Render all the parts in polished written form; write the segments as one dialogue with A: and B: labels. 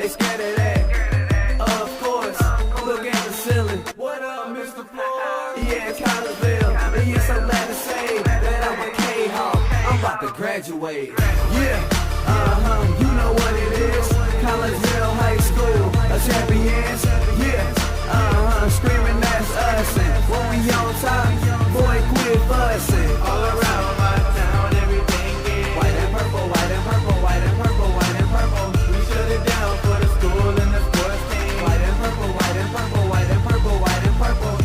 A: ain't scared of that. Of course, look at the ceiling. What up, Mr. Floyd? Yeah, Collegeville. And yes, I'm glad to say that I'm a Kahok. I'm about to graduate. Yeah, you know what it is. Collegeville High School, a champions. Yeah, screaming that's us. And when we on top, boy, quit fussing. All around my town, everything is white and purple, white and purple, white and purple, white and purple. We shut it down for the school and the sports team. White and purple, white and purple, white and purple, white and purple.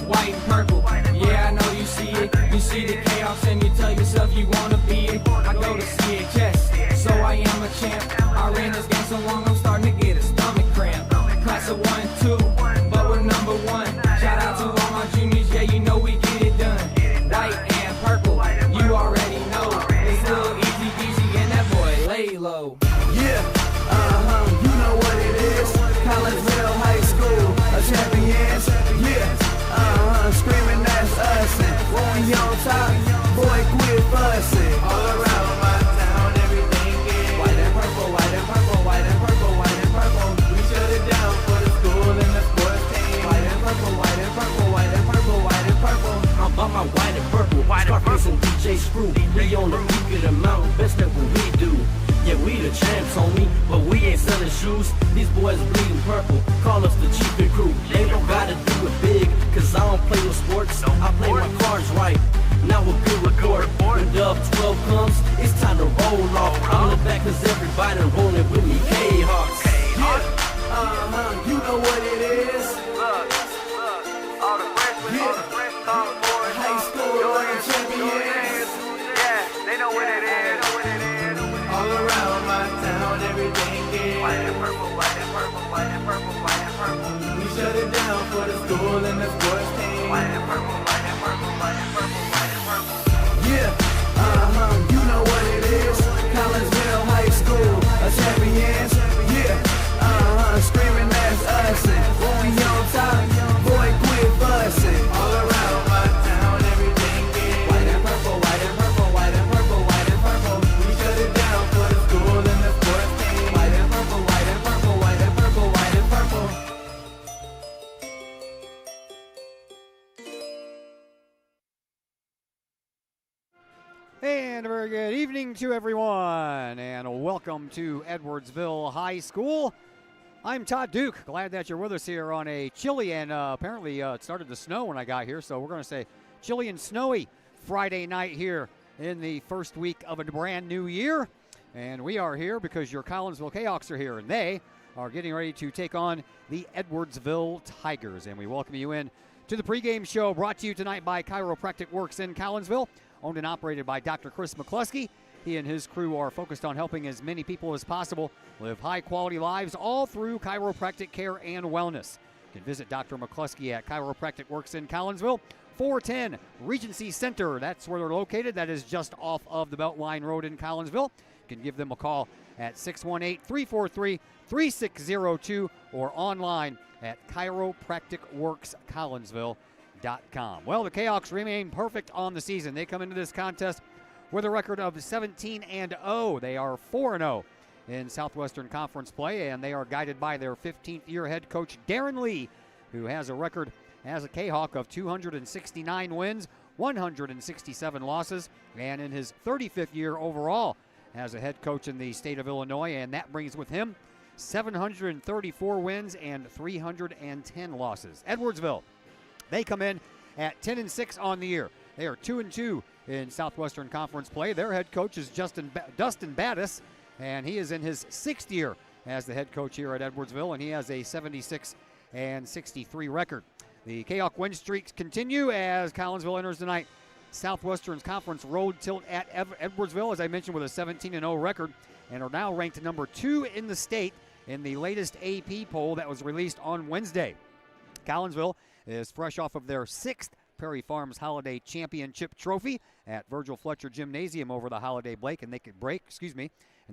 B: White and purple, yeah, I know you see it. You see the chaos and you tell yourself you wanna be it. I go to CHS, so I am a champ. I ran this game so long I'm starting to get a stomach cramp. Class of 1 and 2, but we're number 1. Shout out to all my juniors, yeah, you know we get it done. White and purple, you already know. It's a little easy peasy and that boy lay low.
A: Yeah, you know what it is. Collegeville High School, a champions. Yeah, screaming that's us. And when we on top, boy, quit fussing. All around my town, everything is white and purple, white and purple, white and purple, white and purple. We shut it down for the school and the sports team. White and purple, white and purple, white and purple, white and purple.
C: I'm about my white and purple, Scarface and DJ Screw. We on the peak of the mountain, best at what we do. Yeah, we the champs, homie, but we ain't selling shoes. These boys bleeding purple, call us the cheapest crew. They don't gotta do it big, cause I don't play no sports. I play my cards right, now a good report. When Dub 12 comes, it's time to roll off. I'm the back cause everybody rolling with me, Kahawks.
A: Yeah, you know what it is.
D: All the freshmen, sophomores,
A: High school learning champions.
D: yeah, they know what it is.
A: All around my town, everything is
D: White and purple, white and purple, white and purple, white and purple.
A: we shut it down for the school and the sports team.
D: White and purple, white and purple, white and purple, white and purple.
A: Yeah, you know what it is. Collegeville High School, a champions. Yeah, screaming that's us. And when we on top, boy, quit fussing. All around my town, everything is white and purple, white and purple, white and purple, white and purple. We shut it down for the school and the sports team. White and purple, white and purple, white and purple, white and purple.
E: And a very good evening to everyone, and welcome to Edwardsville High School. I'm Todd Duke. Glad that you're with us here on a chilly and apparently it started to snow when I got here, so we're going to say chilly and snowy Friday night here in the first week of a brand new year. And we are here because your Collinsville Kahawks are here, and they are getting ready to take on the Edwardsville Tigers. And we welcome you in to the pregame show brought to you tonight by Chiropractic Works in Collinsville, owned and operated by Dr. Chris McCluskey. He and his crew are focused on helping as many people as possible live high-quality lives all through chiropractic care and wellness. You can visit Dr. McCluskey at Chiropractic Works in Collinsville, 410 Regency Center. That's where they're located. That is just off of the Beltline Road in Collinsville. You can give them a call at 618-343-3602 or online at chiropracticworkscollinsville.com. Well, the Kahawks remain perfect on the season. They come into this contest with a record of 17-0. They are 4-0 in Southwestern Conference play, and they are guided by their 15th-year head coach, Darren Lee, who has a record as a Kahawk of 269 wins, 167 losses, and in his 35th year overall as a head coach in the state of Illinois, and that brings with him 734 wins and 310 losses. Edwardsville, they come in at 10-6 on the year. They are 2-2 in Southwestern Conference play. Their head coach is Dustin Battis, and he is in his 6th year as the head coach here at Edwardsville, and he has a 76-63 record. The Kahawk win streaks continue as Collinsville enters tonight Southwestern's Conference road tilt at Edwardsville, as I mentioned, with a 17-0 record, and are now ranked number 2 in the state in the latest AP poll that was released on Wednesday. Collinsville is fresh off of their 6th Prairie Farms Holiday Championship Trophy at Virgil Fletcher Gymnasium over the holiday break, and they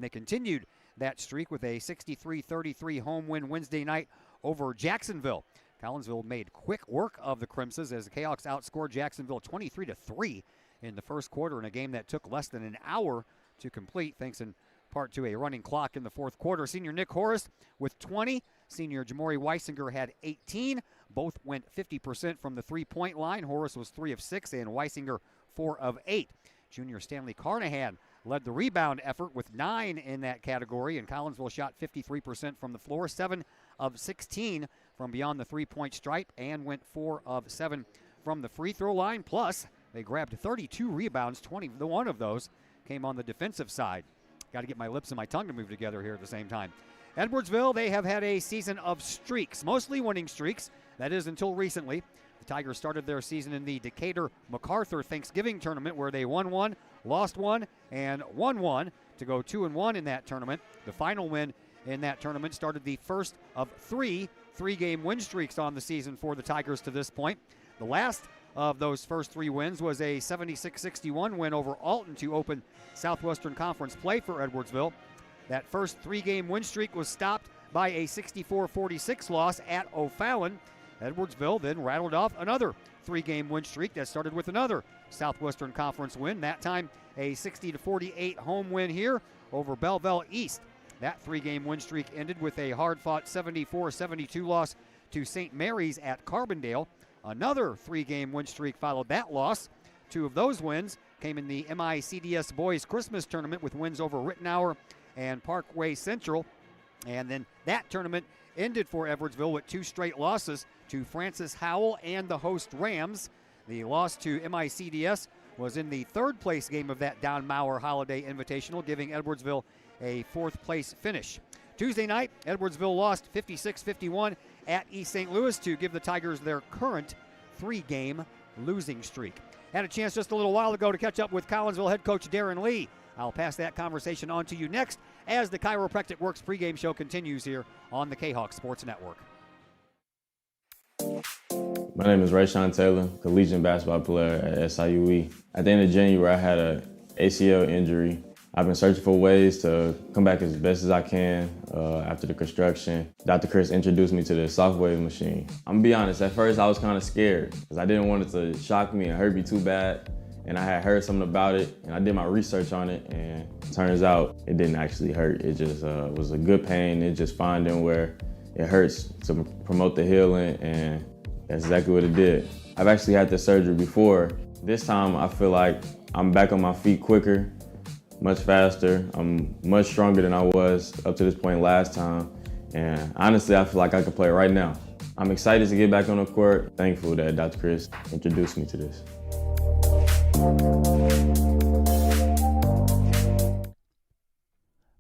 E: continued that streak with a 63-33 home win Wednesday night over Jacksonville. Collinsville made quick work of the Crimsons as the Kahawks outscored Jacksonville 23-3 in the first quarter in a game that took less than an hour to complete, thanks in part to a running clock in the fourth quarter. Senior Nick Horace with 20. Senior Jamori Weisinger had 18. Both went 50% from the three-point line. Horace was 3 of 6 and Weisinger 4 of 8. Junior Stanley Carnahan led the rebound effort with 9 in that category, and Collinsville shot 53% from the floor, 7 of 16 from beyond the three-point stripe, and went 4 of 7 from the free throw line. Plus, they grabbed 32 rebounds, 21 of those came on the defensive side. Got to get my lips and my tongue to move together here at the same time. Edwardsville, they have had a season of streaks, mostly winning streaks. That is until recently. The Tigers started their season in the Decatur MacArthur Thanksgiving tournament where they won 1, lost 1, and won 1 to go 2-1 in that tournament. The final win in that tournament started the first of three-game win streaks on the season for the Tigers to this point. The last of those first 3 wins was a 76-61 win over Alton to open Southwestern Conference play for Edwardsville. That first 3-game win streak was stopped by a 64-46 loss at O'Fallon. Edwardsville then rattled off another 3-game win streak that started with another Southwestern Conference win, that time a 60-48 home win here over Belleville East. That 3-game win streak ended with a hard-fought 74-72 loss to St. Mary's at Carbondale. Another 3-game win streak followed that loss. 2 of those wins came in the MICDS Boys Christmas Tournament with wins over Rittenauer and Parkway Central. And then that tournament ended for Edwardsville with 2 straight losses to Francis Howell and the host Rams. The loss to MICDS was in the 3rd place game of that Don Mauer Holiday Invitational, giving Edwardsville a 4th place finish. Tuesday night, Edwardsville lost 56-51 at East St. Louis to give the Tigers their current 3-game losing streak. Had a chance just a little while ago to catch up with Collinsville head coach Darren Lee. I'll pass that conversation on to you next as the Chiropractic Works pregame show continues here on the Kahok Sports Network.
F: My name is Rayshawn Taylor, collegiate basketball player at SIUE. At the end of January, I had an ACL injury. I've been searching for ways to come back as best as I can after the construction. Dr. Chris introduced me to the Shockwave machine. I'm gonna be honest, at first I was kind of scared because I didn't want it to shock me and hurt me too bad. And I had heard something about it, and I did my research on it, and it turns out it didn't actually hurt. It just was a good pain. It's just finding where it hurts to promote the healing, and that's exactly what it did. I've actually had this surgery before. This time I feel like I'm back on my feet quicker, much faster. I'm much stronger than I was up to this point last time. And honestly, I feel like I could play right now. I'm excited to get back on the court. Thankful that Dr. Chris introduced me to this.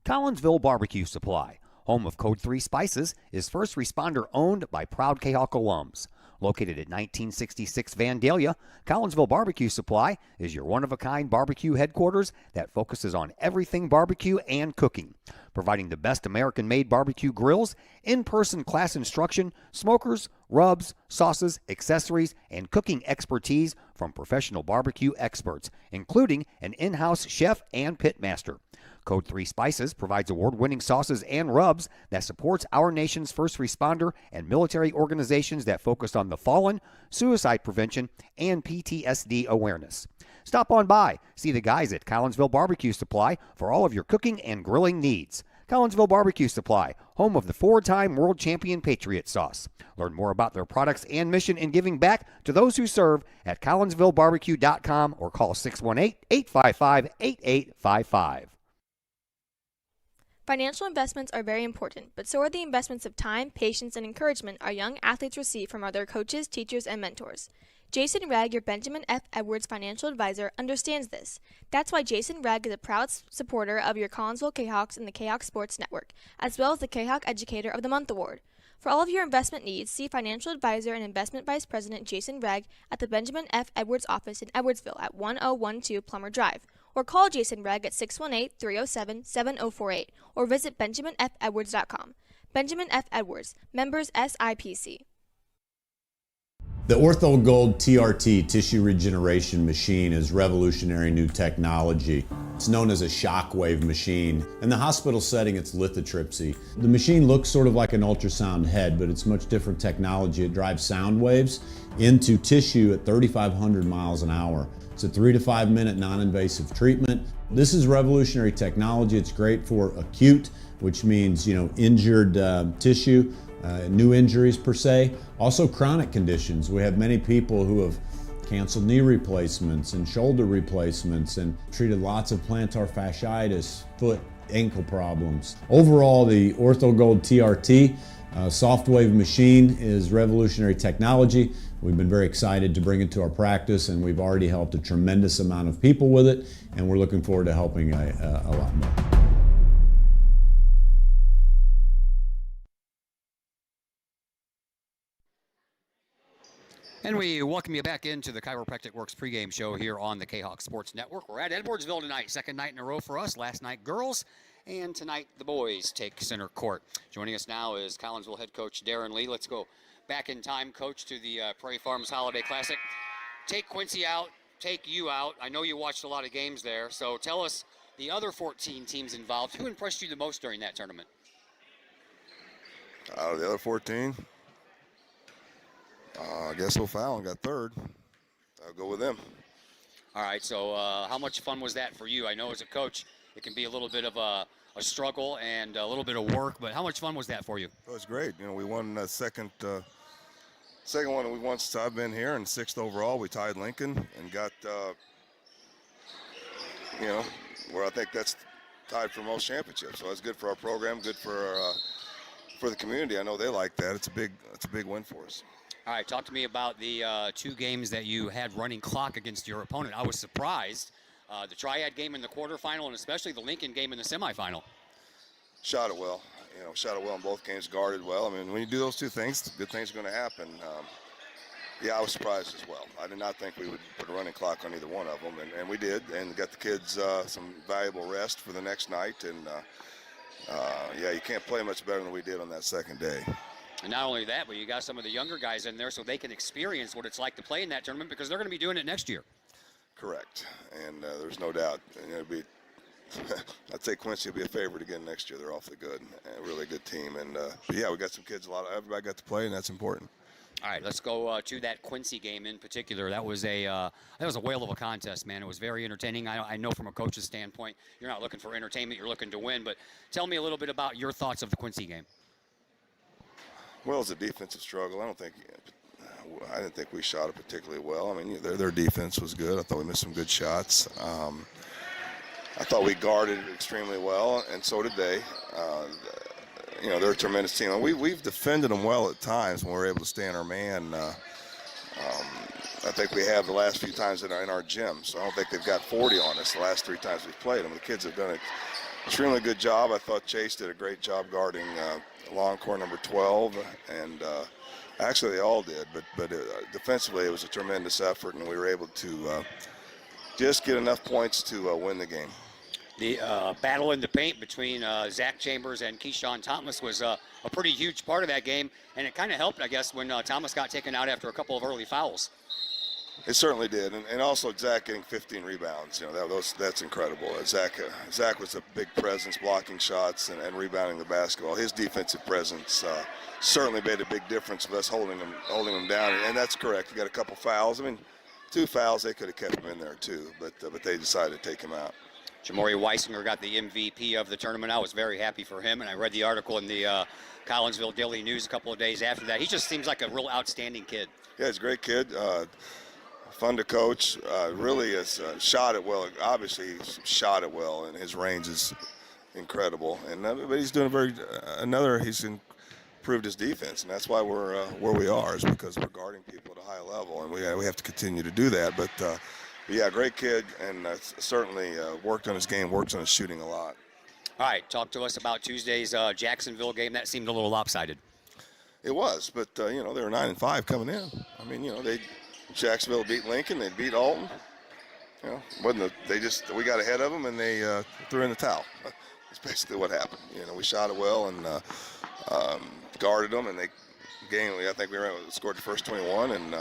E: Collinsville Barbecue Supply, home of Code 3 Spices, is first responder owned by proud Kahok alums. Located at 1966 Vandalia, Collinsville Barbecue Supply is your one-of-a-kind barbecue headquarters that focuses on everything barbecue and cooking, providing the best American-made barbecue grills, in-person class instruction, smokers, rubs, sauces, accessories, and cooking expertise from professional barbecue experts, including an in-house chef and pit master. Code 3 Spices provides award-winning sauces and rubs that supports our nation's first responder and military organizations that focus on the fallen, suicide prevention, and PTSD awareness. Stop on by, see the guys at Collinsville Barbecue Supply for all of your cooking and grilling needs. Collinsville Barbecue Supply, home of the 4-time world champion Patriot Sauce. Learn more about their products and mission in giving back to those who serve at collinsvillebarbecue.com or call 618-855-8855.
G: Financial investments are very important, but so are the investments of time, patience, and encouragement our young athletes receive from other coaches, teachers, and mentors. Jason Ragg, your Benjamin F. Edwards financial advisor, understands this. That's why Jason Ragg is a proud supporter of your Collinsville Kahawks and the Kahok Sports Network, as well as the Kahok Educator of the Month Award. For all of your investment needs, see financial advisor and investment vice president Jason Ragg at the Benjamin F. Edwards office in Edwardsville at 1012 Plummer Drive, or call Jason Ragg at 618-307-7048, or visit benjaminfedwards.com. Benjamin F. Edwards, members SIPC.
H: The Ortho Gold TRT tissue regeneration machine is revolutionary new technology. It's known as a shockwave machine. In the hospital setting, it's lithotripsy. The machine looks sort of like an ultrasound head, but it's much different technology. It drives sound waves into tissue at 3,500 miles an hour. It's a 3 to 5 minute non-invasive treatment. This is revolutionary technology. It's great for acute, which means, injured tissue, new injuries per se. Also chronic conditions. We have many people who have canceled knee replacements and shoulder replacements and treated lots of plantar fasciitis, foot, ankle problems. Overall, the OrthoGold TRT soft wave machine is revolutionary technology. We've been very excited to bring it to our practice, and we've already helped a tremendous amount of people with it, and we're looking forward to helping a lot more.
E: And we welcome you back into the Chiropractic Works pregame show here on the Kahok Sports Network. We're at Edwardsville tonight, second night in a row for us. Last night, girls, and tonight the boys take center court. Joining us now is Collinsville head coach Darren Lee. Let's go back in time, coach, to the Prairie Farms Holiday Classic. Take Quincy out, take you out. I know you watched a lot of games there, so tell us the other 14 teams involved. Who impressed you the most during that tournament?
I: Out of the other 14? I guess O'Fallon got third. I'll go with them.
E: All right, so how much fun was that for you? I know as a coach, it can be a little bit of a struggle and a little bit of work, but how much fun was that for you?
I: It was great. We won the second one we won since I've been here, and sixth overall. We tied Lincoln and got, where I think that's tied for most championships. So that's good for our program, good for the community. I know they like that. It's a big win for us.
E: All right, talk to me about the 2 games that you had running clock against your opponent. I was surprised. The Triad game in the quarterfinal and especially the Lincoln game in the semifinal.
I: Shot it well. Shot it well in both games, guarded well. I mean, when you do those 2 things, good things are going to happen. I was surprised as well. I did not think we would put a running clock on either one of them, and we did, and got the kids some valuable rest for the next night. And, you can't play much better than we did on that second day.
E: And not only that, but you got some of the younger guys in there so they can experience what it's like to play in that tournament because they're going to be doing it next year.
I: Correct. And there's no doubt. I'd say Quincy will be a favorite again next year. They're awfully good. A really good team. And, we got some kids, everybody got to play, and that's important.
E: All right, let's go to that Quincy game in particular. That was a whale of a contest, man. It was very entertaining. I know from a coach's standpoint, you're not looking for entertainment, you're looking to win. But tell me a little bit about your thoughts of the Quincy game.
I: Well, it's a defensive struggle. I didn't think we shot it particularly well. I mean, their defense was good. I thought we missed some good shots. I thought we guarded extremely well, and so did they. They're a tremendous team. We've defended them well at times when we're able to stay in our man. I think we have the last few times in our gym, so I don't think they've got 40 on us the last 3 times we've played them. The kids have done an extremely good job. I thought Chase did a great job guarding long core number 12, and actually they all did, but defensively it was a tremendous effort, and we were able to just get enough points to win the game.
E: The battle in the paint between Zach Chambers and Keyshawn Thomas was a pretty huge part of that game, and it kind of helped, I guess, when Thomas got taken out after a couple of early fouls.
I: It certainly did, and also Zach getting 15 rebounds. That's incredible. Zach was a big presence, blocking shots and rebounding the basketball. His defensive presence certainly made a big difference with us holding him down, and that's correct. He got a couple fouls. I mean, 2 fouls, they could have kept him in there too, but they decided to take him out.
E: Jamori Weisinger got the MVP of the tournament. I was very happy for him, and I read the article in the Collinsville Daily News a couple of days after that. He just seems like a real outstanding kid.
I: Yeah, he's a great kid. Fun to coach. Really has shot it well. Obviously, he's shot it well, and his range is incredible. And but he's doing he's improved his defense, and that's why we're where we are, is because we're guarding people at a high level, and we have to continue to do that. But yeah, great kid, and certainly worked on his game, works on his shooting a lot.
E: All right, talk to us about Tuesday's Jacksonville game. That seemed a little lopsided.
I: It was, but they were 9-5 coming in. I mean, Jacksonville beat Lincoln, they beat Alton. We got ahead of them and they threw in the towel. That's basically what happened. We shot it well and guarded them, and they gained. I think we scored the first 21, and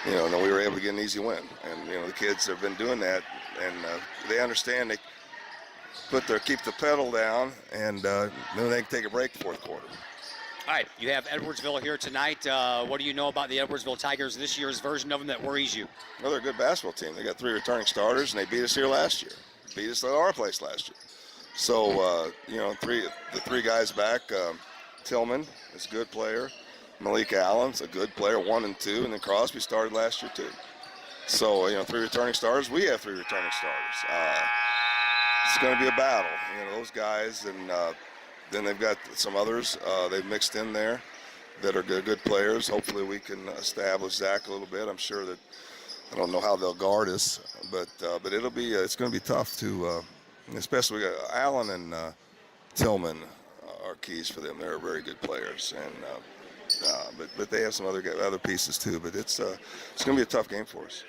I: then we were able to get an easy win. And the kids have been doing that, and they understand. They keep the pedal down, and then they can take a break the fourth quarter.
E: All right, you have Edwardsville here tonight. What do you know about the Edwardsville Tigers, this year's version of them, that worries you?
I: Well, they're a good basketball team. They got 3 returning starters, and they beat us here last year. Beat us at our place last year. So, the 3 guys back, Tillman is a good player. Malik Allen's a good player, 1 and 2, and then Crosby started last year too. So, 3 returning starters. We have 3 returning starters. It's going to be a battle. Those guys, and then they've got some others they've mixed in there that are good players. Hopefully we can establish Zach a little bit. I'm sure that I don't know how they'll guard us, but it's going to be tough to, especially we got Allen and Tillman are keys for them. They're very good players, and but they have some other pieces too. But it's going to be a tough game for us.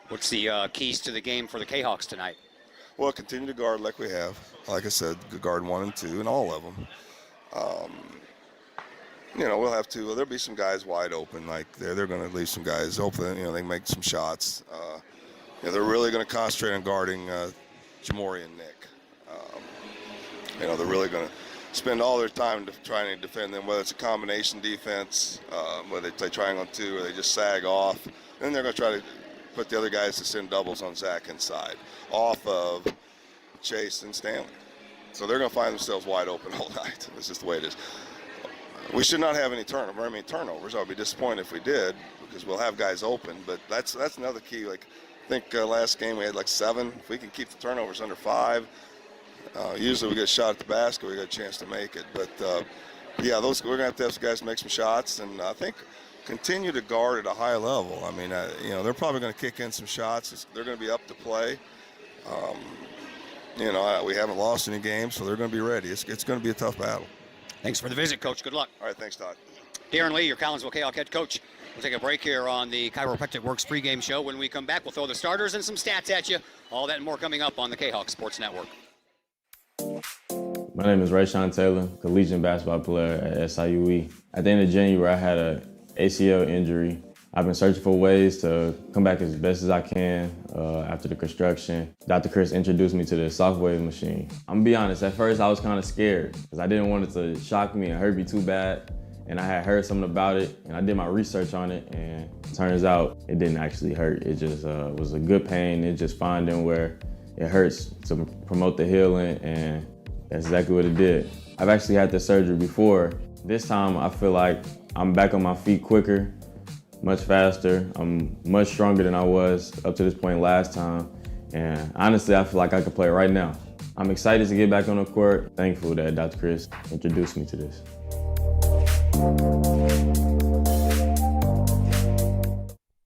E: What's the keys to the game for the Kahawks tonight?
I: Well, continue to guard like we have. Like I said, guard 1 and 2, and all of them. We'll have to. There'll be some guys wide open. Like they're going to leave some guys open. They can make some shots. They're really going to concentrate on guarding Jamori and Nick. They're really going to spend all their time trying to defend them, whether it's a combination defense, whether they play triangle 2, or they just sag off. Then they're going to try to put the other guys to send doubles on Zach inside, off of Chase and Stanley. So they're going to find themselves wide open all night. That's just the way it is. We should not have any turnovers. I would be disappointed if we did, because we'll have guys open. But that's another key. Like I think last game we had like 7. If we can keep the turnovers under 5, usually we get a shot at the basket, we got a chance to make it. But we're going to have some guys make some shots, and I think continue to guard at a high level. I mean, they're probably going to kick in some shots. They're going to be up to play. We haven't lost any games, so they're going to be ready. It's going to be a tough battle.
E: Thanks for the visit, Coach. Good luck.
I: All right, thanks, Todd.
E: Darren Lee, your Collinsville Kahawk head coach. We'll take a break here on the Chiropractic Works pregame show. When we come back, we'll throw the starters and some stats at you. All that and more coming up on the Kahawk Sports Network.
F: My name is Rayshawn Taylor, collegiate basketball player at SIUE. At the end of January, I had an ACL injury. I've been searching for ways to come back as best as I can after the construction. Dr. Chris introduced me to the Shockwave machine. I'm gonna be honest, at first I was kind of scared because I didn't want it to shock me and hurt me too bad. And I had heard something about it, and I did my research on it, and it turns out it didn't actually hurt. It just was a good pain. It just finding where it hurts to promote the healing, and that's exactly what it did. I've actually had this surgery before. This time I feel like I'm back on my feet quicker, much faster. I'm much stronger than I was up to this point last time. And honestly, I feel like I could play right now. I'm excited to get back on the court. Thankful that Dr. Chris introduced me to this.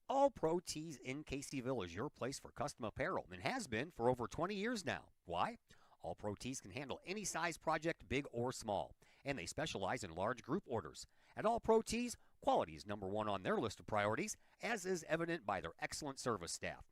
E: All Pro Tees in Caseyville is your place for custom apparel and has been for over 20 years now. Why? All Pro Tees can handle any size project, big or small, and they specialize in large group orders. At All Pro Tees, quality is #1 on their list of priorities, as is evident by their excellent service staff.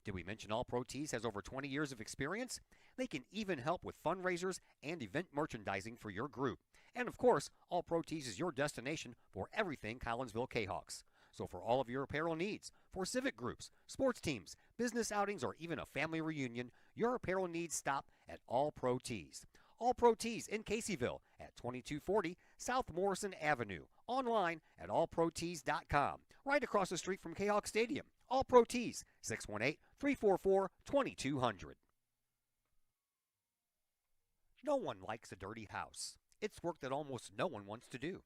E: Did we mention All Pro Tees has over 20 years of experience? They can even help with fundraisers and event merchandising for your group. And of course, All Pro Tees is your destination for everything Collinsville Kahawks. So for all of your apparel needs, for civic groups, sports teams, business outings, or even a family reunion, your apparel needs stop at All Pro Tees. All Pro Tees in Caseyville at 2240 South Morrison Avenue. Online at allprotees.com. Right across the street from Kahawk Stadium. All Pro Tees, 618-344-2200. No one likes a dirty house. It's work that almost no one wants to do.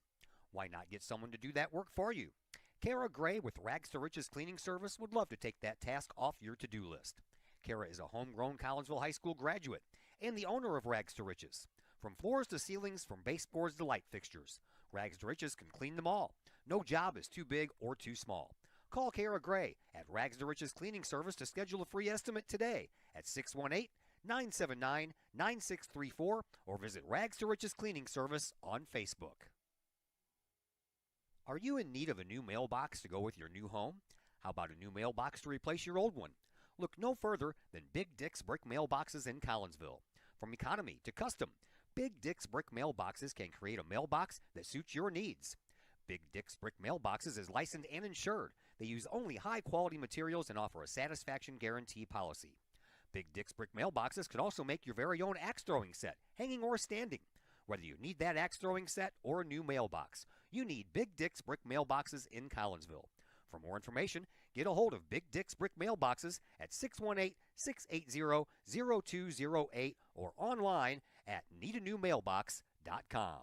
E: Why not get someone to do that work for you? Kara Gray with Rags to Riches Cleaning Service would love to take that task off your to-do list. Kara is a homegrown Collinsville High School graduate and the owner of Rags to Riches. From floors to ceilings, from baseboards to light fixtures, Rags to Riches can clean them all. No job is too big or too small. Call Kara Gray at Rags to Riches Cleaning Service to schedule a free estimate today at 618-979-9634 or visit Rags to Riches Cleaning Service on Facebook. Are you in need of a new mailbox to go with your new home? How about a new mailbox to replace your old one? Look no further than Big Dick's Brick Mailboxes in Collinsville. From economy to custom, Big Dick's Brick Mailboxes can create a mailbox that suits your needs. Big Dick's Brick Mailboxes is licensed and insured. They use only high-quality materials and offer a satisfaction guarantee policy. Big Dick's Brick Mailboxes can also make your very own axe throwing set, hanging or standing. Whether you need that axe throwing set or a new mailbox, you need Big Dick's Brick Mailboxes in Collinsville. For more information, get a hold of Big Dick's Brick Mailboxes at 618-680-0208 or online at needanewmailbox.com.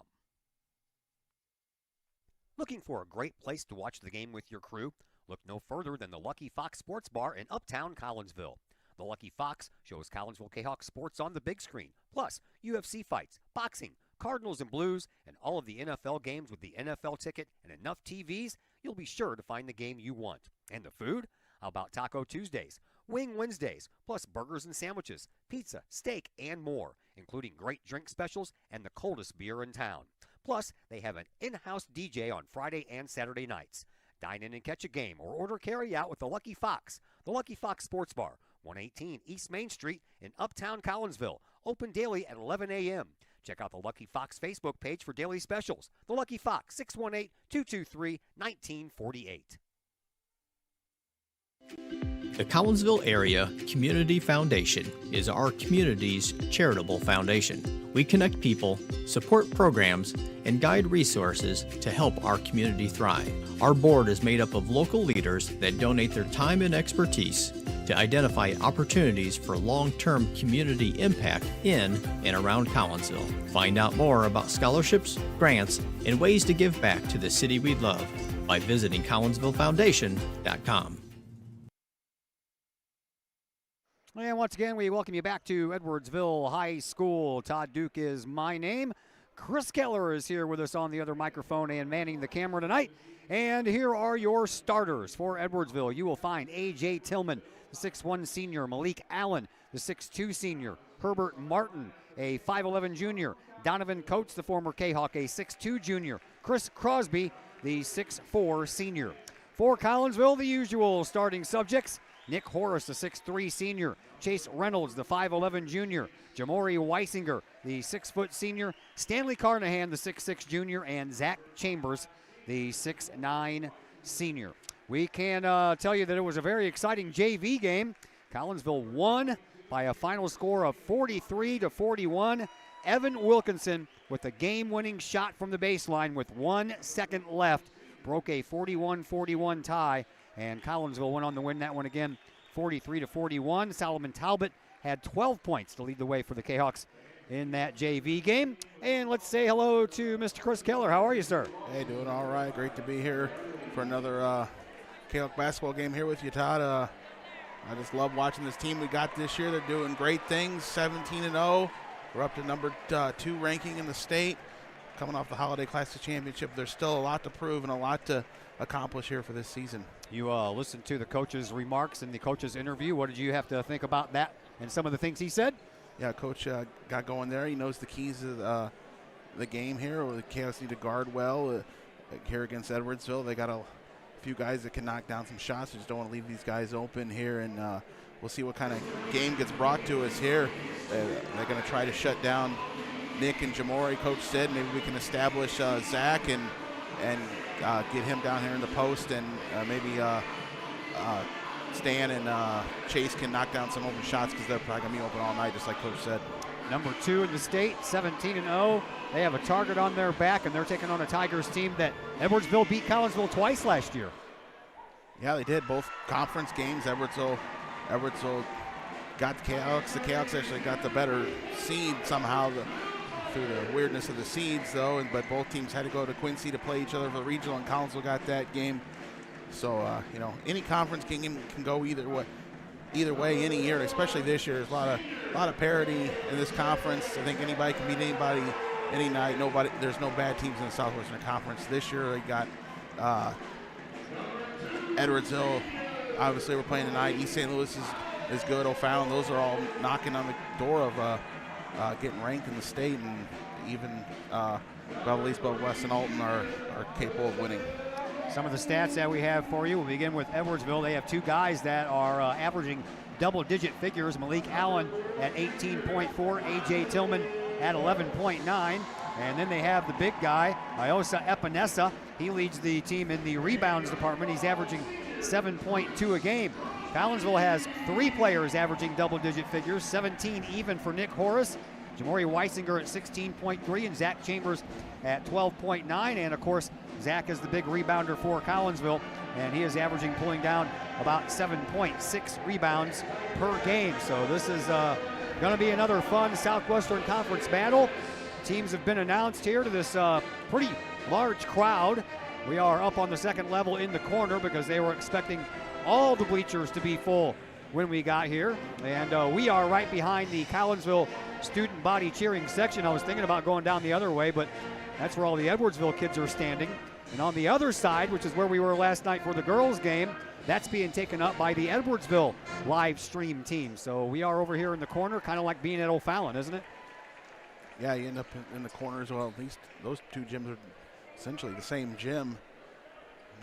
E: Looking for a great place to watch the game with your crew? Look no further than the Lucky Fox Sports Bar in Uptown Collinsville. The Lucky Fox shows Collinsville Kahok sports on the big screen, plus UFC fights, boxing, Cardinals and Blues, and all of the NFL games with the NFL ticket and enough TVs, you'll be sure to find the game you want. And the food? How about Taco Tuesdays, Wing Wednesdays, plus burgers and sandwiches, pizza, steak, and more, including great drink specials and the coldest beer in town. Plus, they have an in-house DJ on Friday and Saturday nights. Dine in and catch a game or order carry-out with the Lucky Fox Sports Bar, 118 East Main Street in Uptown Collinsville, open daily at 11 a.m. Check out the Lucky Fox Facebook page for daily specials. The Lucky Fox, 618-223-1948.
J: The Collinsville Area Community Foundation is our community's charitable foundation. We connect people, support programs, and guide resources to help our community thrive. Our board is made up of local leaders that donate their time and expertise to identify opportunities for long-term community impact in and around Collinsville. Find out more about scholarships, grants, and ways to give back to the city we love by visiting CollinsvilleFoundation.com.
E: And once again, we welcome you back to Edwardsville High School. Todd Duke is my name. Chris Keller is here with us on the other microphone and manning the camera tonight. And here are your starters for Edwardsville. You will find A.J. Tillman, the 6'1 senior, Malik Allen, the 6'2 senior, Herbert Martin, a 5'11 junior, Donovan Coates, the former Kahok, a 6'2 junior, Chris Crosby, the 6'4 senior. For Collinsville, the usual starting subjects: Nick Horace, the 6'3 senior, Chase Reynolds, the 5'11 junior, Jamori Weisinger, the 6' senior, Stanley Carnahan, the 6'6 junior, and Zach Chambers, the 6'9 senior. We can tell you that it was a very exciting JV game. Collinsville won by a final score of 43-41. Evan Wilkinson with a game-winning shot from the baseline with 1 second left broke a 41-41 tie, and Collinsville went on to win that one again, 43-41. Solomon Talbot had 12 points to lead the way for the Kahawks in that JV game. And let's say hello to Mr. Chris Keller. How are you, sir?
K: Hey, doing all right. Great to be here for another Kahawk basketball game here with you, Todd. I just love watching this team we got this year. They're doing great things, 17-0. We're up to number 2 ranking in the state. Coming off the Holiday Classic Championship, there's still a lot to prove and a lot to accomplish here for this season.
E: You listened to the coach's remarks in the coach's interview. What did you have to think about that and some of the things he said?
K: Yeah, Coach got going there. He knows the keys of the game here. The Chaos need to guard well here against Edwardsville. They got a few guys that can knock down some shots. We just don't want to leave these guys open here, and we'll see what kind of game gets brought to us here. They're going to try to shut down Nick and Jamori. Coach said maybe we can establish Zach and get him down here in the post, and maybe Stan and Chase can knock down some open shots because they're probably going to be open all night, just like Coach said.
E: Number 2 in the state, 17-0. They have a target on their back, and they're taking on a Tigers team that Edwardsville beat Collinsville twice last year.
K: Yeah, they did. Both conference games. Edwardsville got the Kahawks. The Kahawks actually got the better seed somehow through the weirdness of the seeds, though. But both teams had to go to Quincy to play each other for the regional, and Collinsville got that game. So, any conference game can go either way any year, especially this year. There's a lot of parity in this conference. I think anybody can beat anybody any night. There's no bad teams in the Southwestern Conference. This year they got Edwardsville. Obviously, we're playing tonight. East St. Louis is good. O'Fallon. Those are all knocking on the door of getting ranked in the state, and even Beverly, West, and Alton are capable of winning.
E: Some of the stats that we have for you, we'll begin with Edwardsville. They have 2 guys that are averaging double-digit figures. Malik Allen at 18.4, A.J. Tillman at 11.9. And then they have the big guy, Iosa Epinesa. He leads the team in the rebounds department. He's averaging 7.2 a game. Collinsville has 3 players averaging double-digit figures, 17 even for Nick Horace, Jamori Weisinger at 16.3 and Zach Chambers at 12.9. And of course, Zach is the big rebounder for Collinsville, and he is averaging, pulling down about 7.6 rebounds per game. So this is going to be another fun Southwestern Conference battle. Teams have been announced here to this pretty large crowd. We are up on the second level in the corner because they were expecting all the bleachers to be full when we got here. And we are right behind the Collinsville student body cheering section. I was thinking about going down the other way, but that's where all the Edwardsville kids are standing. And on the other side, which is where we were last night for the girls' game, that's being taken up by the Edwardsville live stream team. So we are over here in the corner, kind of like being at O'Fallon, isn't it?
K: Yeah, you end up in the corner as well. At least those two gyms are essentially the same gym.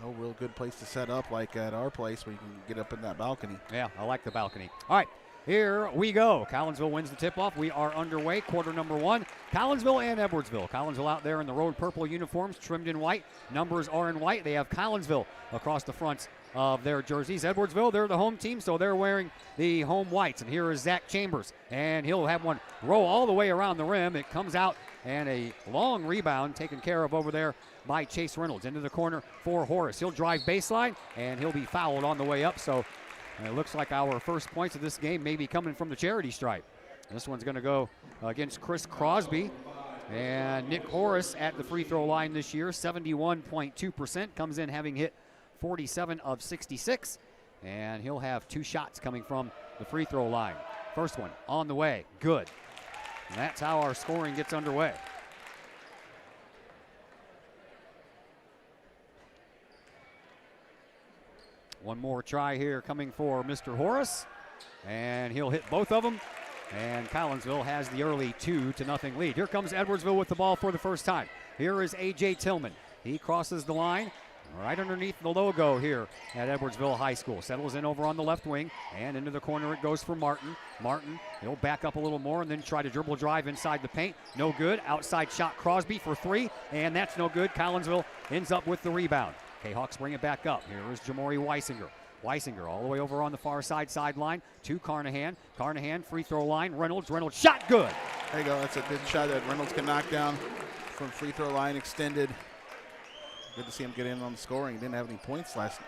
K: No real good place to set up like at our place where you can get up in that balcony.
E: Yeah, I like the balcony. All right, here we go. Collinsville wins the tip-off. We are underway, quarter number one. Collinsville and Edwardsville. Collinsville out there in the road purple uniforms, trimmed in white. Numbers are in white. They have Collinsville across the fronts of their jerseys. Edwardsville, they're the home team, so they're wearing the home whites. And here is Zach Chambers, and he'll have one roll all the way around the rim. It comes out, and a long rebound taken care of over there by Chase Reynolds. Into the corner for Horace. He'll drive baseline, and he'll be fouled on the way up. So it looks like our first points of this game may be coming from the charity stripe. This one's going to go against Chris Crosby. And Nick Horace at the free throw line this year, 71.2%. Comes in having hit 47 of 66. And he'll have 2 shots coming from the free throw line. First one on the way. Good. And that's how our scoring gets underway. One more try here coming for Mr. Horace, and he'll hit both of them, and Collinsville has the early 2-0 lead. Here comes Edwardsville with the ball for the first time. Here is A.J. Tillman. He crosses the line right underneath the logo here at Edwardsville High School. Settles in over on the left wing, and into the corner it goes for Martin. Martin, he'll back up a little more and then try to dribble drive inside the paint. No good. Outside shot Crosby for 3, and that's no good. Collinsville ends up with the rebound. Kahawks bring it back up. Here is Jamori Weisinger. Weisinger all the way over on the far sideline to Carnahan. Carnahan, free throw line. Reynolds shot good.
K: There you go. That's a good shot that Reynolds can knock down from free throw line extended. Good to see him get in on the scoring. He didn't have any points last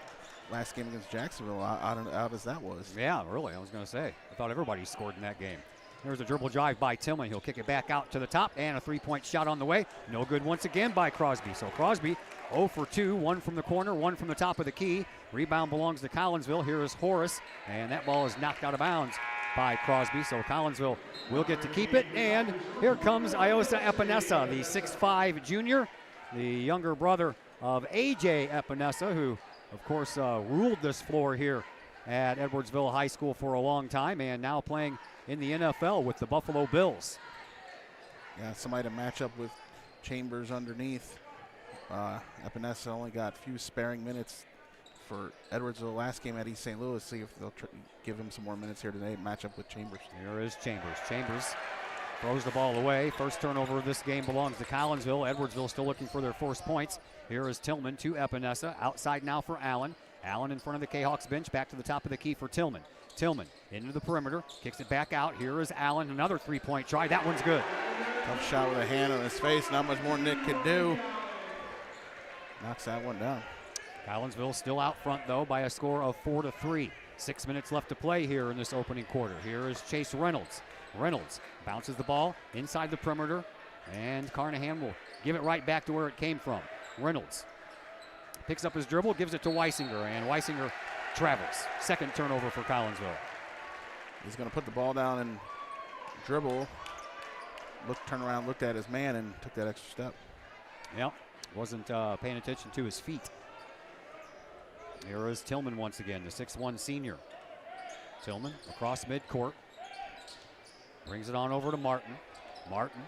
K: game against Jacksonville, out as that was.
E: Yeah, really. I was going to say. I thought everybody scored in that game. There's a dribble drive by Tillman. He'll kick it back out to the top, and a three-point shot on the way. No good once again by Crosby. So Crosby 0 for 2, 1 from the corner, 1 from the top of the key. Rebound belongs to Collinsville. Here is Horace, and that ball is knocked out of bounds by Crosby. So Collinsville will get to keep it. And here comes Iosa Epinesa, the 6'5 junior, the younger brother of A.J. Epinesa, who, of course, ruled this floor here at Edwardsville High School for a long time, and now playing in the NFL with the Buffalo Bills.
K: Yeah, somebody to match up with Chambers underneath. Epinesa only got a few sparing minutes for Edwardsville last game at East St. Louis. See if they'll give him some more minutes here today and match up with Chambers.
E: Here is Chambers. Chambers throws the ball away. First turnover of this game belongs to Collinsville. Edwardsville still looking for their first points. Here is Tillman to Epinesa. Outside now for Allen. Allen in front of the Kahawks bench. Back to the top of the key for Tillman. Tillman into the perimeter. Kicks it back out. Here is Allen. Another three-point try. That one's good.
K: Tough shot with a hand on his face. Not much more Nick could do. Knocks that one down.
E: Collinsville still out front, though, by a score of 4-3. 6 minutes left to play here in this opening quarter. Here is Chase Reynolds. Reynolds bounces the ball inside the perimeter, and Carnahan will give it right back to where it came from. Reynolds picks up his dribble, gives it to Weisinger, and Weisinger travels. Second turnover for Collinsville.
K: He's going to put the ball down and dribble. Turned around, looked at his man, and took that extra step.
E: Yep, wasn't paying attention to his feet. Here is Tillman once again, the 6'1 senior. Tillman across midcourt. Brings it on over to Martin. Martin.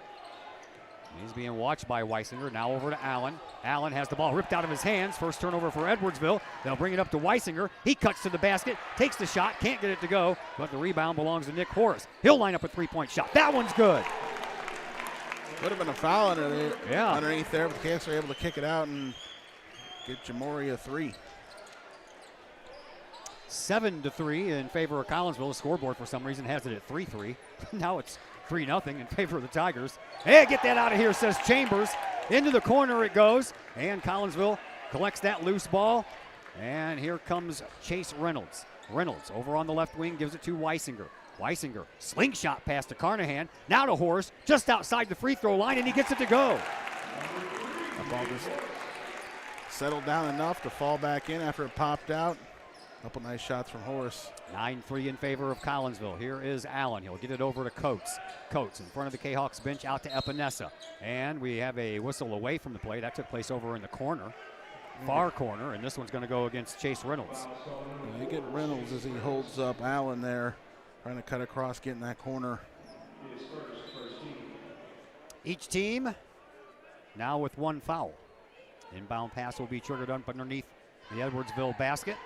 E: He's being watched by Weisinger. Now over to Allen. Allen has the ball ripped out of his hands. First turnover for Edwardsville. They'll bring it up to Weisinger. He cuts to the basket, takes the shot, can't get it to go, but the rebound belongs to Nick Horace. He'll line up a three-point shot. That one's good.
K: Would have been a foul underneath there, but the Cavs are able to kick it out and get Jamori a 3.
E: 7-3 in favor of Collinsville. The scoreboard for some reason has it at 3-3. Now it's 3-0 in favor of the Tigers. Hey, get that out of here, says Chambers. Into the corner it goes, and Collinsville collects that loose ball. And here comes Chase Reynolds. Reynolds over on the left wing gives it to Weisinger. Weisinger, slingshot pass to Carnahan. Now to Horace, just outside the free throw line, and he gets it to go.
K: That ball just settled down enough to fall back in after it popped out. A couple nice shots from Horace.
E: 9-3 in favor of Collinsville. Here is Allen. He'll get it over to Coates. Coates in front of the Kahawks bench out to Epinesa. And we have a whistle away from the play. That took place over in the corner, far corner, and this one's going to go against Chase Reynolds.
K: They get Reynolds as he holds up Allen there, trying to cut across, get in that corner.
E: Each team now with one foul. Inbound pass will be triggered up underneath the Edwardsville basket.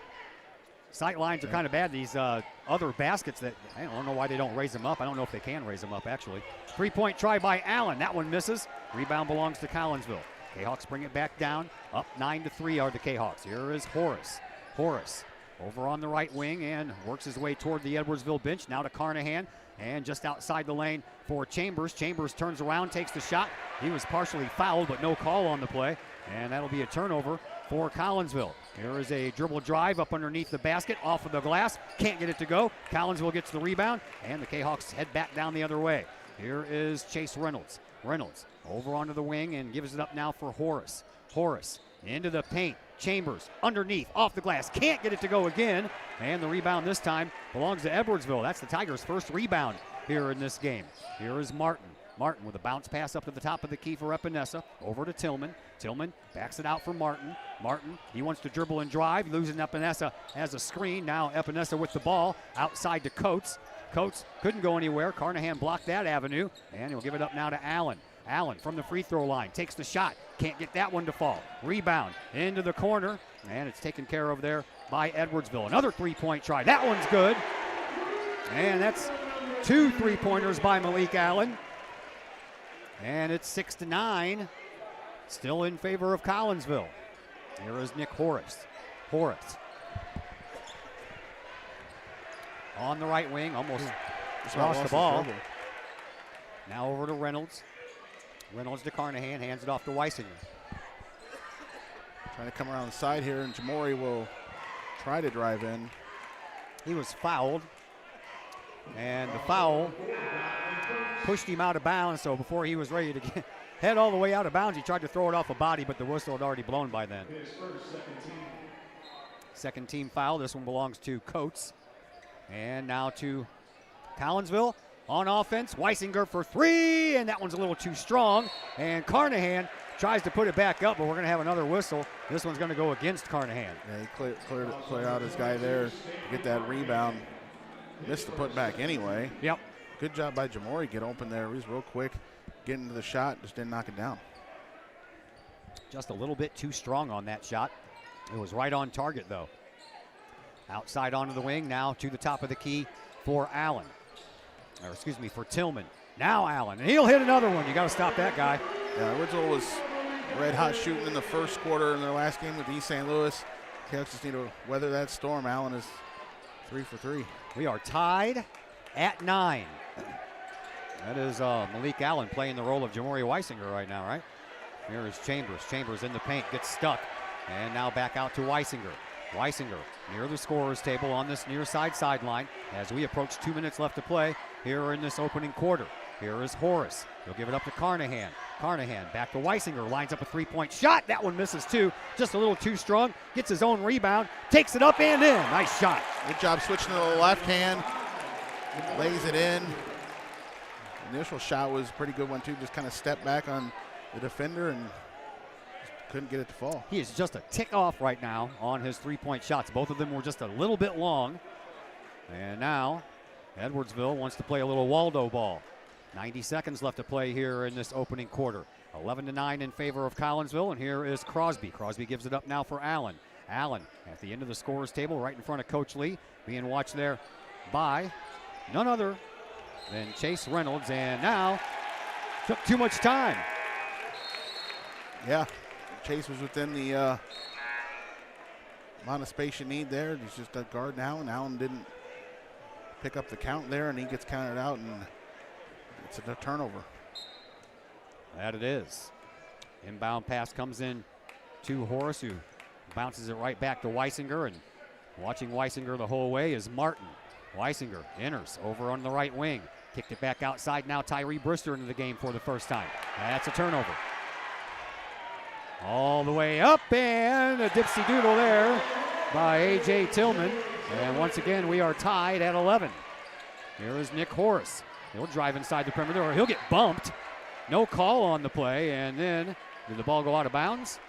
E: Sight lines are kind of bad. These other baskets that, I don't know why they don't raise them up. I don't know if they can raise them up, actually. 3-point try by Allen. That one misses. Rebound belongs to Collinsville. Kahawks bring it back down. Up 9-3 are the Kahawks. Here is Horace. Horace over on the right wing and works his way toward the Edwardsville bench. Now to Carnahan. And just outside the lane for Chambers. Chambers turns around, takes the shot. He was partially fouled, but no call on the play. And that'll be a turnover for Collinsville. Here is a dribble drive up underneath the basket, off of the glass. Can't get it to go. Collinsville gets the rebound, and the Kahawks head back down the other way. Here is Chase Reynolds. Reynolds over onto the wing and gives it up now for Horace. Horace into the paint. Chambers underneath, off the glass. Can't get it to go again. And the rebound this time belongs to Edwardsville. That's the Tigers' first rebound here in this game. Here is Martin. Martin with a bounce pass up to the top of the key for Epinesa. Over to Tillman. Tillman backs it out for Martin. Martin, he wants to dribble and drive. Losing Epinesa as a screen. Now Epinesa with the ball outside to Coates. Coates couldn't go anywhere. Carnahan blocked that avenue. And he'll give it up now to Allen. Allen from the free throw line takes the shot. Can't get that one to fall. Rebound into the corner. And it's taken care of there by Edwardsville. Another 3-point try. That one's good. And that's 2 3-pointers by Malik Allen. And it's 6-9, still in favor of Collinsville. Here is Nick Horace. Horace on the right wing, almost lost the ball. Now over to Reynolds. Reynolds to Carnahan, hands it off to Weisinger.
K: Trying to come around the side here, and Jamori will try to drive in.
E: He was fouled, and the foul pushed him out of bounds, so before he was ready to head all the way out of bounds, he tried to throw it off a body, but the whistle had already blown by then. Second team foul. This one belongs to Coates. And now to Collinsville on offense. Weisinger for 3, and that one's a little too strong. And Carnahan tries to put it back up, but we're going to have another whistle. This one's going to go against Carnahan.
K: Yeah, he cleared out his guy there to get that rebound. Missed the putback anyway.
E: Yep.
K: Good job by Jamori. Get open there. He was real quick. Getting to the shot, just didn't knock it down.
E: Just a little bit too strong on that shot. It was right on target, though. Outside onto the wing, now to the top of the key for Allen. Or excuse me, for Tillman. Now Allen, and he'll hit another one. You got to stop that guy.
K: Yeah, Edwardsville was red hot shooting in the first quarter in their last game with East St. Louis. Cavs just need to weather that storm. Allen is 3 for 3.
E: We are tied at 9. That is Malik Allen playing the role of Jamori Weisinger right now, right? Here is Chambers. Chambers in the paint, gets stuck. And now back out to Weisinger. Weisinger near the scorer's table on this near side sideline as we approach 2 minutes left to play here in this opening quarter. Here is Horace. He'll give it up to Carnahan. Carnahan back to Weisinger. Lines up a 3-point shot. That one misses too. Just a little too strong. Gets his own rebound. Takes it up and in. Nice shot.
K: Good job switching to the left hand. Lays it in. Initial shot was a pretty good one too. Just kind of stepped back on the defender and couldn't get it to fall.
E: He is just a tick off right now on his 3-point shots. Both of them were just a little bit long. And now Edwardsville wants to play a little Waldo ball. 90 seconds left to play here in this opening quarter. 11-9 in favor of Collinsville, and here is Crosby. Crosby gives it up now for Allen. Allen at the end of the scorer's table, right in front of Coach Lee, being watched there by none other than Chase Reynolds, and now took too much time.
K: Yeah, Chase was within the amount of space you need there. He's just a guard now, and Allen didn't pick up the count there, and he gets counted out, and It's a turnover.
E: That it is. Inbound pass comes in to Horace, who bounces it right back to Weisinger, and watching Weisinger the whole way is Martin. Weisinger enters over on the right wing. Kicked it back outside. Now Tyree Brister into the game for the first time. That's a turnover. All the way up, and a dipsy doodle there by A.J. Tillman. And once again, we are tied at 11. Here is Nick Horace. He'll drive inside the perimeter, or he'll get bumped. No call on the play, and then did the ball go out of bounds?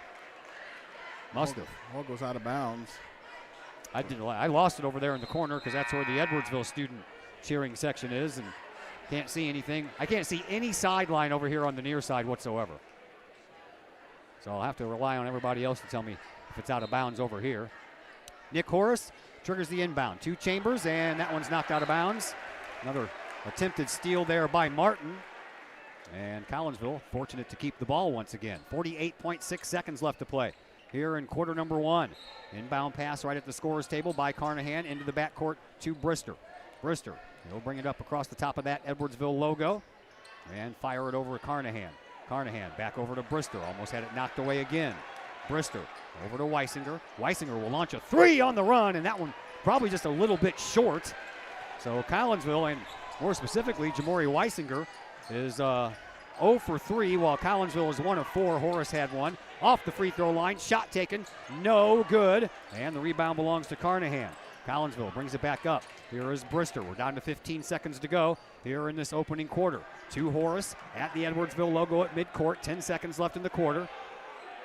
E: Must have.
K: Ball goes out of bounds.
E: I lost it over there in the corner because that's where the Edwardsville student cheering section is, and can't see anything. I can't see any sideline over here on the near side whatsoever. So I'll have to rely on everybody else to tell me if it's out of bounds over here. Nick Horace triggers the inbound to Chambers, and that one's knocked out of bounds. Another attempted steal there by Martin. And Collinsville fortunate to keep the ball once again. 48.6 seconds left to play here in quarter number 1. Inbound pass right at the scorer's table by Carnahan into the backcourt to Brister. Brister, he'll bring it up across the top of that Edwardsville logo and fire it over to Carnahan. Carnahan back over to Brister, almost had it knocked away again. Brister over to Weisinger. Weisinger will launch a 3 on the run, and that one probably just a little bit short. So Collinsville, and more specifically Jamori Weisinger, is 0 for 3, while Collinsville is 1 of 4. Horace had one. Off the free throw line, shot taken, no good, and the rebound belongs to Carnahan. Collinsville brings it back up. Here is Brister. We're down to 15 seconds to go here in this opening quarter. To Horace at the Edwardsville logo at midcourt. 10 seconds left in the quarter.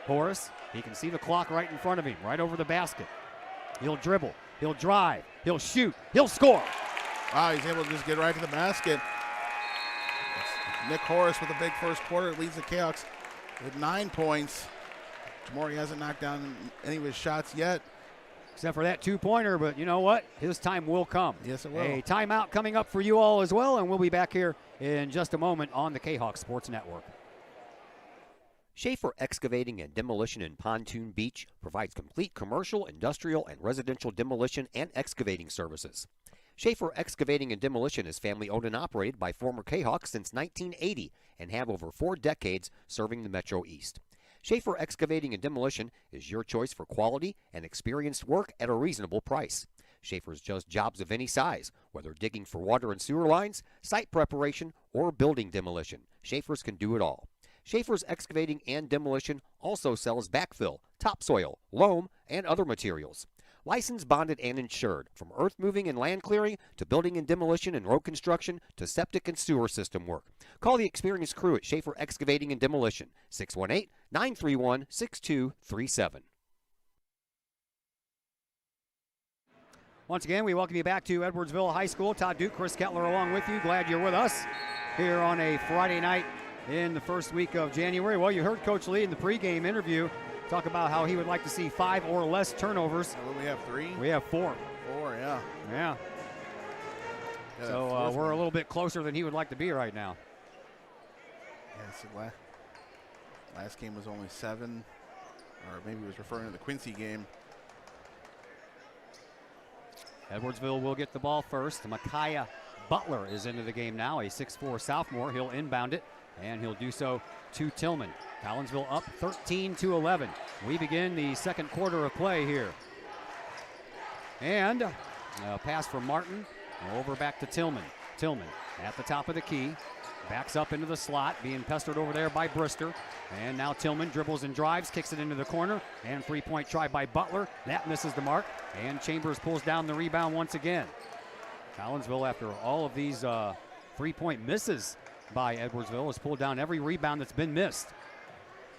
E: Horace, he can see the clock right in front of him, right over the basket. He'll dribble, he'll drive, he'll shoot, he'll score.
K: Wow, he's able to just get right to the basket. Nick Horace with a big first quarter leads the Kahawks with 9 points. Jamori hasn't knocked down any of his shots yet.
E: Except for that two-pointer, but you know what? His time will come.
K: Yes, it will.
E: A timeout coming up for you all as well, and we'll be back here in just a moment on the Kahawk Sports Network.
L: Schaefer Excavating and Demolition in Pontoon Beach provides complete commercial, industrial, and residential demolition and excavating services. Schaefer Excavating and Demolition is family-owned and operated by former Kahawks since 1980 and have over 4 decades serving the Metro East. Schaefer Excavating and Demolition is your choice for quality and experienced work at a reasonable price. Schaefer's does jobs of any size, whether digging for water and sewer lines, site preparation, or building demolition. Schaefer's can do it all. Schaefer's Excavating and Demolition also sells backfill, topsoil, loam, and other materials. Licensed, bonded, and insured, from earth moving and land clearing to building and demolition and road construction to septic and sewer system work. Call the experienced crew at Schaefer Excavating and Demolition, 618-931-6237.
E: Once again, we welcome you back to Edwardsville High School. Todd Duke, Chris Kettler along with you. Glad you're with us here on a Friday night in the first week of January. Well, you heard Coach Lee in the pregame interview talk about how he would like to see 5 or less turnovers.
K: Well, we have 3?
E: We have 4.
K: 4, yeah.
E: Yeah. So we're a little bit closer than he would like to be right now.
K: Yeah, so last game was only 7, or maybe he was referring to the Quincy game.
E: Edwardsville will get the ball first. Micaiah Butler is into the game now, a 6'4 sophomore. He'll inbound it, and he'll do so to Tillman. Collinsville up 13-11. We begin the second quarter of play here. And a pass from Martin, over back to Tillman. Tillman at the top of the key, backs up into the slot, being pestered over there by Brister. And now Tillman dribbles and drives, kicks it into the corner, and three-point try by Butler. That misses the mark, and Chambers pulls down the rebound once again. Collinsville, after all of these three-point misses by Edwardsville, has pulled down every rebound that's been missed.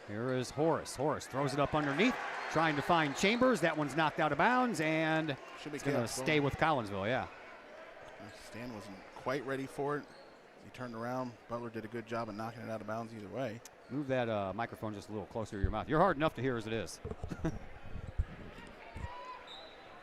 E: Here is Horace. Horace throws it up underneath, trying to find Chambers. That one's knocked out of bounds, and it's going to stay with Collinsville, yeah.
K: Stan wasn't quite ready for it. He turned around. Butler did a good job of knocking it out of bounds either way.
E: Move that microphone just a little closer to your mouth. You're hard enough to hear as it is.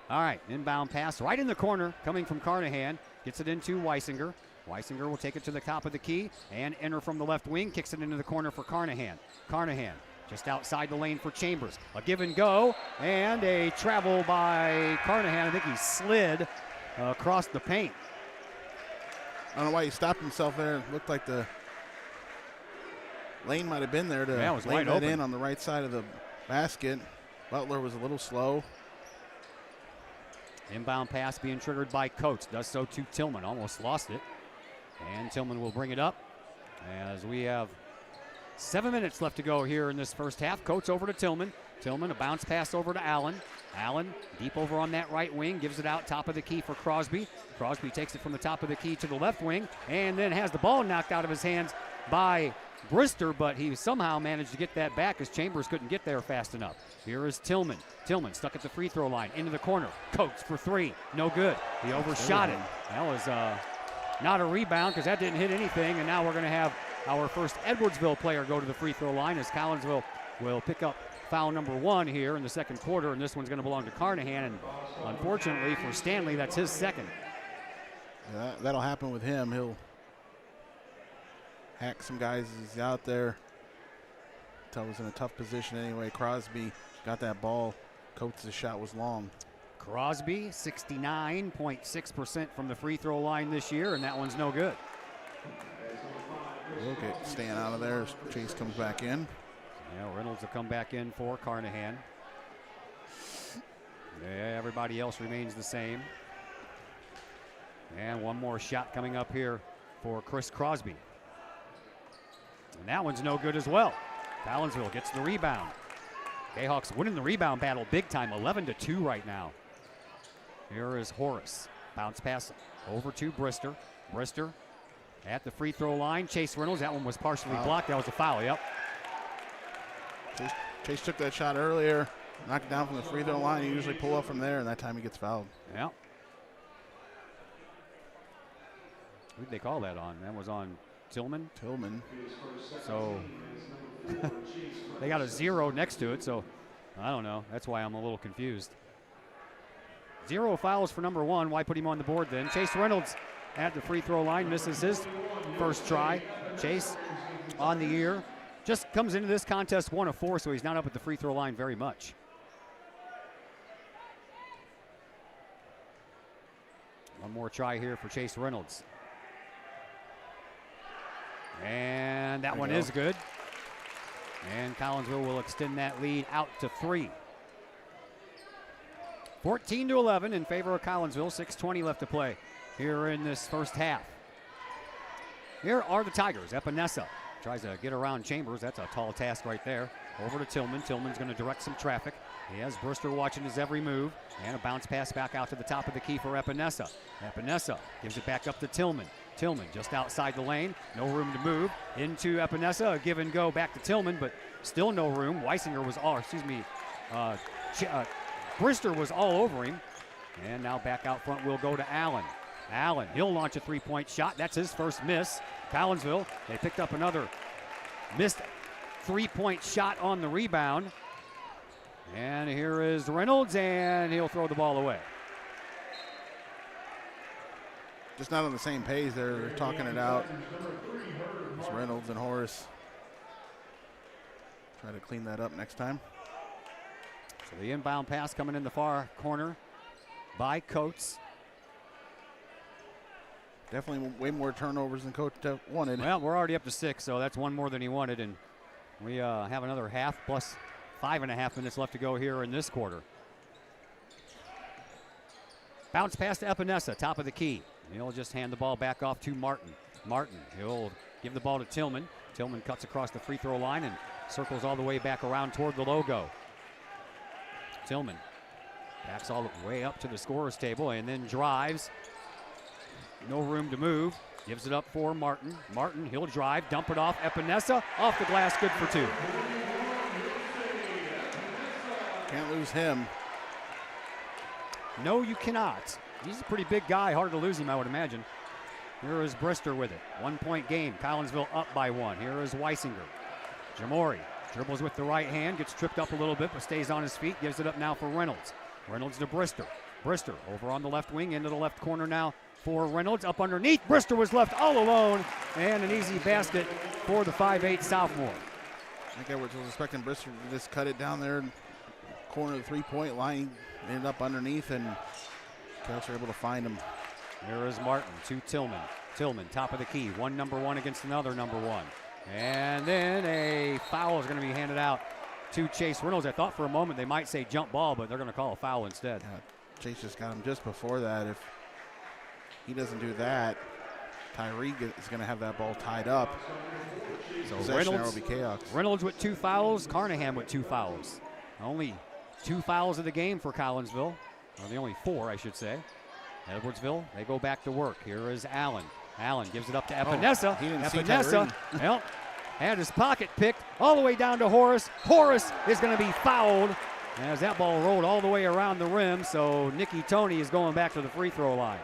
E: All right, inbound pass right in the corner coming from Carnahan. Gets it into Weisinger. Weisinger will take it to the top of the key and enter from the left wing. Kicks it into the corner for Carnahan. Carnahan just outside the lane for Chambers. A give and go and a travel by Carnahan. I think he slid across the paint.
K: I don't know why he stopped himself there. It looked like the lane might have been there to
E: it was
K: lay
E: wide
K: that
E: open.
K: in on the right side of the basket. Butler was a little slow.
E: Inbound pass being triggered by Coates. Does so to Tillman. Almost lost it. And Tillman will bring it up as we have 7 minutes left to go here in this first half. Coates over to Tillman. Tillman, a bounce pass over to Allen. Allen deep over on that right wing, gives it out top of the key for Crosby. Crosby takes it from the top of the key to the left wing and then has the ball knocked out of his hands by Brister, but he somehow managed to get that back as Chambers couldn't get there fast enough. Here is Tillman. Tillman stuck at the free throw line, into the corner. Coates for three, no good. He overshot it. That was not a rebound because that didn't hit anything, and now we're going to have our first Edwardsville player go to the free throw line as Collinsville will pick up foul number 1 here in the second quarter, and this one's going to belong to Carnahan, and unfortunately for Stanley, that's his second.
K: Yeah, that'll happen with him. He'll hack some guys as he's out there. Tell was in a tough position anyway. Crosby got that ball. Coates' shot was long.
E: Crosby, 69.6% from the free throw line this year, and that one's no good.
K: Look at staying out of there as Chase comes back in.
E: Yeah, Reynolds will come back in for Carnahan. Yeah, everybody else remains the same. And one more shot coming up here for Chris Crosby. And that one's no good as well. Collinsville gets the rebound. Jayhawks winning the rebound battle big time, 11-2 right now. Here is Horace. Bounce pass over to Brister. Brister at the free throw line. Chase Reynolds, that one was partially blocked. That was a foul, yep.
K: Chase took that shot earlier, knocked it down from the free throw line. He usually pull up from there, and that time he gets fouled.
E: Yeah. Who did they call that on? That was on Tillman.
K: Tillman.
E: So they got a 0 next to it, so I don't know. That's why I'm a little confused. 0 fouls for number 1. Why put him on the board then? Chase Reynolds at the free throw line, misses his first try. Chase on the year. Just comes into this contest 1 of 4, so he's not up at the free throw line very much. One more try here for Chase Reynolds. And that one is good. And Collinsville will extend that lead out to 3. 14-11 in favor of Collinsville. 6:20 left to play here in this first half. Here are the Tigers. Epinesa tries to get around Chambers. That's a tall task right there. Over to Tillman. Tillman's going to direct some traffic. He has Brister watching his every move. And a bounce pass back out to the top of the key for Epinesa. Epinesa gives it back up to Tillman. Tillman just outside the lane. No room to move. Into Epinesa. A give and go back to Tillman, but still no room. Weisinger was Brister was all over him. And now back out front will go to Allen. Allen, he'll launch a three-point shot. That's his first miss. Collinsville, they picked up another missed three-point shot on the rebound. And here is Reynolds, and he'll throw the ball away.
K: Just not on the same page there. They're talking it out. It's Reynolds and Horace. Try to clean that up next time.
E: So the inbound pass coming in the far corner by Coates.
K: Definitely way more turnovers than Coach wanted.
E: Well, we're already up to 6, so that's one more than he wanted, and we have another half plus 5.5 minutes left to go here in this quarter. Bounce pass to Epinesa, top of the key. He'll just hand the ball back off to Martin. Martin, he'll give the ball to Tillman. Tillman cuts across the free throw line and circles all the way back around toward the logo. Tillman backs all the way up to the scorer's table and then drives. No room to move. Gives it up for Martin. Martin, he'll drive, dump it off. Epinesa, off the glass, good for 2.
K: Can't lose him.
E: No, you cannot. He's a pretty big guy. Hard to lose him, I would imagine. Here is Brister with it. 1-point game. Collinsville up by 1. Here is Weisinger. Jamori dribbles with the right hand. Gets tripped up a little bit, but stays on his feet. Gives it up now for Reynolds. Reynolds to Brister. Brister over on the left wing, into the left corner now for Reynolds. Up underneath. Brister was left all alone. And an easy basket for the 5'8 sophomore.
K: I think Edwards was expecting Brister to just cut it down there. Corner of the three-point line. Ended up underneath, and Cavs were able to find him.
E: Here is Martin to Tillman. Tillman, top of the key. One number one against another number one. And then a foul is going to be handed out to Chase Reynolds. I thought for a moment they might say jump ball, but they're going to call a foul instead.
K: Chase just got him just before that. If he doesn't do that, Tyree is going to have that ball tied up.
E: So
K: Possession there will be chaos.
E: Reynolds with 2 fouls, Carnahan with 2 fouls. Only 2 fouls of the game for Collinsville. Or the only 4, I should say. Edwardsville, they go back to work. Here is Allen. Allen gives it up to Epinesa.
K: He didn't see
E: Epinesa,
K: Tyree.
E: well, had his pocket picked all the way down to Horace. Horace is going to be fouled as that ball rolled all the way around the rim. So Nicky Tony is going back to the free throw line.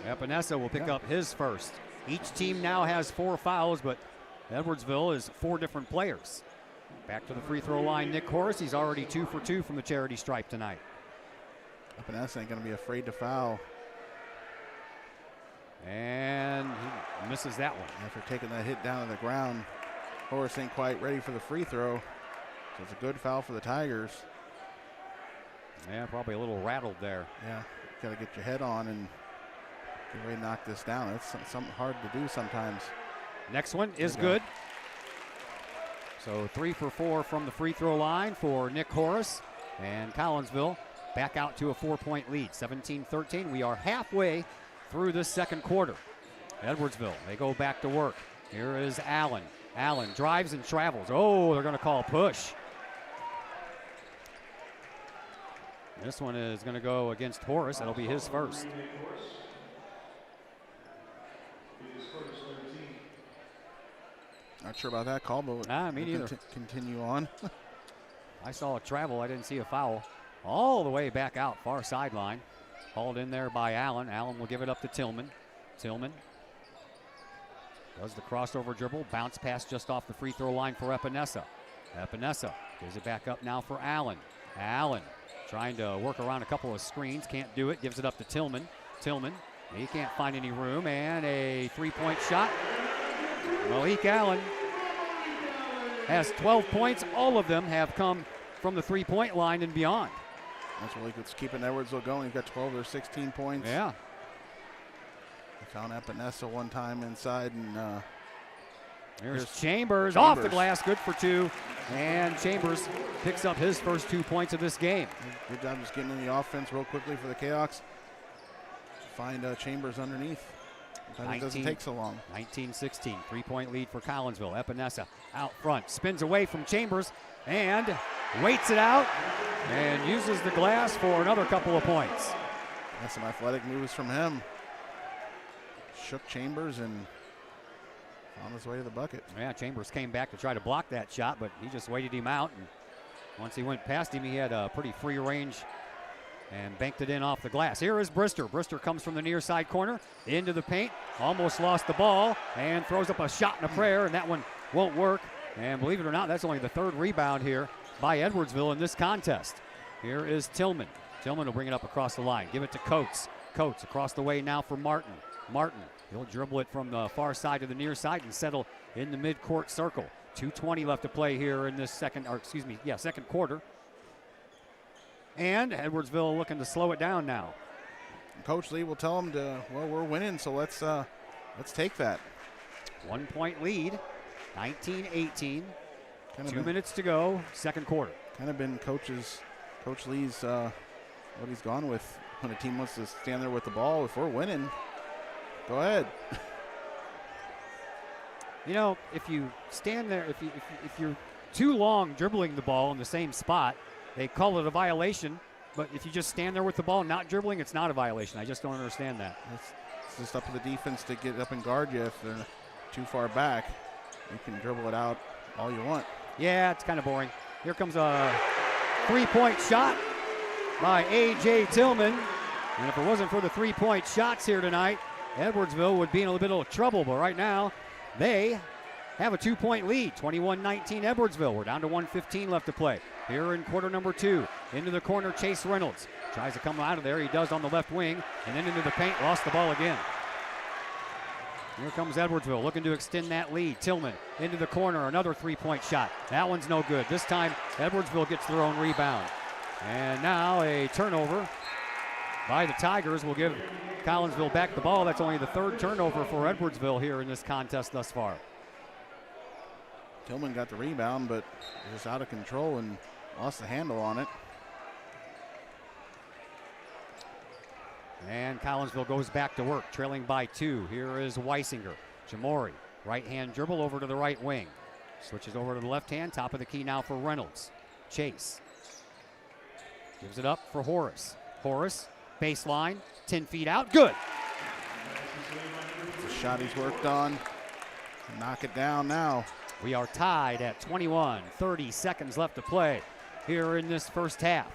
E: Epinesa will pick up his first. Each team now has 4 fouls, but Edwardsville is 4 different players. Back to the free throw line, Nick Horace. He's already 2 for 2 from the charity stripe tonight.
K: Epinesa ain't going to be afraid to foul.
E: And he misses that one.
K: After taking that hit down to the ground, Horace ain't quite ready for the free throw. So it's a good foul for the Tigers.
E: Yeah, probably a little rattled there.
K: Yeah, got to get your head on and get ready to knock this down. It's something hard to do sometimes.
E: Next one is good. So 3 for 4 from the free throw line for Nick Horace. And Collinsville back out to a 4-point lead, 17-13. We are halfway through this second quarter. Edwardsville, they go back to work. Here is Allen. Allen drives and travels. Oh, they're going to call push. This one is going to go against Horace. That'll be his first.
K: Not sure about that call, but
E: me
K: we'll
E: neither.
K: Continue on.
E: I saw a travel. I didn't see a foul. All the way back out, far sideline. Hauled in there by Allen. Allen will give it up to Tillman. Tillman does the crossover dribble. Bounce pass just off the free throw line for Epinesa. Epinesa gives it back up now for Allen. Allen trying to work around a couple of screens. Can't do it. Gives it up to Tillman. Tillman, he can't find any room. And a 3-point shot. Malik Allen has 12 points. All of them have come from the 3-point line and beyond.
K: That's really good. It's keeping Edwardsville going. He's got 12 or 16 points.
E: Yeah.
K: They found Epinesa one time inside, and
E: here's Chambers off the glass, good for 2. And Chambers picks up his first 2 points of this game.
K: Good job just getting in the offense real quickly for the Kahawks. Find Chambers underneath. Sometimes it doesn't take so long.
E: 19-16, 3-point lead for Collinsville. Epinesa out front, spins away from Chambers and waits it out and uses the glass for another couple of points.
K: That's some athletic moves from him. Shook Chambers and on his way to the bucket.
E: Yeah, Chambers came back to try to block that shot, but he just waited him out. And once he went past him, he had a pretty free range and banked it in off the glass. Here is Brister. Brister comes from the near side corner into the paint, almost lost the ball, and throws up a shot and a prayer, and that one won't work. And believe it or not, that's only the 3rd rebound here by Edwardsville in this contest. Here is Tillman. Tillman will bring it up across the line. Give it to Coates. Coates across the way now for Martin. Martin, he'll dribble it from the far side to the near side and settle in the midcourt circle. 2:20 left to play here in this second quarter. And Edwardsville looking to slow it down now.
K: Coach Lee will tell them we're winning, so let's take that.
E: 1-point lead, 19-18. 2 minutes to go, second quarter.
K: Kind of been Coach Lee's what he's gone with when a team wants to stand there with the ball. If we're winning, go ahead.
E: You know, if you stand there, if you're too long dribbling the ball in the same spot, they call it a violation. But if you just stand there with the ball not dribbling, it's not a violation. I just don't understand that.
K: It's just up to the defense to get up and guard you. If they're too far back, you can dribble it out all you want.
E: Yeah, it's kind of boring. Here comes a 3-point shot by A.J. Tillman. And if it wasn't for the 3-point shots here tonight, Edwardsville would be in a little bit of trouble. But right now, they have a 2-point lead, 21-19 Edwardsville. We're down to 1:15 left to play. Here in quarter number 2, into the corner, Chase Reynolds. Tries to come out of there, he does on the left wing, and then into the paint, lost the ball again. Here comes Edwardsville, looking to extend that lead. Tillman into the corner, another 3-point shot. That one's no good. This time, Edwardsville gets their own rebound. And now a turnover by the Tigers will give Collinsville back the ball. That's only the third turnover for Edwardsville here in this contest thus far.
K: Tillman got the rebound, but just out of control and lost the handle on it.
E: And Collinsville goes back to work, trailing by 2. Here is Weisinger. Jamori, right hand dribble over to the right wing. Switches over to the left hand, top of the key now for Reynolds. Chase. Gives it up for Horace. Horace, baseline, 10 feet out, good.
K: The shot he's worked on. Knock it down now.
E: We are tied at 21, 30 seconds left to play here in this first half.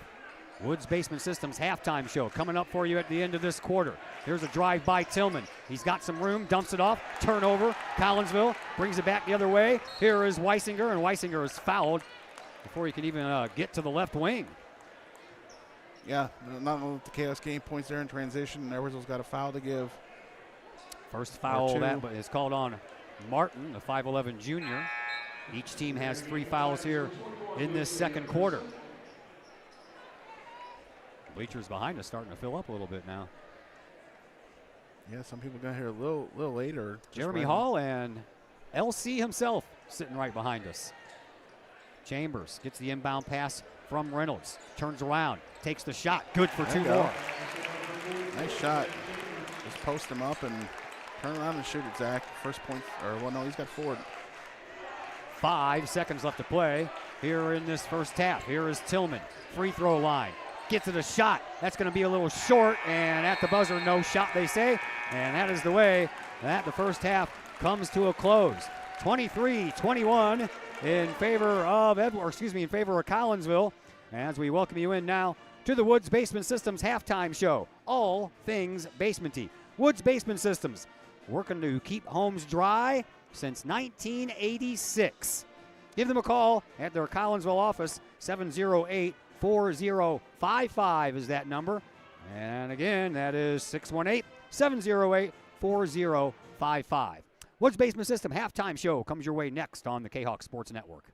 E: Woods Basement Systems halftime show coming up for you at the end of this quarter. Here's a drive by Tillman. He's got some room, dumps it off, turnover. Collinsville brings it back the other way. Here is Weisinger, and Weisinger is fouled before he can even get to the left wing.
K: Yeah, not only the Chaos game points there in transition. Edwardsville's got a foul to give.
E: First foul that is called on Martin, the 5'11 junior. Each team has 3 fouls here in this second quarter. Bleachers behind us starting to fill up a little bit now.
K: Yeah, some people got here a little later.
E: Jeremy Hall and LC himself sitting right behind us. Chambers gets the inbound pass from Reynolds. Turns around, takes the shot. Good for 2 more.
K: Nice shot. Just post him up and turn around and shoot it, Zach. First point, he's got 4.
E: 5 seconds left to play here in this first half. Here is Tillman, free throw line. Gets it a shot. That's going to be a little short, and at the buzzer, no shot, they say. And that is the way that the first half comes to a close. 23-21 in favor of Collinsville. As we welcome you in now to the Woods Basement Systems halftime show. All things basementy. Woods Basement Systems, working to keep homes dry since 1986. Give them a call at their Collinsville office. 708-4055 is that number. And again, that is 618-708-4055. Woods Basement System halftime show comes your way next on the Kahok Sports Network.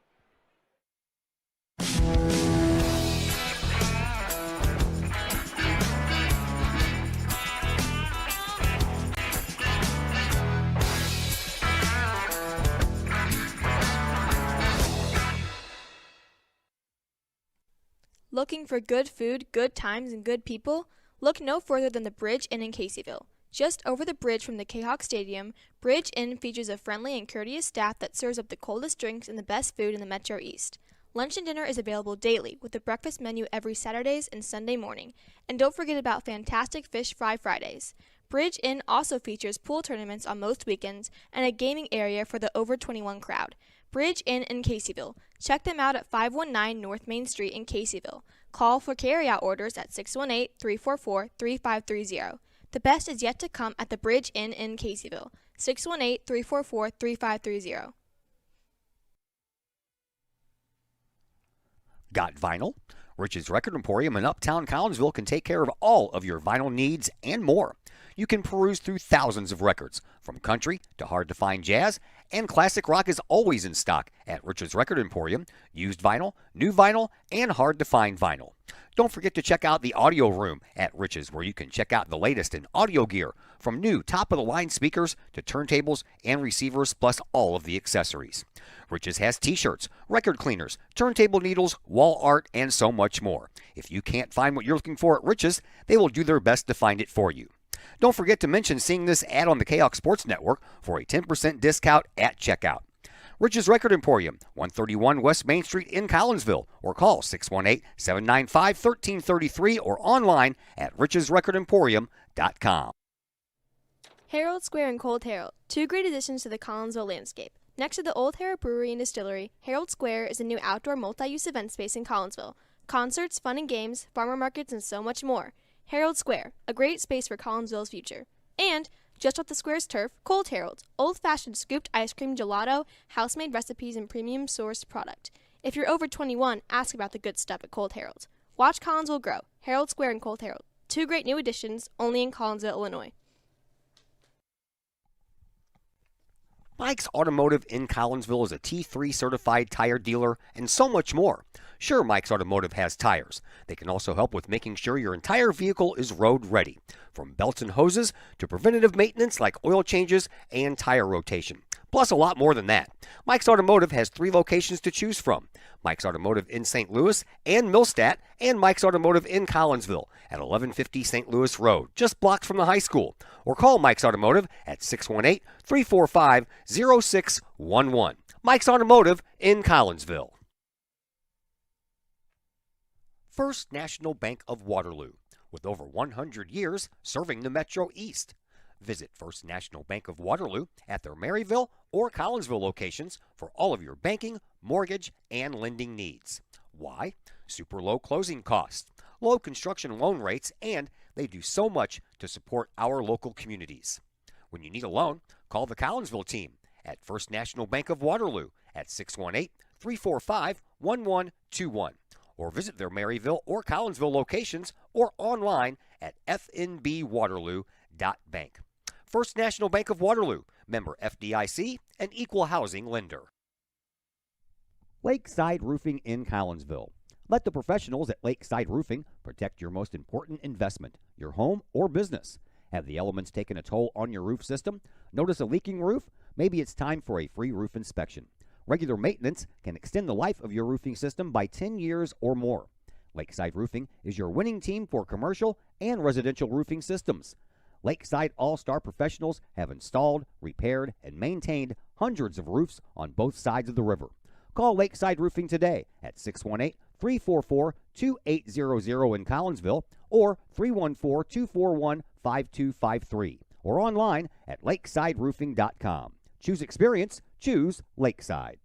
G: Looking for good food, good times, and good people? Look no further than the Bridge Inn in Caseyville. Just over the bridge from the Kahok Stadium, Bridge Inn features a friendly and courteous staff that serves up the coldest drinks and the best food in the Metro East. Lunch and dinner is available daily with a breakfast menu every Saturdays and Sunday morning. And don't forget about fantastic fish fry Fridays. Bridge Inn also features pool tournaments on most weekends and a gaming area for the over 21 crowd. Bridge Inn in Caseyville. Check them out at 519 North Main Street in Caseyville. Call for carryout orders at 618-344-3530. The best is yet to come at the Bridge Inn in Caseyville. 618-344-3530.
L: Got vinyl? Rich's Record Emporium in Uptown Collinsville can take care of all of your vinyl needs and more. You can peruse through thousands of records, from country to hard-to-find jazz, and classic rock is always in stock at Rich's Record Emporium. Used vinyl, new vinyl, and hard-to-find vinyl. Don't forget to check out the audio room at Rich's, where you can check out the latest in audio gear, from new top-of-the-line speakers to turntables and receivers, plus all of the accessories. Rich's has t-shirts, record cleaners, turntable needles, wall art, and so much more. If you can't find what you're looking for at Rich's, they will do their best to find it for you. Don't forget to mention seeing this ad on the Kahok Sports Network for a 10% discount at checkout. Rich's Record Emporium, 131 West Main Street in Collinsville, or call 618-795-1333 or online at richesrecordemporium.com.
G: Herald Square and Cold Herald, 2 great additions to the Collinsville landscape. Next to the Old Herald Brewery and Distillery, Herald Square is a new outdoor multi-use event space in Collinsville. Concerts, fun and games, farmer markets, and so much more. Herald Square, a great space for Collinsville's future. And, just off the square's turf, Cold Herald, old-fashioned scooped ice cream gelato, house-made recipes, and premium-sourced product. If you're over 21, ask about the good stuff at Cold Herald. Watch Collinsville grow. Herald Square and Cold Herald, 2 great new additions, only in Collinsville, Illinois.
L: Mike's Automotive in Collinsville is a T3 certified tire dealer and so much more. Sure, Mike's Automotive has tires. They can also help with making sure your entire vehicle is road ready, from belts and hoses to preventative maintenance like oil changes and tire rotation. Plus a lot more than that. Mike's Automotive has 3 locations to choose from. Mike's Automotive in St. Louis and Millstadt, and Mike's Automotive in Collinsville at 1150 St. Louis Road, just blocks from the high school. Or call Mike's Automotive at 618-345-0611. Mike's Automotive in Collinsville. First National Bank of Waterloo, with over 100 years serving the Metro East. Visit First National Bank of Waterloo at their Maryville or Collinsville locations for all of your banking, mortgage, and lending needs. Why? Super low closing costs, low construction loan rates, and they do so much to support our local communities. When you need a loan, call the Collinsville team at First National Bank of Waterloo at 618-345-1121 or visit their Maryville or Collinsville locations or online at fnbwaterloo.bank. First National Bank of Waterloo, member FDIC, an equal housing lender. Lakeside Roofing in Collinsville. Let the professionals at Lakeside Roofing protect your most important investment, your home or business. Have the elements taken a toll on your roof system? Notice a leaking roof? Maybe it's time for a free roof inspection. Regular maintenance can extend the life of your roofing system by 10 years or more. Lakeside Roofing is your winning team for commercial and residential roofing systems. Lakeside All-Star professionals have installed, repaired, and maintained hundreds of roofs on both sides of the river. Call Lakeside Roofing today at 618-344-2800 in Collinsville or 314-241-5253 or online at lakesideroofing.com. Choose experience, choose Lakeside.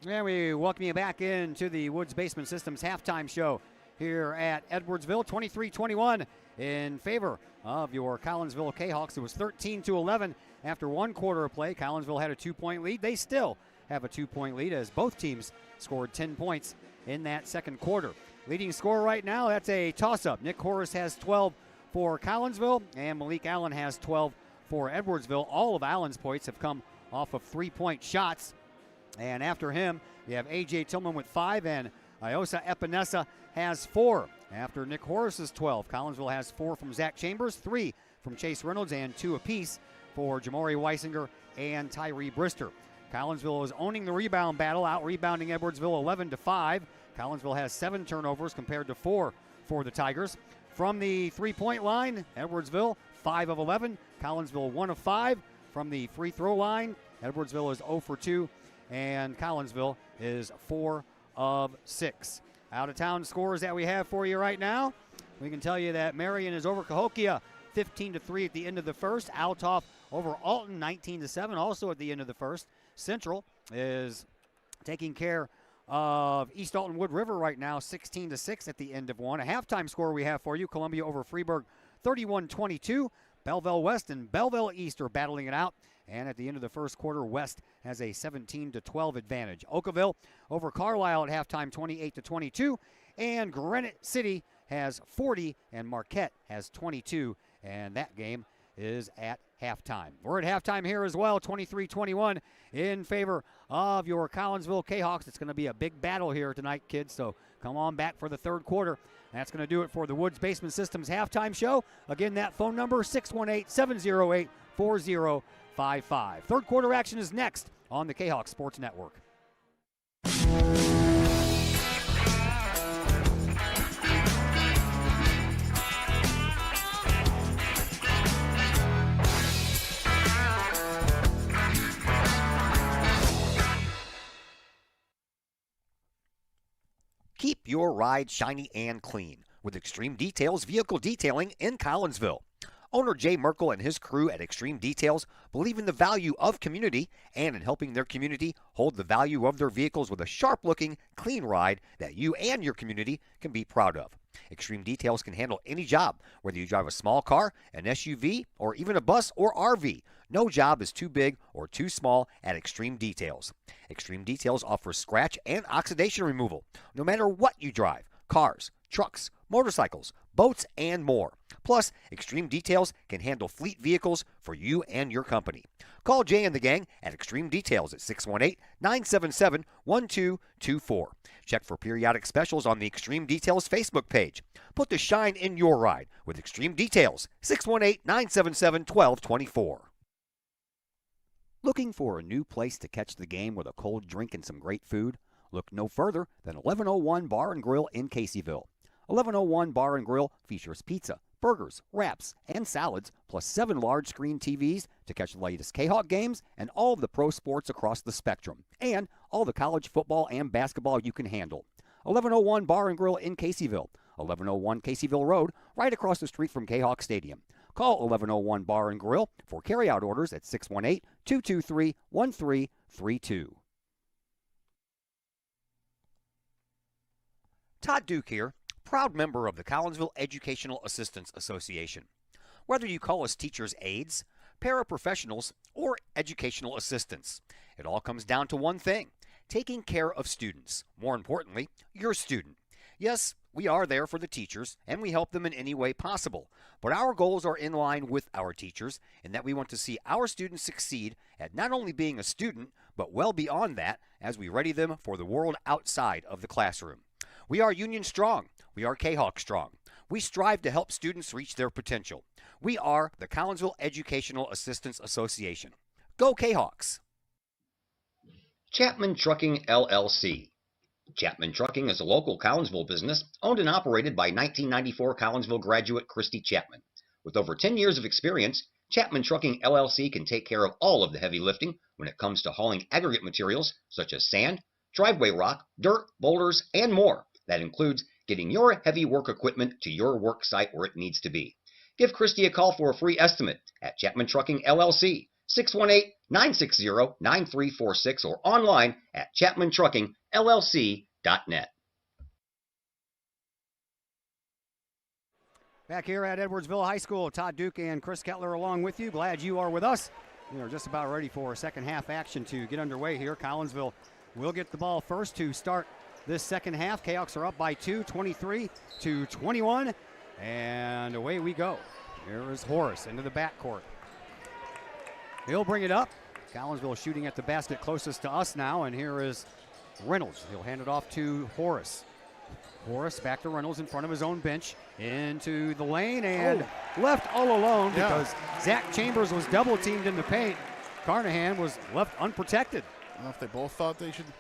E: And we welcome you back into the Woods Basement Systems halftime show here at Edwardsville. 23-21 in favor of your Collinsville Kahawks. It was 13-11 after one quarter of play. Collinsville had a 2-point lead. They still have a 2-point lead as both teams scored 10 points in that second quarter. Leading scorer right now, that's a toss-up. Nick Horace has 12 for Collinsville, and Malik Allen has 12 for Edwardsville. All of Allen's points have come off of 3-point shots. And after him, you have A.J. Tillman with 5, and Iosa Epinesa has 4. After Nick Horace's 12, Collinsville has 4 from Zach Chambers, 3 from Chase Reynolds, and 2 apiece for Jamori Weisinger and Tyree Brister. Collinsville is owning the rebound battle, out-rebounding Edwardsville 11-5. Collinsville has 7 turnovers compared to 4 for the Tigers. From the three-point line, Edwardsville 5 of 11, Collinsville 1 of 5. From the free throw line, Edwardsville is 0 for 2. And Collinsville is 4 of 6. Out-of-town scores that we have for you right now. We can tell you that Marion is over Cahokia 15-3 at the end of the first. Altoff over Alton 19-7 also at the end of the first. Central is taking care of East Alton Wood River right now 16-6 at the end of one. A halftime score we have for you. Columbia over Freeburg 31-22. Belleville West and Belleville East are battling it out. And at the end of the first quarter, West has a 17-12 advantage. Oakville over Carlisle at halftime, 28-22. And Granite City has 40, and Marquette has 22. And that game is at halftime. We're at halftime here as well, 23-21 in favor of your Collinsville Kahawks. It's going to be a big battle here tonight, kids, so come on back for the third quarter. That's going to do it for the Woods Basement Systems halftime show. Again, that phone number, 618-708-4055. Third quarter action is next on the Kahawk Sports Network.
L: Keep your ride shiny and clean with Extreme Details Vehicle Detailing in Collinsville. Owner Jay Merkel and his crew at Extreme Details believe in the value of community and in helping their community hold the value of their vehicles with a sharp-looking, clean ride that you and your community can be proud of. Extreme Details can handle any job, whether you drive a small car, an SUV, or even a bus or RV. No job is too big or too small at Extreme Details. Extreme Details offers scratch and oxidation removal, no matter what you drive: cars, trucks, motorcycles, boats, and more. Plus, Extreme Details can handle fleet vehicles for you and your company. Call Jay and the gang at Extreme Details at 618-977-1224. Check for periodic specials on the Extreme Details Facebook page. Put the shine in your ride with Extreme Details, 618-977-1224. Looking for a new place to catch the game with a cold drink and some great food? Look no further than 1101 Bar and Grill in Caseyville. 1101 Bar and Grill features pizza, burgers, wraps, and salads, plus 7 large screen TVs to catch the latest Kahok games and all of the pro sports across the spectrum, and all the college football and basketball you can handle. 1101 Bar and Grill in Caseyville, 1101 Caseyville Road, right across the street from Kahok Stadium. Call 1101 Bar and Grill for carryout orders at 618-223-1332. Todd Duke here, proud member of the Collinsville Educational Assistance Association. Whether you call us teachers' aides, paraprofessionals, or educational assistants, it all comes down to one thing: taking care of students. More importantly, your student. Yes, we are there for the teachers, and we help them in any way possible. But our goals are in line with our teachers in that we want to see our students succeed at not only being a student, but well beyond that as we ready them for the world outside of the classroom. We are Union strong. We are Kahok strong. We strive to help students reach their potential. We are the Collinsville Educational Assistance Association. Go Kahawks!
M: Chapman Trucking, LLC. Chapman Trucking is a local Collinsville business owned and operated by 1994 Collinsville graduate Christy Chapman. With over 10 years of experience, Chapman Trucking, LLC can take care of all of the heavy lifting when it comes to hauling aggregate materials such as sand, driveway rock, dirt, boulders, and more. That includes getting your heavy work equipment to your work site where it needs to be. Give Christy a call for a free estimate at Chapman Trucking, LLC, 618-960-9346, or online at chapmantruckingllc.net.
E: Back here at Edwardsville High School, Todd Duke and Chris Kettler along with you. Glad you are with us. We are just about ready for second half action to get underway here. Collinsville will get the ball first to start this second half. Kahawks are up by 2, 23-21, and away we go. Here is Horace into the backcourt. He'll bring it up. Collinsville shooting at the basket closest to us now, and here is Reynolds. He'll hand it off to Horace. Horace back to Reynolds in front of his own bench, into the lane, and left all alone because Zach Chambers was double teamed in the paint. Carnahan was left unprotected.
K: I don't know if they both thought they should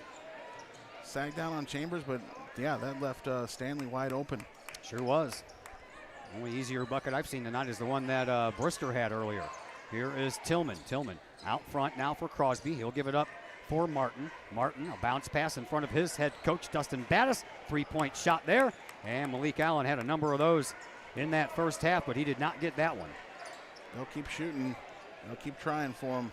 K: sag down on Chambers, but yeah, that left Stanley wide open.
E: Sure was. Only easier bucket I've seen tonight is the one that Brister had earlier. Here is Tillman. Tillman out front now for Crosby. He'll give it up for Martin. Martin, a bounce pass in front of his head coach, Dustin Battis. Three-point shot there. And Malik Allen had a number of those in that first half, but he did not get that one.
K: They'll keep shooting. They'll keep trying for him.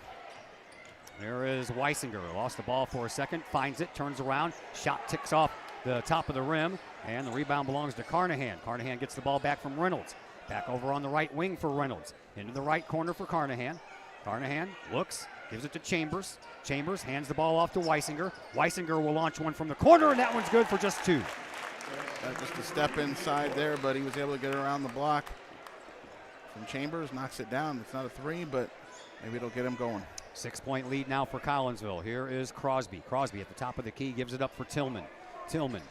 E: There is Weisinger. Lost the ball for a second. Finds it. Turns around. Shot ticks off the top of the rim. And the rebound belongs to Carnahan. Carnahan gets the ball back from Reynolds. Back over on the right wing for Reynolds. Into the right corner for Carnahan. Carnahan looks, gives it to Chambers. Chambers hands the ball off to Weisinger. Weisinger will launch one from the corner, and that one's good for just 2.
K: Just a step inside there, but he was able to get around the block from Chambers. Knocks it down. It's not a 3, but maybe it'll get him going.
E: 6-point lead now for Collinsville. Here is Crosby. Crosby at the top of the key gives it up for Tillman. Tillman.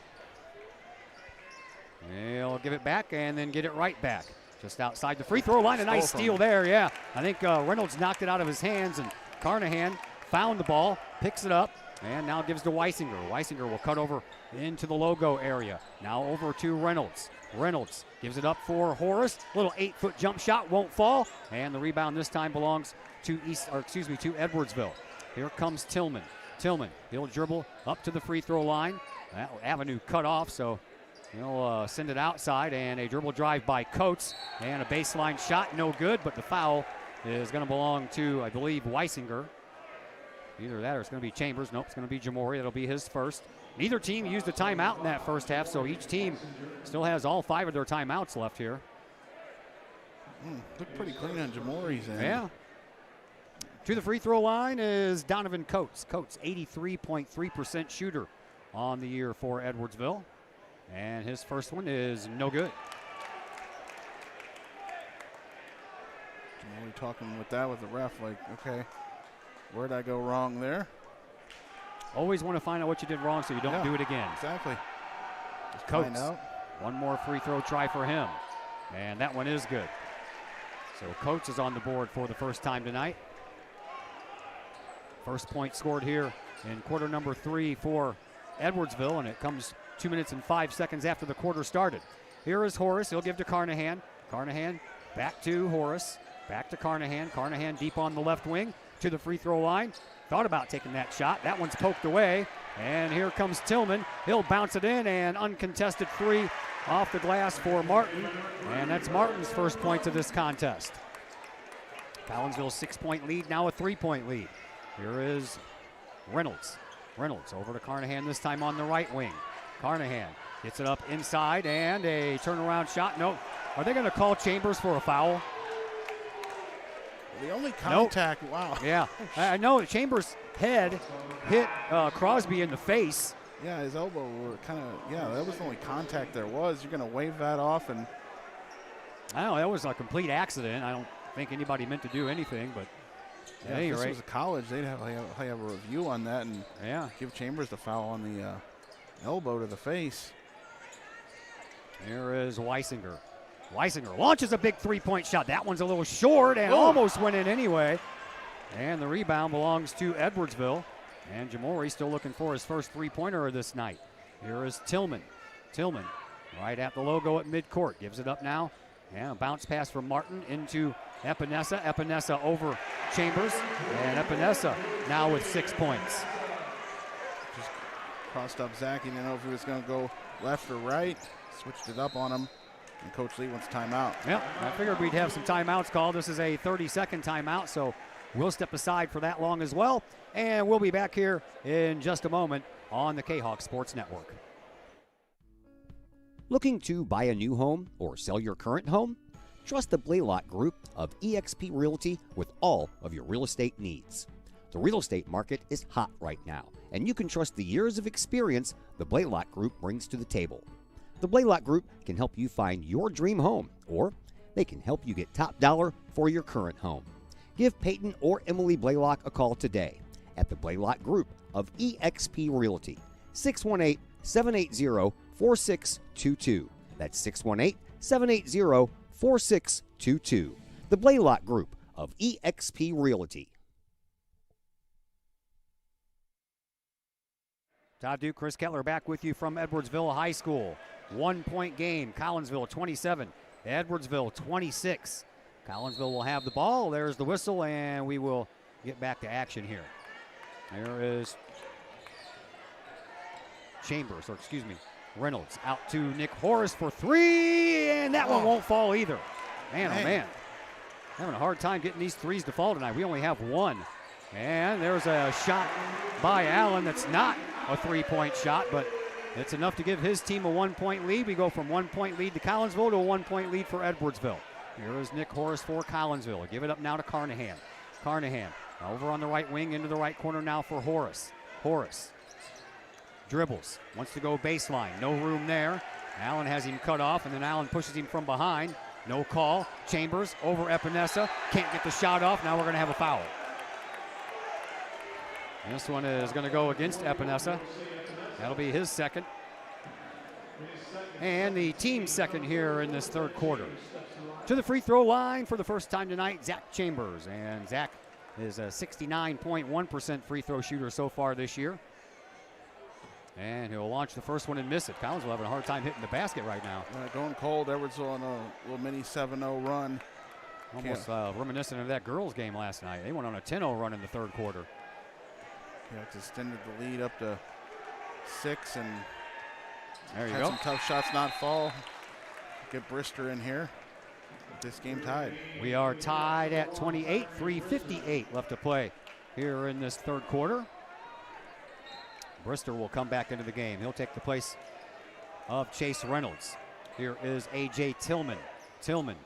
E: He'll give it back and then get it right back. Just outside the free throw line. A nice steal there, yeah. I think Reynolds knocked it out of his hands, and Carnahan found the ball, picks it up, and now gives to Weisinger. Weisinger will cut over into the logo area. Now over to Reynolds. Reynolds gives it up for Horace. Little 8-foot jump shot, won't fall, and the rebound this time belongs to to Edwardsville. Here comes Tillman. Tillman, he'll dribble up to the free throw line. That avenue cut off, so he'll send it outside, and a dribble drive by Coates, and a baseline shot, no good, but the foul is going to belong to, I believe, Weisinger. Either that or it's going to be Chambers. Nope, it's going to be Jamori. That'll be his first. Neither team used a timeout in that first half, so each team still has all 5 of their timeouts left here.
K: Looked pretty clean on Jamori's end.
E: Yeah. To the free throw line is Donovan Coates. Coates, 83.3% shooter on the year for Edwardsville. And his first one is no good.
K: We're talking with the ref, like, okay, where'd I go wrong there?
E: Always want to find out what you did wrong so you don't do it again.
K: Exactly. Just
E: Coates,
K: find out.
E: one more free throw try for him. And that one is good. So Coates is on the board for the first time tonight. First point scored here in quarter number 3 for Edwardsville, and it comes 2 minutes and 5 seconds after the quarter started. Here is Horace. He'll give to Carnahan. Carnahan back to Horace. Back to Carnahan. Carnahan deep on the left wing to the free throw line. Thought about taking that shot. That one's poked away. And here comes Tillman. He'll bounce it in, and uncontested three off the glass for Martin. And that's Martin's first point of this contest. Collinsville's 6-point lead, now a 3-point lead. Here is Reynolds. Reynolds over to Carnahan, this time on the right wing. Carnahan gets it up inside, and a turnaround shot. No. Are they going to call Chambers for a foul?
K: The only contact, wow.
E: Yeah, I know Chambers' head hit Crosby in the face.
K: Yeah, his elbow kind of, that was the only contact there was. You're going to wave that off, and
E: I don't know, that was a complete accident. I don't think anybody meant to do anything, but at any
K: if this
E: rate.
K: was a college, they'd have a review on that and give Chambers the foul on the elbow to the face.
E: Here is Weisinger. Weisinger launches a big three-point shot. That one's a little short and almost went in anyway. And the rebound belongs to Edwardsville. And Jamori still looking for his first three-pointer of this night. Here is Tillman. Tillman right at the logo at midcourt. Gives it up now. And a bounce pass from Martin into Epinesa. Epinesa over Chambers. And Epinesa now with 6 points.
K: Just crossed up Zach. He didn't know if he was going to go left or right. Switched it up on him. And Coach Lee wants timeout.
E: Yep, I figured we'd have some timeouts called. This is a 30-second timeout, so we'll step aside for that long as well. And we'll be back here in just a moment on the Kahok Sports Network.
L: Looking to buy a new home or sell your current home? Trust the Blaylock Group of eXp Realty with all of your real estate needs. The real estate market is hot right now, and you can trust the years of experience the Blaylock Group brings to the table. The Blaylock Group can help you find your dream home, or they can help you get top dollar for your current home. Give Peyton or Emily Blaylock a call today at the Blaylock Group of eXp Realty, 618-780-4622. That's 618-780-4622. The Blaylock Group of eXp Realty.
E: Todd Duke, Chris Kettler back with you from Edwardsville High School. 1 point game. Collinsville 27, Edwardsville 26. Collinsville will have the ball. There's the whistle, and we will get back to action here. There is Reynolds out to Nick Horace for three, and that one won't fall either. Man, oh man. Having a hard time getting these threes to fall tonight. We only have one. And there's a shot by Allen that's not a three-point shot, but it's enough to give his team a 1 point lead. We go from 1 point lead to Collinsville to a 1 point lead for Edwardsville. Here is Nick Horace for Collinsville. Give it up now to Carnahan. Carnahan over on the right wing into the right corner now for Horace. Horace dribbles, wants to go baseline. No room there. Allen has him cut off, and then Allen pushes him from behind. No call. Chambers over Epinesa. Can't get the shot off. Now we're going to have a foul. This one is going to go against Epinesa. That'll be his second. And the team's second here in this third quarter. To the free throw line for the first time tonight, Zach Chambers. And Zach is a 69.1% free throw shooter so far this year. And he'll launch the first one and miss it. Collinsville having a hard time hitting the basket right now.
K: Going cold. Edwardsville on a little mini 7-0 run.
E: Almost reminiscent of that girls game last night. They went on a 10-0 run in the third quarter.
K: It's extended the lead up to 6, and
E: there you
K: had
E: go.
K: Some tough shots not fall. Get Brister in here. This game tied.
E: We are tied at 28, 3:58 left to play here in this third quarter. Brister will come back into the game. He'll take the place of Chase Reynolds. Here is A.J. Tillman. Tillman,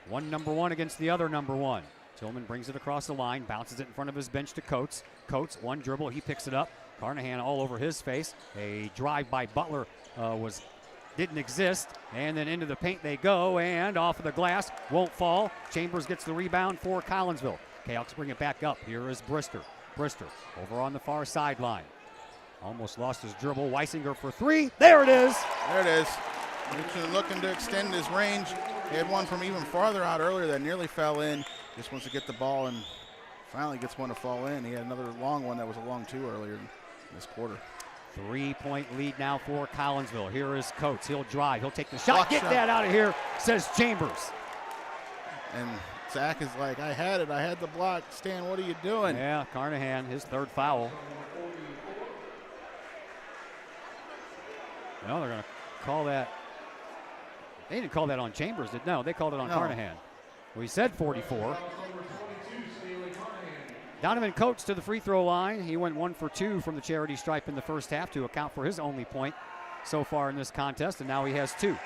E: one number one against the other number one. Tillman brings it across the line, bounces it in front of his bench to Coates. Coates, one dribble, he picks it up. Carnahan all over his face. A drive by Butler didn't exist, and then into the paint they go, and off of the glass, won't fall. Chambers gets the rebound for Collinsville. Kahawks bring it back up. Here is Brister. Brister over on the far sideline. Almost lost his dribble. Weisinger for three. There it is.
K: There it is. Looking to extend his range. He had one from even farther out earlier that nearly fell in. Just wants to get the ball and finally gets one to fall in. He had another long one that was a long two earlier in this quarter.
E: 3-point lead now for Collinsville. Here is Coates. He'll drive. He'll take the shot. Get that out of here, says Chambers.
K: And Zach is like, I had it. I had the block. Stan, what are you doing?
E: Yeah, Carnahan, his third foul. No, they're going to call that. They didn't call that on Chambers. No, they called it on Carnahan. Well, he said 44. Donovan Coates to the free throw line. He went 1 for 2 from the charity stripe in the first half to account for his only point so far in this contest, and now he has 2.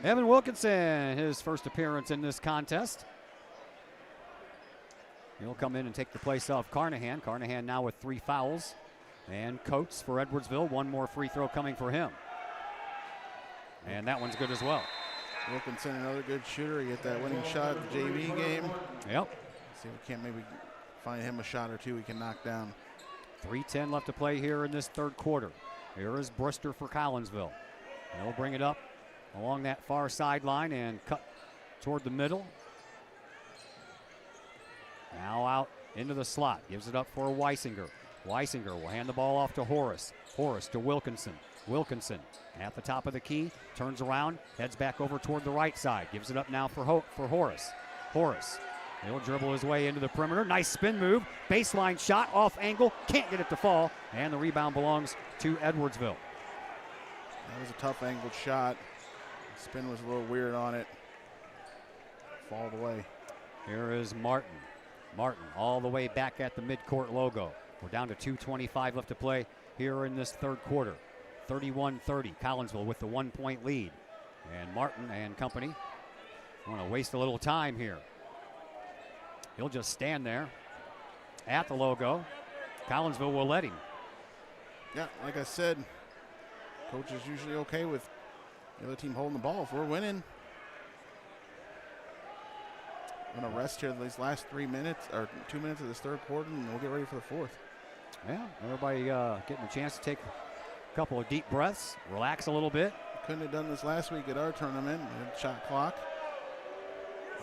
E: Evan Wilkinson, his first appearance in this contest. He'll come in and take the place off Carnahan. Carnahan now with 3 fouls. And Coates for Edwardsville, 1 more free throw coming for him. And that one's good as well.
K: Wilkinson, another good shooter. He hit that winning shot at the JV game.
E: Yep.
K: See if we can't maybe find him a shot or two we can knock down.
E: 3:10 left to play here in this third quarter. Here is Brister for Collinsville. They'll bring it up along that far sideline and cut toward the middle. Now out into the slot. Gives it up for Weisinger. Weisinger will hand the ball off to Horace. Horace to Wilkinson. Wilkinson at the top of the key. Turns around. Heads back over toward the right side. Gives it up now for Horace. Horace. He'll dribble his way into the perimeter. Nice spin move. Baseline shot off angle. Can't get it to fall. And the rebound belongs to Edwardsville.
K: That was a tough angled shot. The spin was a little weird on it. Fall away.
E: Here is Martin. Martin all the way back at the midcourt logo. We're down to 2:25 left to play here in this third quarter. 31-30. Collinsville with the 1-point lead. And Martin and company want to waste a little time here. He'll just stand there at the logo. Collinsville will let him.
K: Yeah, like I said, coach is usually okay with the other team holding the ball. If we're winning, I'm going to rest here these last 3 minutes or 2 minutes of this third quarter, and we'll get ready for the fourth.
E: Yeah, everybody getting a chance to take a couple of deep breaths, relax a little bit.
K: Couldn't have done this last week at our tournament. We had shot clock.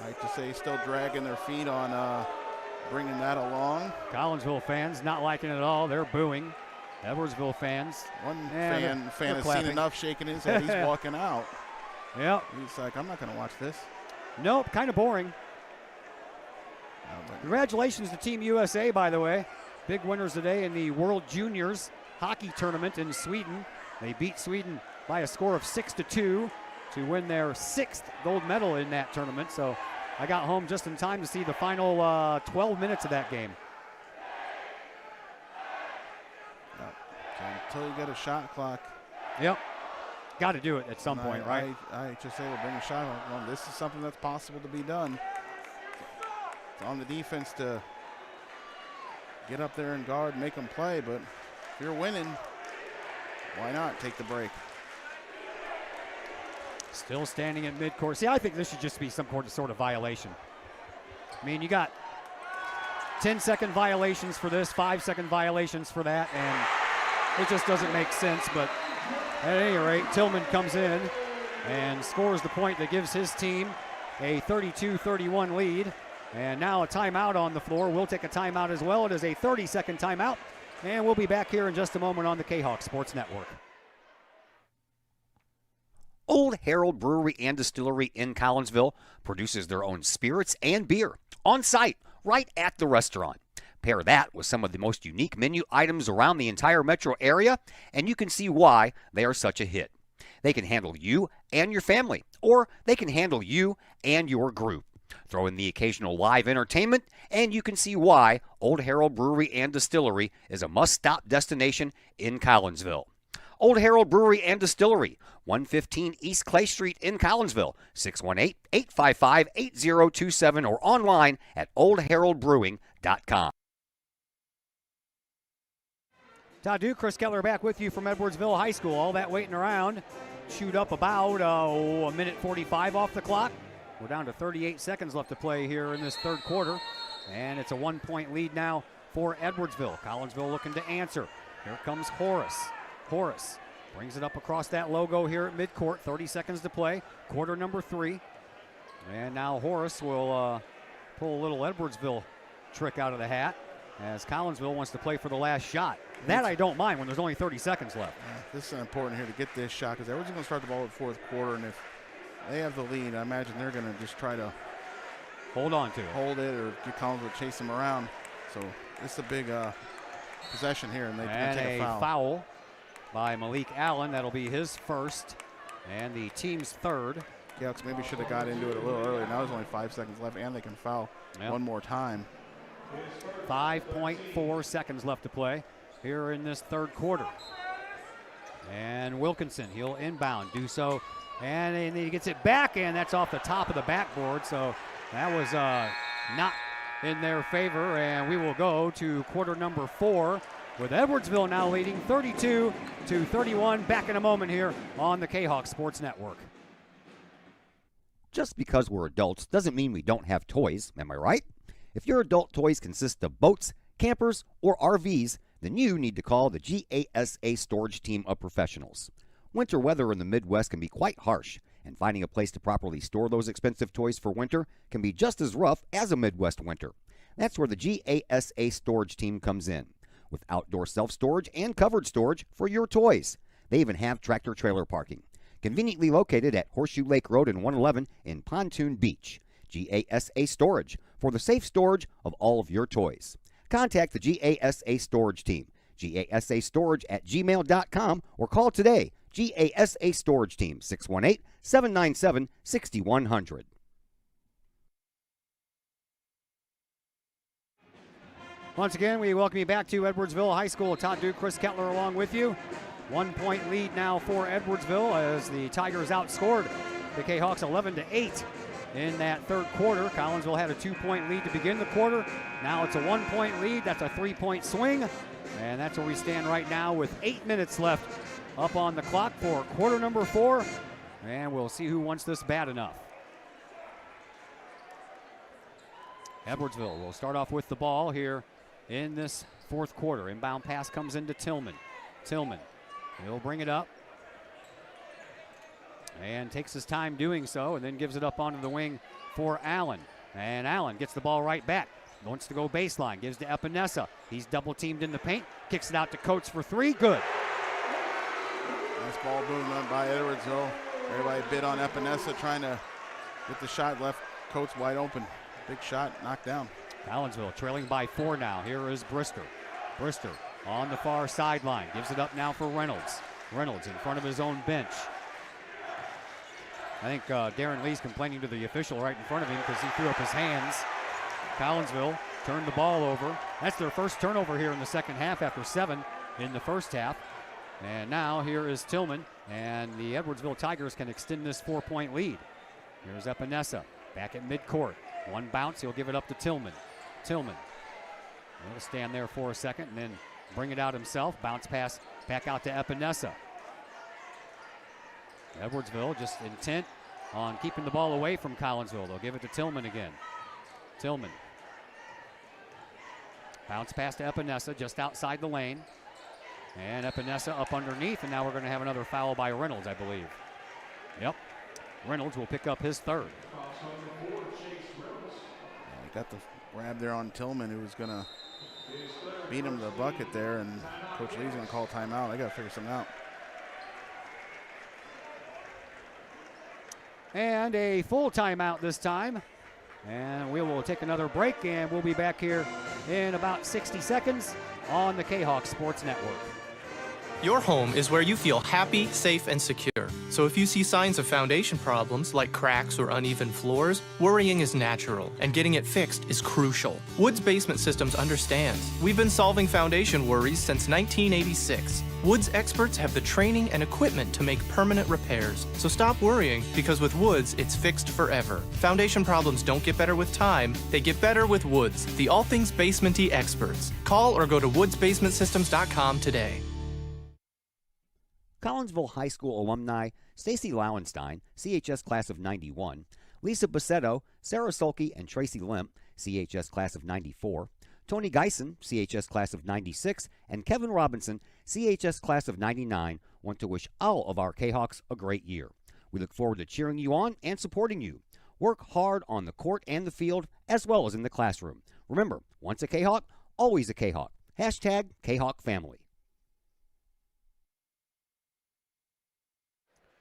K: I like to say still dragging their feet on bringing that along.
E: Collinsville fans not liking it at all. They're booing. Edwardsville fans.
K: One fan has seen enough shaking his head. He's walking out.
E: Yep.
K: He's like, I'm not going to watch this.
E: Nope, kind of boring. Congratulations to Team USA, by the way. Big winners today in the World Juniors Hockey Tournament in Sweden. They beat Sweden by a score of 6-2 to win their 6th gold medal in that tournament. So I got home just in time to see the final 12 minutes of that game.
K: So until you get a shot clock.
E: Yep. Got to do it at some point, right?
K: I just say to bring a shot clock. Well, this is something that's possible to be done. It's on the defense to get up there and guard, make them play. But if you're winning, why not take the break?
E: Still standing at midcourt. See, I think this should just be some sort of violation. I mean, you got 10-second violations for this, 5-second violations for that, and it just doesn't make sense. But at any rate, Tillman comes in and scores the point that gives his team a 32-31 lead. And now a timeout on the floor. We'll take a timeout as well. It is a 30-second timeout. And we'll be back here in just a moment on the Kahok Sports Network.
L: Old Herald Brewery and Distillery in Collinsville produces their own spirits and beer on site right at the restaurant. Pair that with some of the most unique menu items around the entire metro area, and you can see why they are such a hit. They can handle you and your family, or they can handle you and your group. Throw in the occasional live entertainment, and you can see why Old Herald Brewery and Distillery is a must-stop destination in Collinsville. Old Herald Brewery and Distillery, 115 East Clay Street in Collinsville, 618-855-8027 or online at oldheraldbrewing.com.
E: Todd Duke, Chris Kettler back with you from Edwardsville High School. All that waiting around. Chewed up about a minute 45 off the clock. We're down to 38 seconds left to play here in this third quarter. And it's a 1-point lead now for Edwardsville. Collinsville looking to answer. Here comes Horace. Horace brings it up across that logo here at midcourt. 30 seconds to play. Quarter number 3. And now Horace will pull a little Edwardsville trick out of the hat as Collinsville wants to play for the last shot. That I don't mind when there's only 30 seconds left.
K: This is important here to get this shot because Edwards is going to start the ball at fourth quarter, and if they have the lead, I imagine they're going to just try to
E: hold on to it,
K: hold it, or get Collinsville to chase them around. So it's a big possession here, and they can take a foul.
E: Foul by Malik Allen. That'll be his first and the team's third.
K: Kahok maybe should have got into it a little earlier. Now there's only 5 seconds left, and they can foul one more time.
E: 5.4 seconds left to play here in this third quarter. And Wilkinson, he'll inbound, do so. And he gets it back, and that's off the top of the backboard. So that was not in their favor. And we will go to quarter number 4 with Edwardsville now leading 32-31. Back in a moment here on the Kahok Sports Network.
L: Just because we're adults doesn't mean we don't have toys, am I right? If your adult toys consist of boats, campers, or RVs, then you need to call the GASA storage team of professionals. Winter weather in the Midwest can be quite harsh, and finding a place to properly store those expensive toys for winter can be just as rough as a Midwest winter. That's where the GASA storage team comes in, with outdoor self-storage and covered storage for your toys. They even have tractor-trailer parking, conveniently located at Horseshoe Lake Road and 111 in Pontoon Beach. GASA Storage, for the safe storage of all of your toys. Contact the GASA Storage Team, gasastorage@gmail.com, or call today, GASA Storage Team, 618-797-6100.
E: Once again, we welcome you back to Edwardsville High School. Todd Duke, Chris Kettler along with you. 1-point lead now for Edwardsville as the Tigers outscored the Kahawks 11-8. In that third quarter, Collinsville had a 2-point lead to begin the quarter. Now it's a 1-point lead. That's a 3-point swing. And that's where we stand right now with 8 minutes left up on the clock for quarter number 4. And we'll see who wants this bad enough. Edwardsville will start off with the ball here in this fourth quarter. Inbound pass comes into Tillman. Tillman, he'll bring it up. And takes his time doing so, and then gives it up onto the wing for Allen. And Allen gets the ball right back. Wants to go baseline, gives to Epinesa. He's double teamed in the paint, kicks it out to Coates for 3, good.
K: Nice ball movement by Edwardsville. Everybody bid on Epinesa, trying to get the shot, left Coates wide open. Big shot, knocked down.
E: Collinsville trailing by 4 now. Here is Brister. Brister on the far sideline, gives it up now for Reynolds. Reynolds in front of his own bench. I think Darren Lee's complaining to the official right in front of him because he threw up his hands. Collinsville turned the ball over. That's their first turnover here in the second half after 7 in the first half. And now here is Tillman, and the Edwardsville Tigers can extend this 4-point lead. Here's Epinesa back at midcourt. One bounce, he'll give it up to Tillman. Tillman, he'll stand there for a second and then bring it out himself. Bounce pass back out to Epinesa. Edwardsville just intent on keeping the ball away from Collinsville. They'll give it to Tillman again. Tillman. Bounce pass to Epinesa just outside the lane. And Epinesa up underneath, and now we're going to have another foul by Reynolds, I believe. Yep. Reynolds will pick up his third.
K: He got the grab there on Tillman, who was going to beat him to the bucket there, and Coach Lee's going to call timeout. I got to figure something out.
E: And a full timeout this time. And we will take another break, and we'll be back here in about 60 seconds on the Kahok Sports Network.
N: Your home is where you feel happy, safe, and secure. So if you see signs of foundation problems like cracks or uneven floors, worrying is natural, and getting it fixed is crucial. Woods Basement Systems understands. We've been solving foundation worries since 1986. Woods experts have the training and equipment to make permanent repairs. So stop worrying, because with Woods, it's fixed forever. Foundation problems don't get better with time, they get better with Woods, the all things basement-y experts. Call or go to woodsbasementsystems.com today.
L: Collinsville High School alumni Stacy Lauenstein, CHS class of 91, Lisa Bassetto, Sarah Sulke, and Tracy Limp, CHS class of 94, Tony Geisen, CHS class of 96, and Kevin Robinson, CHS class of 99, want to wish all of our Kahawks a great year. We look forward to cheering you on and supporting you. Work hard on the court and the field, as well as in the classroom. Remember, once a Kahawk, always a Kahawk. Hashtag Kahawk Family.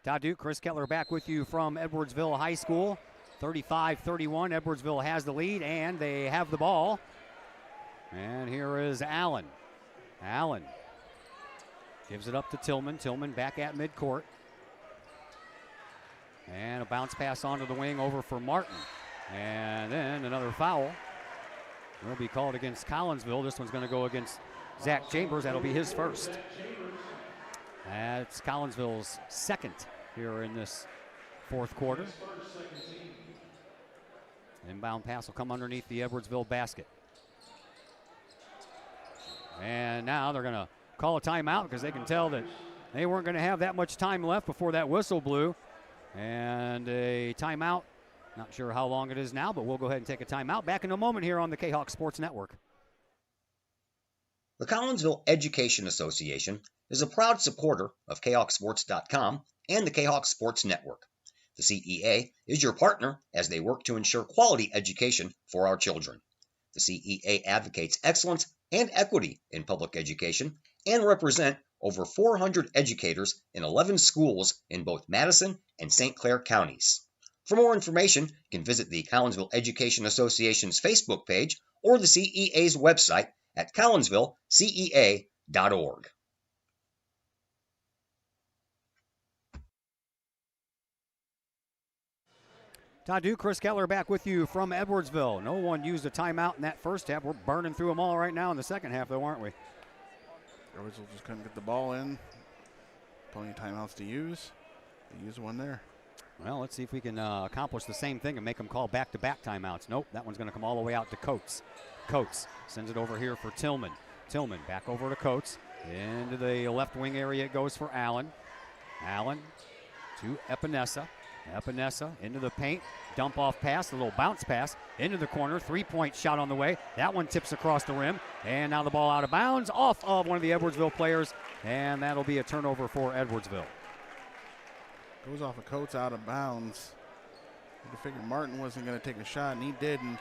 E: Todd Duke, Chris Kettler back with you from Edwardsville High School. 35-31, Edwardsville has the lead, and they have the ball. And here is Allen. Allen gives it up to Tillman. Tillman back at midcourt. And a bounce pass onto the wing over for Martin. And then another foul will be called against Collinsville. This one's going to go against Zach Chambers. That'll be his first. That's Collinsville's second here in this fourth quarter. Inbound pass will come underneath the Edwardsville basket. And now they're going to call a timeout because they can tell that they weren't going to have that much time left before that whistle blew. And a timeout. Not sure how long it is now, but we'll go ahead and take a timeout. Back in a moment here on the Kahawk Sports Network.
M: The Collinsville Education Association is a proud supporter of KahawkSports.com and the Kahawk Sports Network. The CEA is your partner as they work to ensure quality education for our children. The CEA advocates excellence and equity in public education and represent over 400 educators in 11 schools in both Madison and St. Clair counties. For more information, you can visit the Collinsville Education Association's Facebook page or the CEA's website at collinsvillecea.org.
E: Todd Duke, Chris Kettler back with you from Edwardsville. No one used a timeout in that first half. We're burning through them all right now in the second half, though, aren't we?
K: Edwardsville just couldn't get the ball in. Plenty of timeouts to use. They used one there.
E: Well, let's see if we can accomplish the same thing and make them call back-to-back timeouts. Nope, that one's going to come all the way out to Coates. Coates sends it over here for Tillman. Tillman back over to Coates. Into the left wing area it goes for Allen. Allen to Epinesa. Epinesa into the paint. Dump off pass, a little bounce pass into the corner. Three-point shot on the way. That one tips across the rim. And now the ball out of bounds off of one of the Edwardsville players. And that'll be a turnover for Edwardsville.
K: Goes off of Coates out of bounds. I figured Martin wasn't going to take a shot, and he didn't.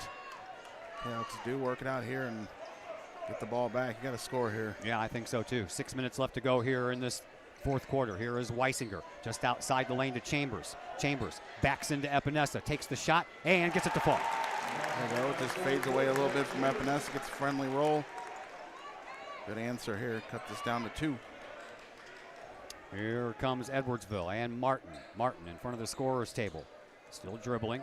K: Kahawks do work it out here and get the ball back. You got to score here.
E: Yeah, I think so too. 6 minutes left to go here in this fourth quarter. Here is Weisinger just outside the lane to Chambers. Chambers backs into Epinesa, takes the shot, and gets it to fall.
K: There you go. Just fades away a little bit from Epinesa, gets a friendly roll. Good answer here. Cut this down to 2.
E: Here comes Edwardsville and Martin. Martin in front of the scorer's table. Still dribbling.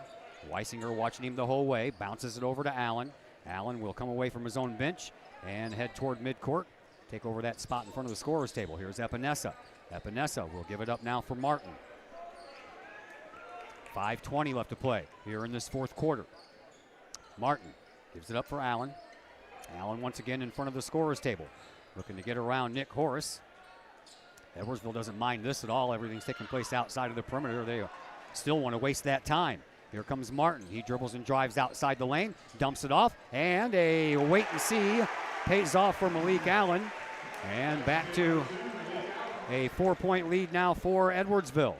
E: Weisinger watching him the whole way. Bounces it over to Allen. Allen will come away from his own bench and head toward midcourt. Take over that spot in front of the scorer's table. Here's Epinesa. Epinesa will give it up now for Martin. 5:20 left to play here in this fourth quarter. Martin gives it up for Allen. Allen once again in front of the scorer's table. Looking to get around Nick Horace. Edwardsville doesn't mind this at all. Everything's taking place outside of the perimeter. They still want to waste that time. Here comes Martin. He dribbles and drives outside the lane, dumps it off, and a wait and see pays off for Malik Allen. And back to a 4-point lead now for Edwardsville.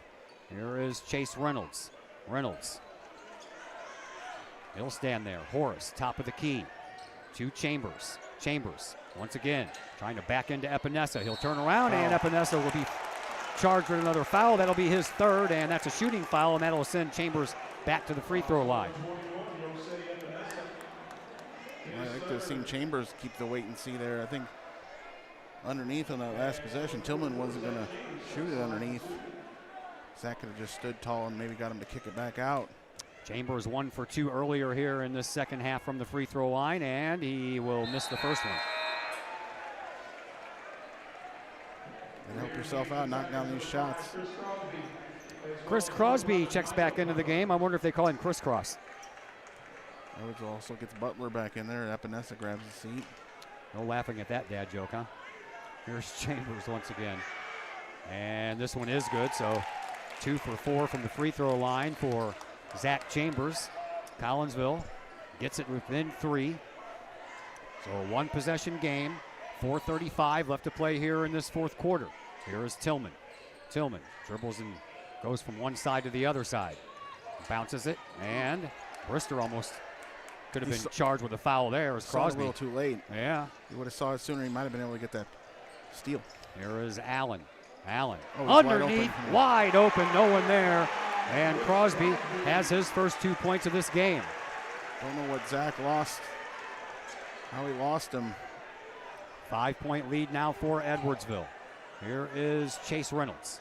E: Here is Chase Reynolds. Reynolds. He'll stand there. Horace, top of the key. To Chambers. Chambers, once again, trying to back into Epinesa. He'll turn around, and Epinesa will be charged with another foul. That'll be his third, and that's a shooting foul, and that'll send Chambers back to the free throw line.
K: I like to have seen Chambers keep the wait and see there. I think underneath on that last possession. Tillman wasn't going to shoot it underneath. Zach could have just stood tall and maybe got him to kick it back out.
E: Chambers 1 for 2 earlier here in this second half from the free throw line, and he will miss the first one.
K: And help yourself out, knock down these shots.
E: Chris Crosby checks back into the game. I wonder if they call him crisscross.
K: Edwards also gets Butler back in there. Epinesa grabs the seat.
E: No laughing at that dad joke, huh? Here's Chambers once again. And this one is good, so 2 for 4 from the free throw line for Zach Chambers. Collinsville gets it within 3. So a 1-possession game. 4:35 left to play here in this fourth quarter. Here is Tillman. Tillman dribbles and goes from one side to the other side. Bounces it, and Brister almost could have been charged with a foul there as Crosby.
K: A little too late.
E: Yeah.
K: He would have saw it sooner. He might have been able to get that steal.
E: Here is Allen. Allen
K: underneath,
E: wide open, no one there. And Crosby has his first 2 points of this game.
K: Don't know what Zach lost, how he lost him.
E: 5-point lead now for Edwardsville. Here is Chase Reynolds.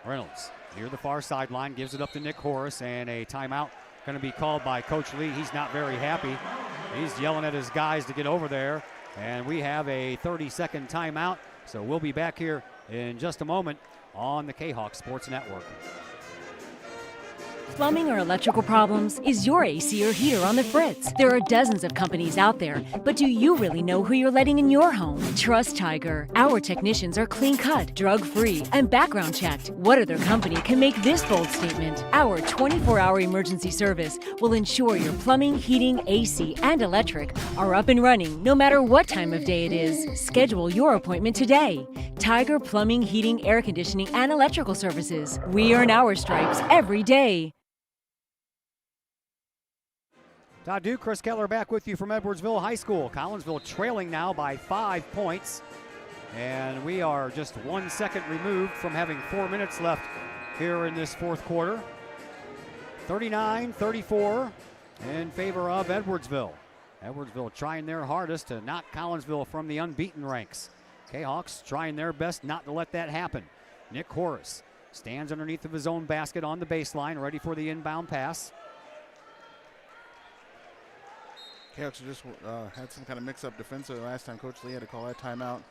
E: Reynolds near the far sideline, gives it up to Nick Horace, and a timeout going to be called by Coach Lee. He's not very happy. He's yelling at his guys to get over there, and we have a 30-second timeout. So we'll be back here in just a moment on the Kahok Sports Network.
O: Plumbing or electrical problems? Is your AC or heater on the fritz? There are dozens of companies out there, but do you really know who you're letting in your home? Trust Tiger. Our technicians are clean-cut, drug-free, and background checked. What other company can make this bold statement? Our 24-hour emergency service will ensure your plumbing, heating, AC, and electric are up and running no matter what time of day it is. Schedule your appointment today. Tiger Plumbing, Heating, Air Conditioning, and Electrical Services. We earn our stripes every day.
E: Todd Duke, Chris Kettler back with you from Edwardsville High School. Collinsville trailing now by 5 points. And we are just 1 second removed from having 4 minutes left here in this fourth quarter. 39-34 in favor of Edwardsville. Edwardsville trying their hardest to knock Collinsville from the unbeaten ranks. Kahawks trying their best not to let that happen. Nick Horace stands underneath of his own basket on the baseline, ready for the inbound pass.
K: Kahawks just had some kind of mix-up defensively last time. Coach Lee had to call that timeout.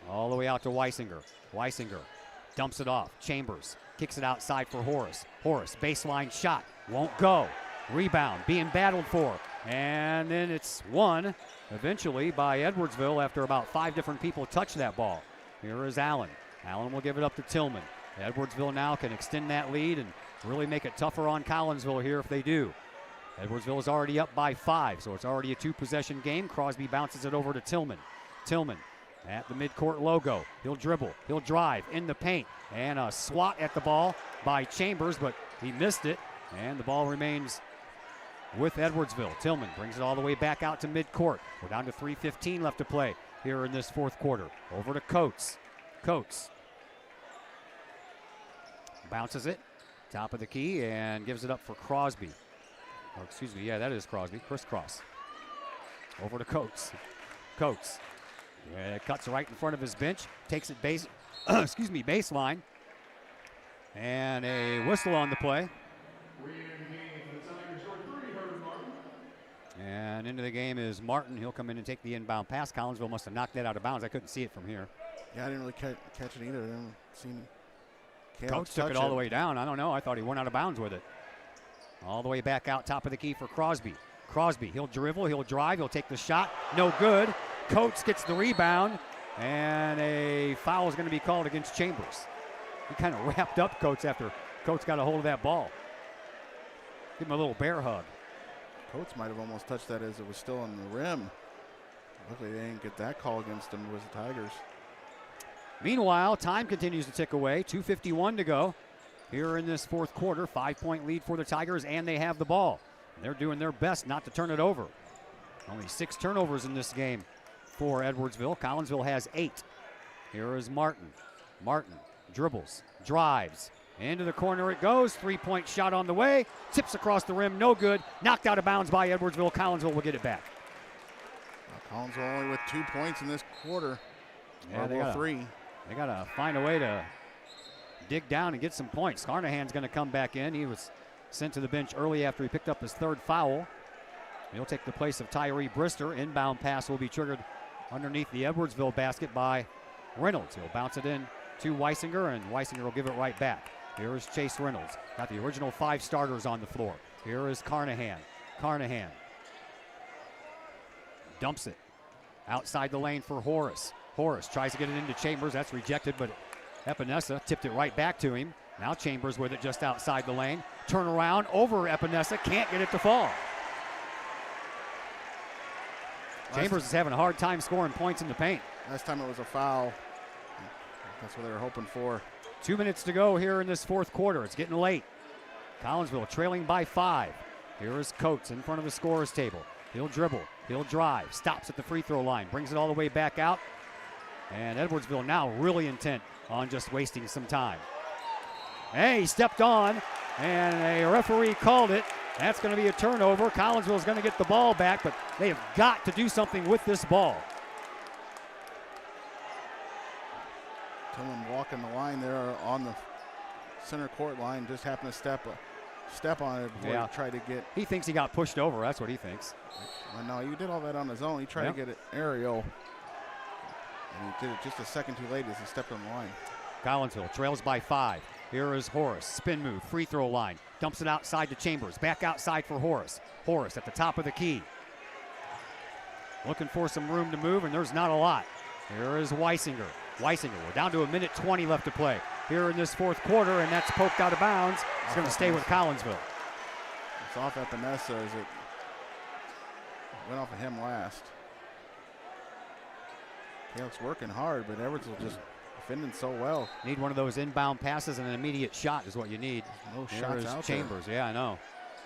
E: All the way out to Weisinger. Weisinger dumps it off. Chambers kicks it outside for Horace. Horace, baseline shot, won't go. Rebound being battled for. And then it's won eventually by Edwardsville after about 5 different people touch that ball. Here is Allen. Allen will give it up to Tillman. Edwardsville now can extend that lead and really make it tougher on Collinsville here if they do. Edwardsville is already up by 5, so it's already a 2-possession game. Crosby bounces it over to Tillman. Tillman at the midcourt logo. He'll dribble, he'll drive in the paint, and a swat at the ball by Chambers, but he missed it, and the ball remains with Edwardsville. Tillman brings it all the way back out to midcourt. We're down to 3:15 left to play here in this fourth quarter. Over to Coates. Coates bounces it, top of the key, and gives it up for Crosby. Oh, excuse me, yeah, that is Crosby. Crisscross. Over to Coates. Coates. Yeah, cuts right in front of his bench. Takes it baseline. And a whistle on the play. And into the game is Martin. He'll come in and take the inbound pass. Collinsville must have knocked that out of bounds. I couldn't see it from here.
K: Yeah, I didn't really catch it either. I didn't see
E: Coates took it all the way down. I don't know. I thought he went out of bounds with it. All the way back out, top of the key for Crosby. Crosby, he'll dribble, he'll drive, he'll take the shot. No good. Coates gets the rebound, and a foul is going to be called against Chambers. He kind of wrapped up Coates after Coates got a hold of that ball. Give him a little bear hug.
K: Coates might have almost touched that as it was still on the rim. Luckily they didn't get that call against him. It was the Tigers.
E: Meanwhile, time continues to tick away. 2:51 to go. Here in this fourth quarter, 5-point lead for the Tigers, and they have the ball. They're doing their best not to turn it over. Only 6 turnovers in this game for Edwardsville. Collinsville has 8. Here is Martin. Martin dribbles, drives, into the corner it goes. 3-point shot on the way. Tips across the rim, no good. Knocked out of bounds by Edwardsville. Collinsville will get it back.
K: Collinsville only with 2 points in this quarter.
E: Yeah,
K: Or three.
E: They got to find a way to dig down and get some points. Carnahan's going to come back in. He was sent to the bench early after he picked up his third foul. He'll take the place of Tyree Brister. Inbound pass will be triggered underneath the Edwardsville basket by Reynolds. He'll bounce it in to Weisinger, and Weisinger will give it right back. Here is Chase Reynolds. Got the original 5 starters on the floor. Here is Carnahan. Carnahan dumps it outside the lane for Horace. Horace tries to get it into Chambers. That's rejected, but Epinesa tipped it right back to him. Now Chambers with it just outside the lane. Turn around over Epinesa. Can't get it to fall. Chambers is having a hard time scoring points in the paint.
K: Last time it was a foul. That's what they were hoping for.
E: 2 minutes to go here in this fourth quarter. It's getting late. Collinsville trailing by 5. Here is Coates in front of the scorer's table. He'll dribble. He'll drive. Stops at the free throw line. Brings it all the way back out. And Edwardsville now really intent on just wasting some time. Hey, he stepped on, and a referee called it. That's going to be a turnover. Collinsville is going to get the ball back, but they have got to do something with this ball.
K: Tillman walking the line there on the center court line. Just happened to step on it before he tried to get.
E: He thinks he got pushed over. That's what he thinks.
K: Well, no, he did all that on his own. He tried to get it aerial. And he did it just a second too late as he stepped on the line.
E: Collinsville trails by 5. Here is Horace. Spin move, free throw line. Dumps it outside to Chambers. Back outside for Horace. Horace at the top of the key. Looking for some room to move, and there's not a lot. Here is Weisinger. Weisinger, we're down to 1:20 left to play here in this fourth quarter, and that's poked out of bounds. It's going to stay with Collinsville.
K: It's off Epinesa as it went off of him last. Caleb's working hard, but Edwardsville just defending so well.
E: Need one of those inbound passes and an immediate shot is what you need.
K: No shots out
E: Chambers, yeah, I know.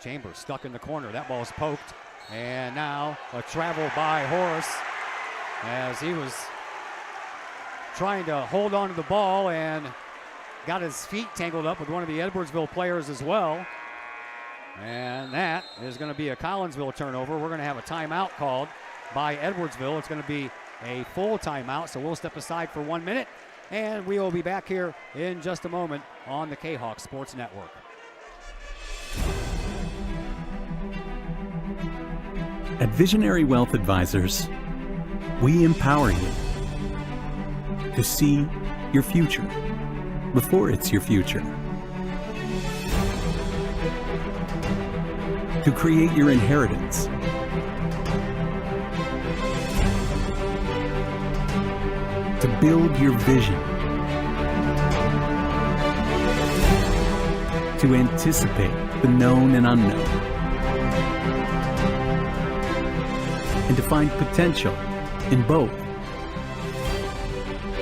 E: Chambers stuck in the corner. That ball's poked. And now a travel by Horace as he was trying to hold on to the ball and got his feet tangled up with one of the Edwardsville players as well. And that is going to be a Collinsville turnover. We're going to have a timeout called by Edwardsville. It's going to be a full timeout, so we'll step aside for 1 minute, and we will be back here in just a moment on the Kahok Sports Network.
P: At Visionary Wealth Advisors, we empower you to see your future before it's your future, to create your inheritance, to build your vision, to anticipate the known and unknown, and to find potential in both,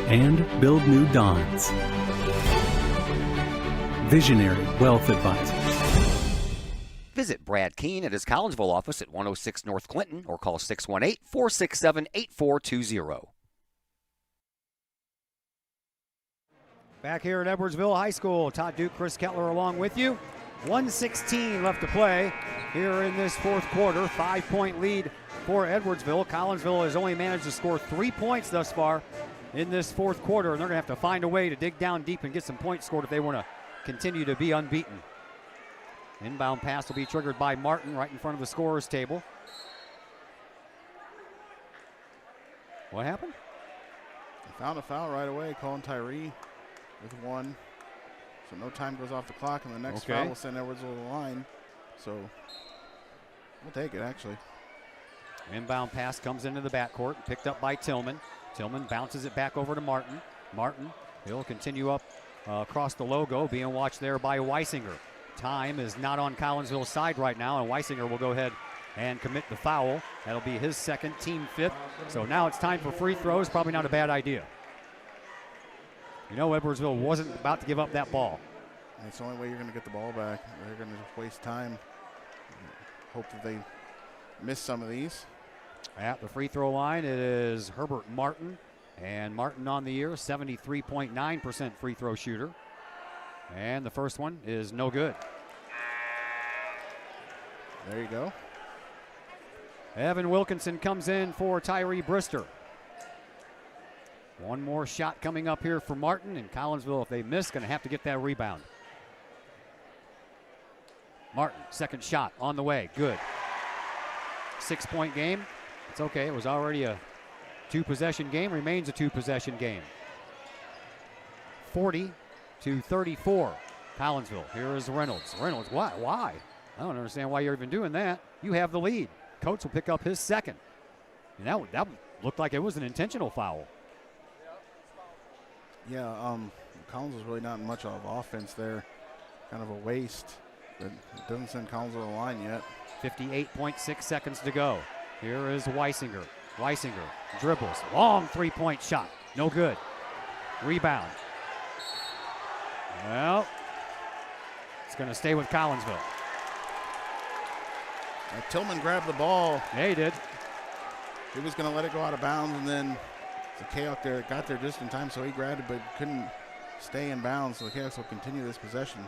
P: and build new dawns. Visionary Wealth Advisors.
L: Visit Brad Keene at his Collinsville office at 106 North Clinton or call 618-467-8420.
E: Back here at Edwardsville High School, Todd Duke, Chris Kettler along with you. 1:16 left to play here in this fourth quarter. 5-point lead for Edwardsville. Collinsville has only managed to score 3 points thus far in this fourth quarter, and they're going to have to find a way to dig down deep and get some points scored if they want to continue to be unbeaten. Inbound pass will be triggered by Martin right in front of the scorer's table. What happened?
K: They found a foul right away, calling Tyree with 1. So no time goes off the clock, and the next foul will send Edwardsville to the line. So we'll take it, actually.
E: Inbound pass comes into the backcourt, picked up by Tillman. Tillman bounces it back over to Martin. Martin, he'll continue up across the logo, being watched there by Weisinger. Time is not on Collinsville's side right now, and Weisinger will go ahead and commit the foul. That'll be his second, team 5th. So now it's time for free throws. Probably not a bad idea. You know, Edwardsville wasn't about to give up that ball.
K: That's the only way you're going to get the ball back. They're going to just waste time. Hope that they miss some of these.
E: At the free throw line, it is Herbert Martin. And Martin on the year, 73.9% free throw shooter. And the first one is no good.
K: There you go.
E: Evan Wilkinson comes in for Tyree Brister. One more shot coming up here for Martin, and Collinsville, if they miss, going to have to get that rebound. Martin, second shot on the way, good. 6-point game. It's okay, it was already a 2-possession game, remains a 2-possession game. 40-34, Collinsville. Here is Reynolds. Reynolds, why? I don't understand why you're even doing that. You have the lead. Coates will pick up his second. And that looked like it was an intentional foul.
K: Yeah, Collinsville's really not much of offense there. Kind of a waste. But it doesn't send Collinsville to the line yet.
E: 58.6 seconds to go. Here is Weisinger. Weisinger dribbles. Long 3-point shot. No good. Rebound. Well, it's going to stay with Collinsville.
K: Tillman grabbed the ball.
E: Yeah, he did.
K: He was going to let it go out of bounds, and then the Kahok there got there just in time, so he grabbed it but couldn't stay in bounds. So the Kahoks will continue this possession.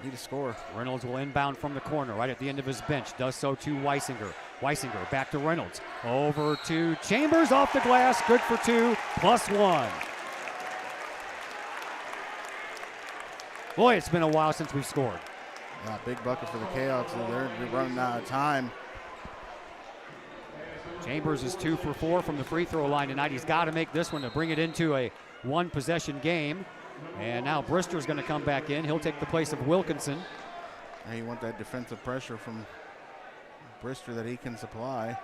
K: Need a score.
E: Reynolds will inbound from the corner right at the end of his bench. Does so to Weisinger. Weisinger back to Reynolds. Over to Chambers off the glass. Good for 2, +1. Boy, it's been a while since we've scored.
K: Yeah, big bucket for the Kahoks. They're running out of time.
E: Chambers is 2 for 4 from the free throw line tonight. He's got to make this one to bring it into a 1-possession game. And now Brister's going to come back in. He'll take the place of Wilkinson.
K: Now you want that defensive pressure from Brister that he can supply.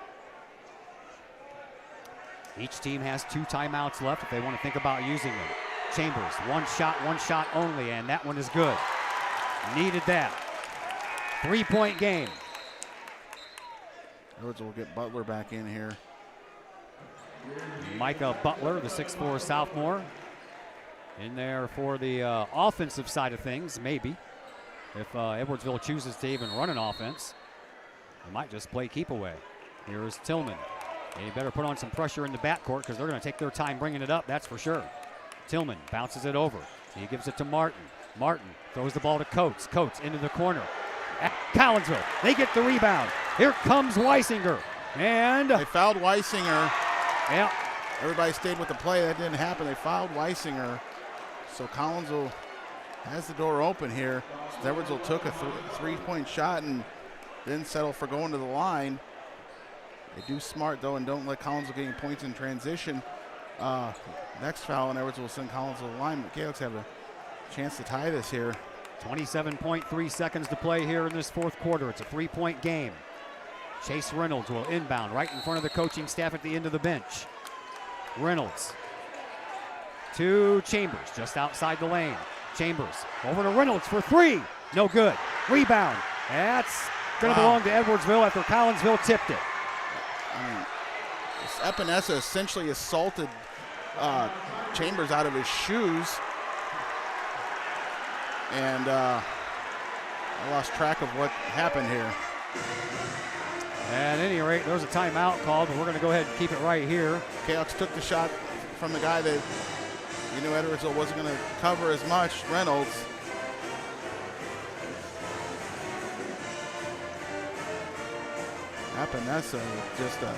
E: Each team has 2 timeouts left if they want to think about using them. Chambers, one shot only, and that one is good. Needed that. 3-point game.
K: Edwards will get Butler back in here.
E: Micah Butler, the 6'4 sophomore, in there for the offensive side of things, maybe. If Edwardsville chooses to even run an offense, they might just play keep away. Here is Tillman. They better put on some pressure in the backcourt because they're going to take their time bringing it up, that's for sure. Tillman bounces it over. He gives it to Martin. Martin throws the ball to Coates. Coates into the corner. At Collinsville, they get the rebound. Here comes Weisinger. And
K: they fouled Weisinger.
E: Yeah.
K: Everybody stayed with the play. That didn't happen. They fouled Weisinger. So Collinsville has the door open here. Edwardsville took a 3-point shot and didn't settle for going to the line. They do smart, though, and don't let Collinsville getting points in transition. Next foul, and Edwardsville will send Collinsville to the line. The Kahoks have a chance to tie this here.
E: 27.3 seconds to play here in this fourth quarter. It's a 3-point game. Chase Reynolds will inbound right in front of the coaching staff at the end of the bench. Reynolds to Chambers just outside the lane. Chambers over to Reynolds for 3. No good. Rebound. That's going to belong to Edwardsville after Collinsville tipped it.
K: I mean, Epinesa essentially assaulted Chambers out of his shoes. And I lost track of what happened here.
E: At any rate, there's a timeout called, but we're going to go ahead and keep it right here.
K: Kahoks took the shot from the guy that you knew Edwardsville wasn't going to cover as much, Reynolds. Epinesa, just a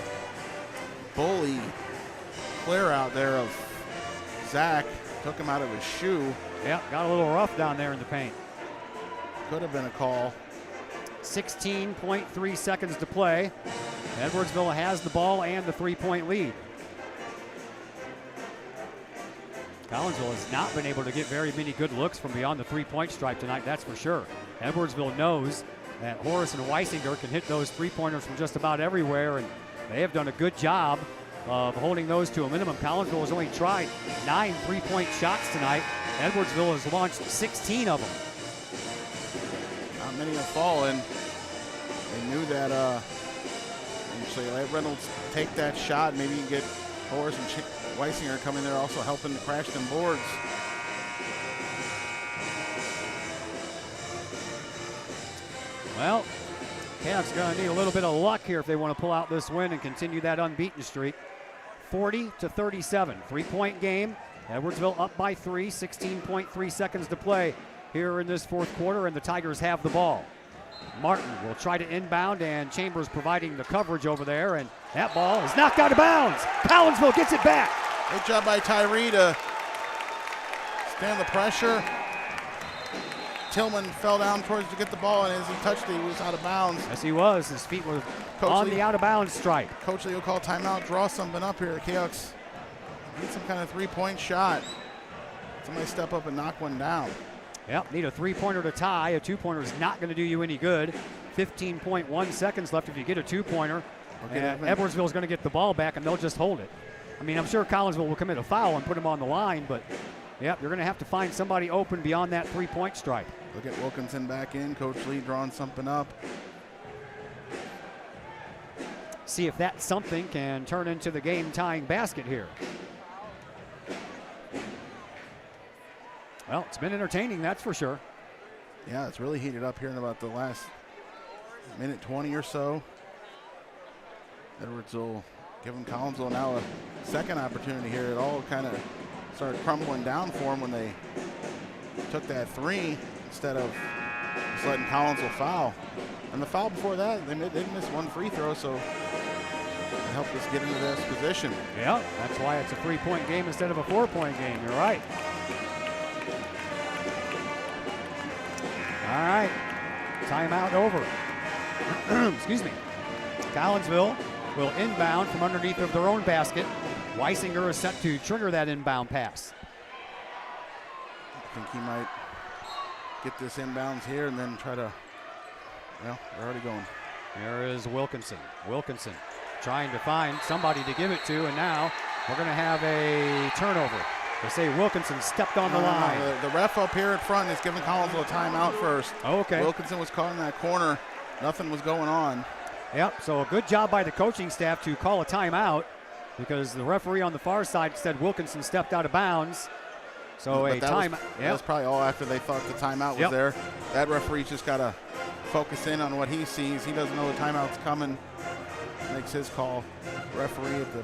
K: bully clear out there of Zach. Took him out of his shoe.
E: Yeah, got a little rough down there in the paint.
K: Could have been a call.
E: 16.3 seconds to play. Edwardsville has the ball and the 3-point lead. Collinsville has not been able to get very many good looks from beyond the 3-point stripe tonight, that's for sure. Edwardsville knows that Horace and Weisinger can hit those 3-pointers from just about everywhere, and they have done a good job of holding those to a minimum. Collinsville has only tried 9 3-point shots tonight. Edwardsville has launched 16 of them.
K: Not many have fallen. They knew that so you let Reynolds take that shot. Maybe you can get Horace and Weisinger coming there also helping to crash them boards.
E: Well, Kahoks going to need a little bit of luck here if they want to pull out this win and continue that unbeaten streak. 40-37, 3-point game. Edwardsville up by 3, 16.3 seconds to play here in this fourth quarter, and the Tigers have the ball. Martin will try to inbound, and Chambers providing the coverage over there, and that ball is knocked out of bounds. Collinsville gets it back.
K: Good job by Tyree to stand the pressure. Tillman fell down towards to get the ball, and as he touched it, he was out of bounds.
E: Yes, he was. His feet were on the out-of-bounds stripe.
K: Coach Lee will call timeout, draw something up here. Kahok's need some kind of three-point shot. Somebody step up and knock one down.
E: Yep, need a three-pointer to tie. A two-pointer is not going to do you any good. 15.1 seconds left if you get a two-pointer. And Edwardsville is going to get the ball back, and they'll just hold it. I mean, I'm sure Collinsville will commit a foul and put him on the line, but, yep, you're going to have to find somebody open beyond that three-point stripe.
K: Look at Wilkinson back in. Coach Lee drawing something up.
E: See if that something can turn into the game-tying basket here. Well, it's been entertaining, that's for sure.
K: Yeah, it's really heated up here in about the last minute 20 or so. Edwardsville giving Collinsville now a second opportunity here. It all kind of started crumbling down for them when they took that three instead of just letting Collinsville foul. And the foul before that, they didn't miss one free throw, so it helped us get into this position.
E: Yeah, that's why it's a three-point game instead of a four-point game. You're right. All right, timeout over. Excuse me. Collinsville will inbound from underneath of their own basket. Weisinger is set to trigger that inbound pass.
K: I think he might get this inbounds here and then try to, well, they're already going.
E: There is Wilkinson. Wilkinson trying to find somebody to give it to, and now we're going to have a turnover. They say Wilkinson stepped on the line.
K: The ref up here at front is giving Collinsville a timeout first.
E: Okay.
K: Wilkinson was caught in that corner. Nothing was going on.
E: Yep, so a good job by the coaching staff to call a timeout because the referee on the far side said Wilkinson stepped out of bounds. So
K: but
E: a timeout.
K: That was probably all after they thought the timeout was there. That referee's just got to focus in on what he sees. He doesn't know the timeout's coming. Makes his call. Referee at the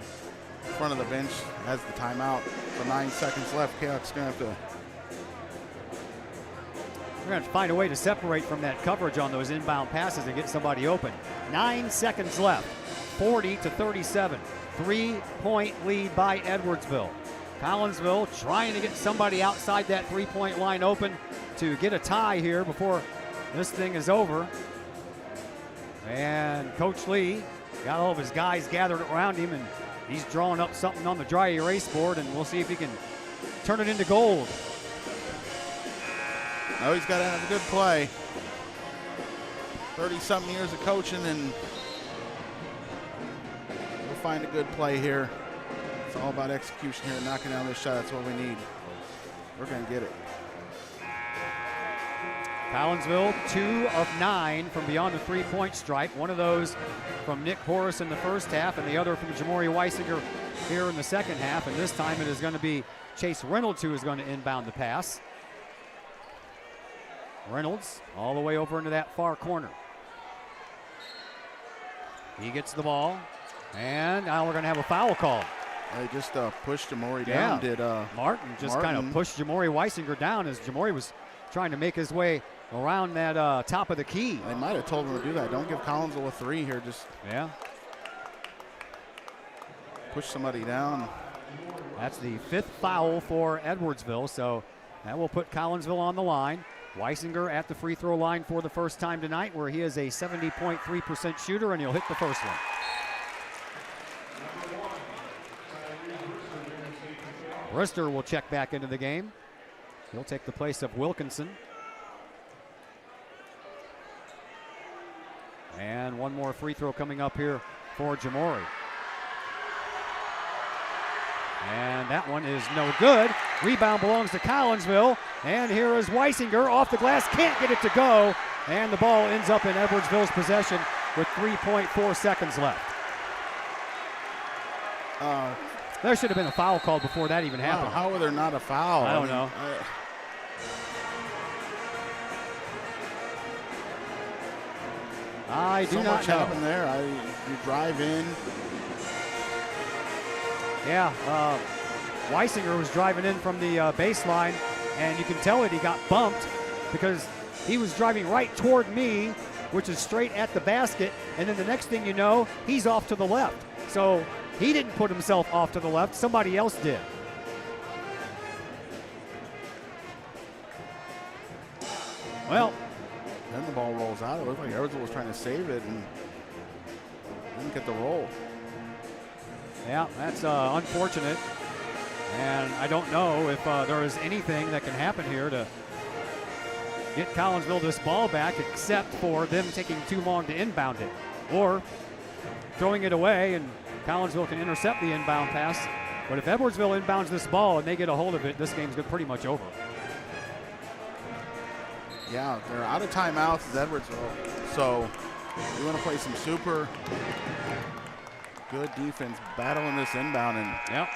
K: front of the bench has the timeout. So 9 seconds left. Kahok's going to have to.
E: We're going to find a way to separate from that coverage on those inbound passes and get somebody open. 9 seconds left. 40-37. 3-point lead by Edwardsville. Collinsville trying to get somebody outside that three-point line open to get a tie here before this thing is over. And Coach Lee got all of his guys gathered around him, and he's drawing up something on the dry erase board, and we'll see if he can turn it into gold.
K: Oh, he's got to have a good play. 30-something years of coaching, and we'll find a good play here. It's all about execution here, knocking down this shot. That's what we need. We're going to get it.
E: Collinsville, 2 of 9 from beyond the three-point stripe. One of those from Nick Horace in the first half, and the other from Jamori Weisinger here in the second half. And this time it is going to be Chase Reynolds who is going to inbound the pass. Reynolds all the way over into that far corner. He gets the ball, and now we're going to have a foul call.
K: They just pushed Jamori down. Did
E: Martin just kind of pushed Jamori Weisinger down as Jamori was trying to make his way around that top of the key.
K: They might have told him to do that. Don't give Collinsville a three here. Just push somebody down.
E: That's the 5th foul for Edwardsville, so that will put Collinsville on the line. Weisinger at the free throw line for the first time tonight, where he is a 70.3% shooter, and he'll hit the first one. Brister will check back into the game. He'll take the place of Wilkinson. And one more free throw coming up here for Jamori. And that one is no good. Rebound belongs to Collinsville. And here is Weisinger off the glass, can't get it to go. And the ball ends up in Edwardsville's possession with 3.4 seconds left. There should have been a foul called before that even happened.
K: How were there not a foul?
E: I don't know. I do
K: so
E: not
K: much
E: know.
K: happened there. You drive in.
E: Yeah, Weisinger was driving in from the baseline, and you can tell that he got bumped because he was driving right toward me, which is straight at the basket, and then the next thing you know, he's off to the left. So He didn't put himself off to the left. Somebody else did. Well,
K: then the ball rolls out. It looked like Edwardsville was trying to save it and didn't get the roll.
E: Yeah, that's unfortunate. And I don't know if there is anything that can happen here to get Collinsville this ball back except for them taking too long to inbound it. Or throwing it away and Collinsville can intercept the inbound pass. But if Edwardsville inbounds this ball and they get a hold of it, this game's pretty much over.
K: Yeah, they're out of timeouts as Edwardsville. So we want to play some super good defense, battling this inbound. And
E: yep.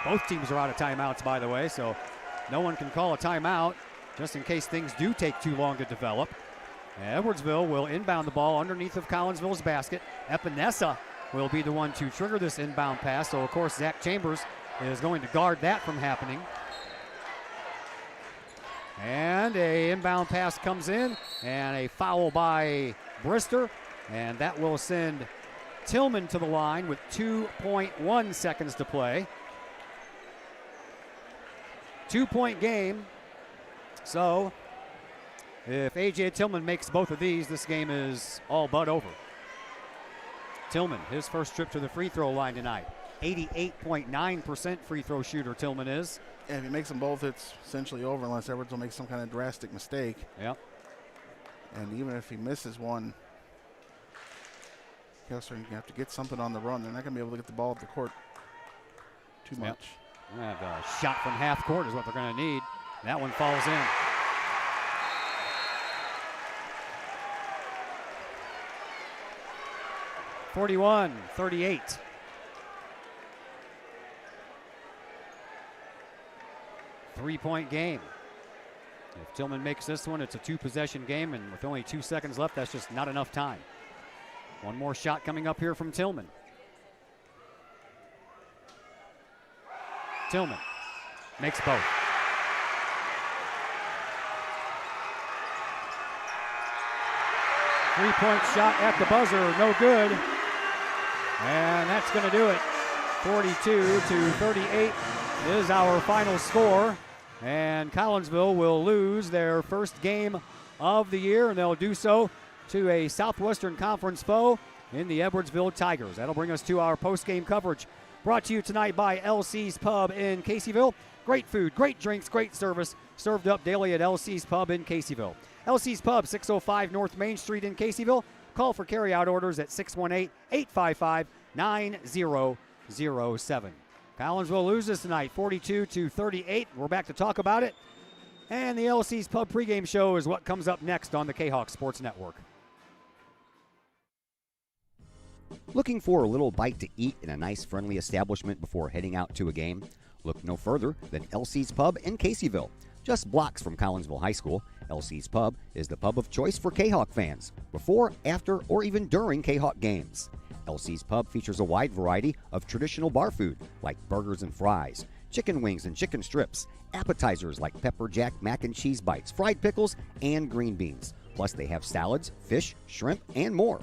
E: Both teams are out of timeouts, by the way, so no one can call a timeout just in case things do take too long to develop. Edwardsville will inbound the ball underneath of Collinsville's basket. Epinesa will be the one to trigger this inbound pass, so of course Zach Chambers is going to guard that from happening. And a inbound pass comes in, and a foul by Brister, and that will send Tillman to the line with 2.1 seconds to play. 2-point game. So if A.J. Tillman makes both of these, this game is all but over. Tillman, his first trip to the free throw line tonight. 88.9% free throw shooter Tillman is.
K: And if he makes them both, it's essentially over unless Edwardsville makes some kind of drastic mistake.
E: Yep.
K: And even if he misses one, Kessler, you have to get something on the run. They're not going to be able to get the ball up the court too much.
E: And a shot from half court is what they're going to need. That one falls in. (41-38). Three-point game. If Tillman makes this one, it's a two-possession game, and with only 2 seconds left, that's just not enough time. One more shot coming up here from Tillman. Tillman makes both. Three-point shot at the buzzer, no good. And that's going to do it. 42-38 is our final score. And Collinsville will lose their first game of the year, and they'll do so to a Southwestern Conference foe in the Edwardsville Tigers. That'll bring us to our post-game coverage, brought to you tonight by LC's Pub in Caseyville. Great food, great drinks, great service, served up daily at LC's Pub in Caseyville. LC's Pub, 605 North Main Street in Caseyville. Call for carryout orders at 618-855-9007. Collinsville loses tonight, 42-38. We're back to talk about it. And the LC's Pub pregame show is what comes up next on the Kahok Sports Network.
L: Looking for a little bite to eat in a nice, friendly establishment before heading out to a game? Look no further than LC's Pub in Caseyville. Just blocks from Collinsville High School, LC's Pub is the pub of choice for Kahok fans, before, after, or even during Kahok games. LC's Pub features a wide variety of traditional bar food like burgers and fries, chicken wings and chicken strips, appetizers like pepper jack mac and cheese bites, fried pickles, and green beans. Plus they have salads, fish, shrimp, and more.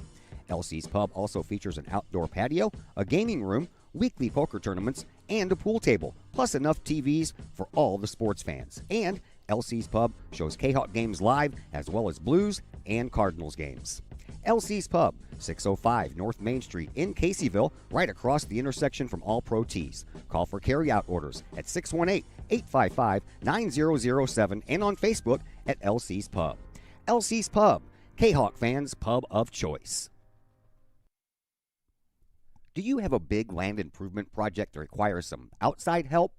L: LC's Pub also features an outdoor patio, a gaming room, weekly poker tournaments, and a pool table, plus enough TVs for all the sports fans. And LC's Pub shows Kahok games live as well as Blues and Cardinals games. LC's Pub, 605 North Main Street in Caseyville, right across the intersection from All Pro Tees. Call for carryout orders at 618-855-9007 and on Facebook at LC's Pub. LC's Pub, Kahok fans' pub of choice. Do you have a big land improvement project that requires some outside help?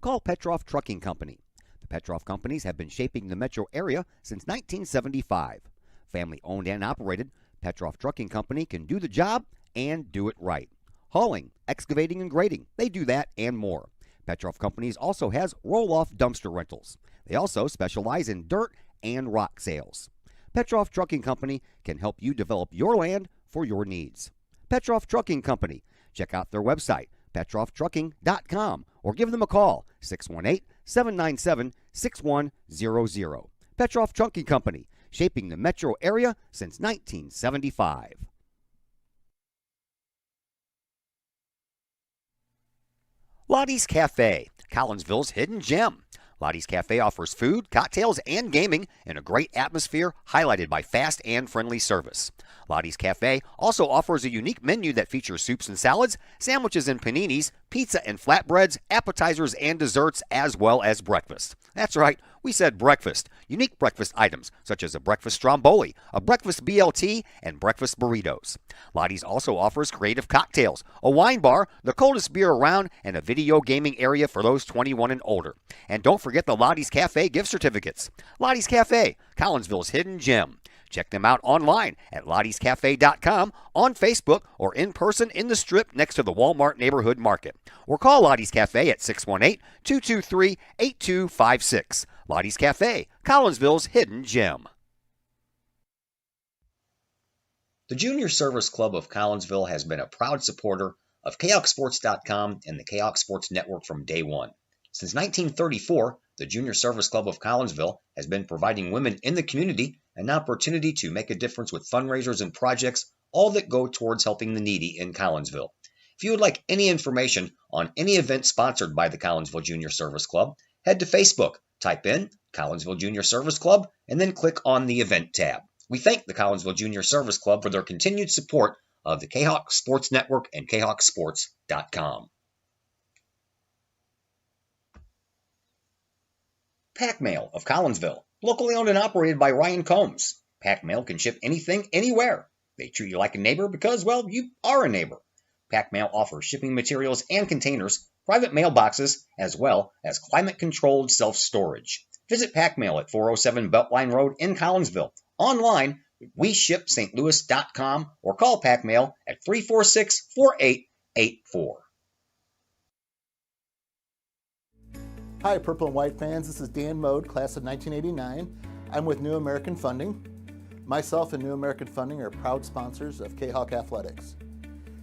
L: Call Petroff Trucking Company. The Petroff Companies have been shaping the metro area since 1975. Family owned and operated, Petroff Trucking Company can do the job and do it right. Hauling, excavating, and grading, they do that and more. Petroff Companies also has roll-off dumpster rentals. They also specialize in dirt and rock sales. Petroff Trucking Company can help you develop your land for your needs. Petroff Trucking Company. Check out their website, petrofftrucking.com, or give them a call, 618-797-6100. Petroff Trucking Company, shaping the metro area since 1975. Lottie's Cafe, Collinsville's hidden gem. Lottie's Cafe offers food, cocktails, and gaming in a great atmosphere highlighted by fast and friendly service. Lottie's Cafe also offers a unique menu that features soups and salads, sandwiches and paninis, pizza and flatbreads, appetizers and desserts, as well as breakfast. That's right, we said breakfast. Unique breakfast items such as a breakfast stromboli, a breakfast BLT, and breakfast burritos. Lottie's also offers creative cocktails, a wine bar, the coldest beer around, and a video gaming area for those 21 and older. And don't forget the Lottie's Cafe gift certificates. Lottie's Cafe, Collinsville's hidden gem. Check them out online at lottiescafe.com, on Facebook, or in person in the Strip next to the Walmart Neighborhood Market. Or call Lottie's Cafe at 618-223-8256. Lottie's Cafe, Collinsville's hidden gem.
M: The Junior Service Club of Collinsville has been a proud supporter of KahokSports.com and the Kahok Sports Network from day one. Since 1934, the Junior Service Club of Collinsville has been providing women in the community an opportunity to make a difference with fundraisers and projects, all that go towards helping the needy in Collinsville. If you would like any information on any event sponsored by the Collinsville Junior Service Club, head to Facebook, type in Collinsville Junior Service Club, and then click on the Event tab. We thank the Collinsville Junior Service Club for their continued support of the Kahok Sports Network and KahokSports.com. Pack Mail of Collinsville, locally owned and operated by Ryan Combs. Pack Mail can ship anything, anywhere. They treat you like a neighbor because, well, you are a neighbor. Pack Mail offers shipping materials and containers, private mailboxes, as well as climate-controlled self-storage. Visit Pack Mail at 407 Beltline Road in Collinsville. Online, WeShipSt.Louis.com, or call Pack Mail at 346-4884.
Q: Hi, Purple and White fans. This is Dan Mode, class of 1989. I'm with New American Funding. Myself and New American Funding are proud sponsors of Kahok Athletics.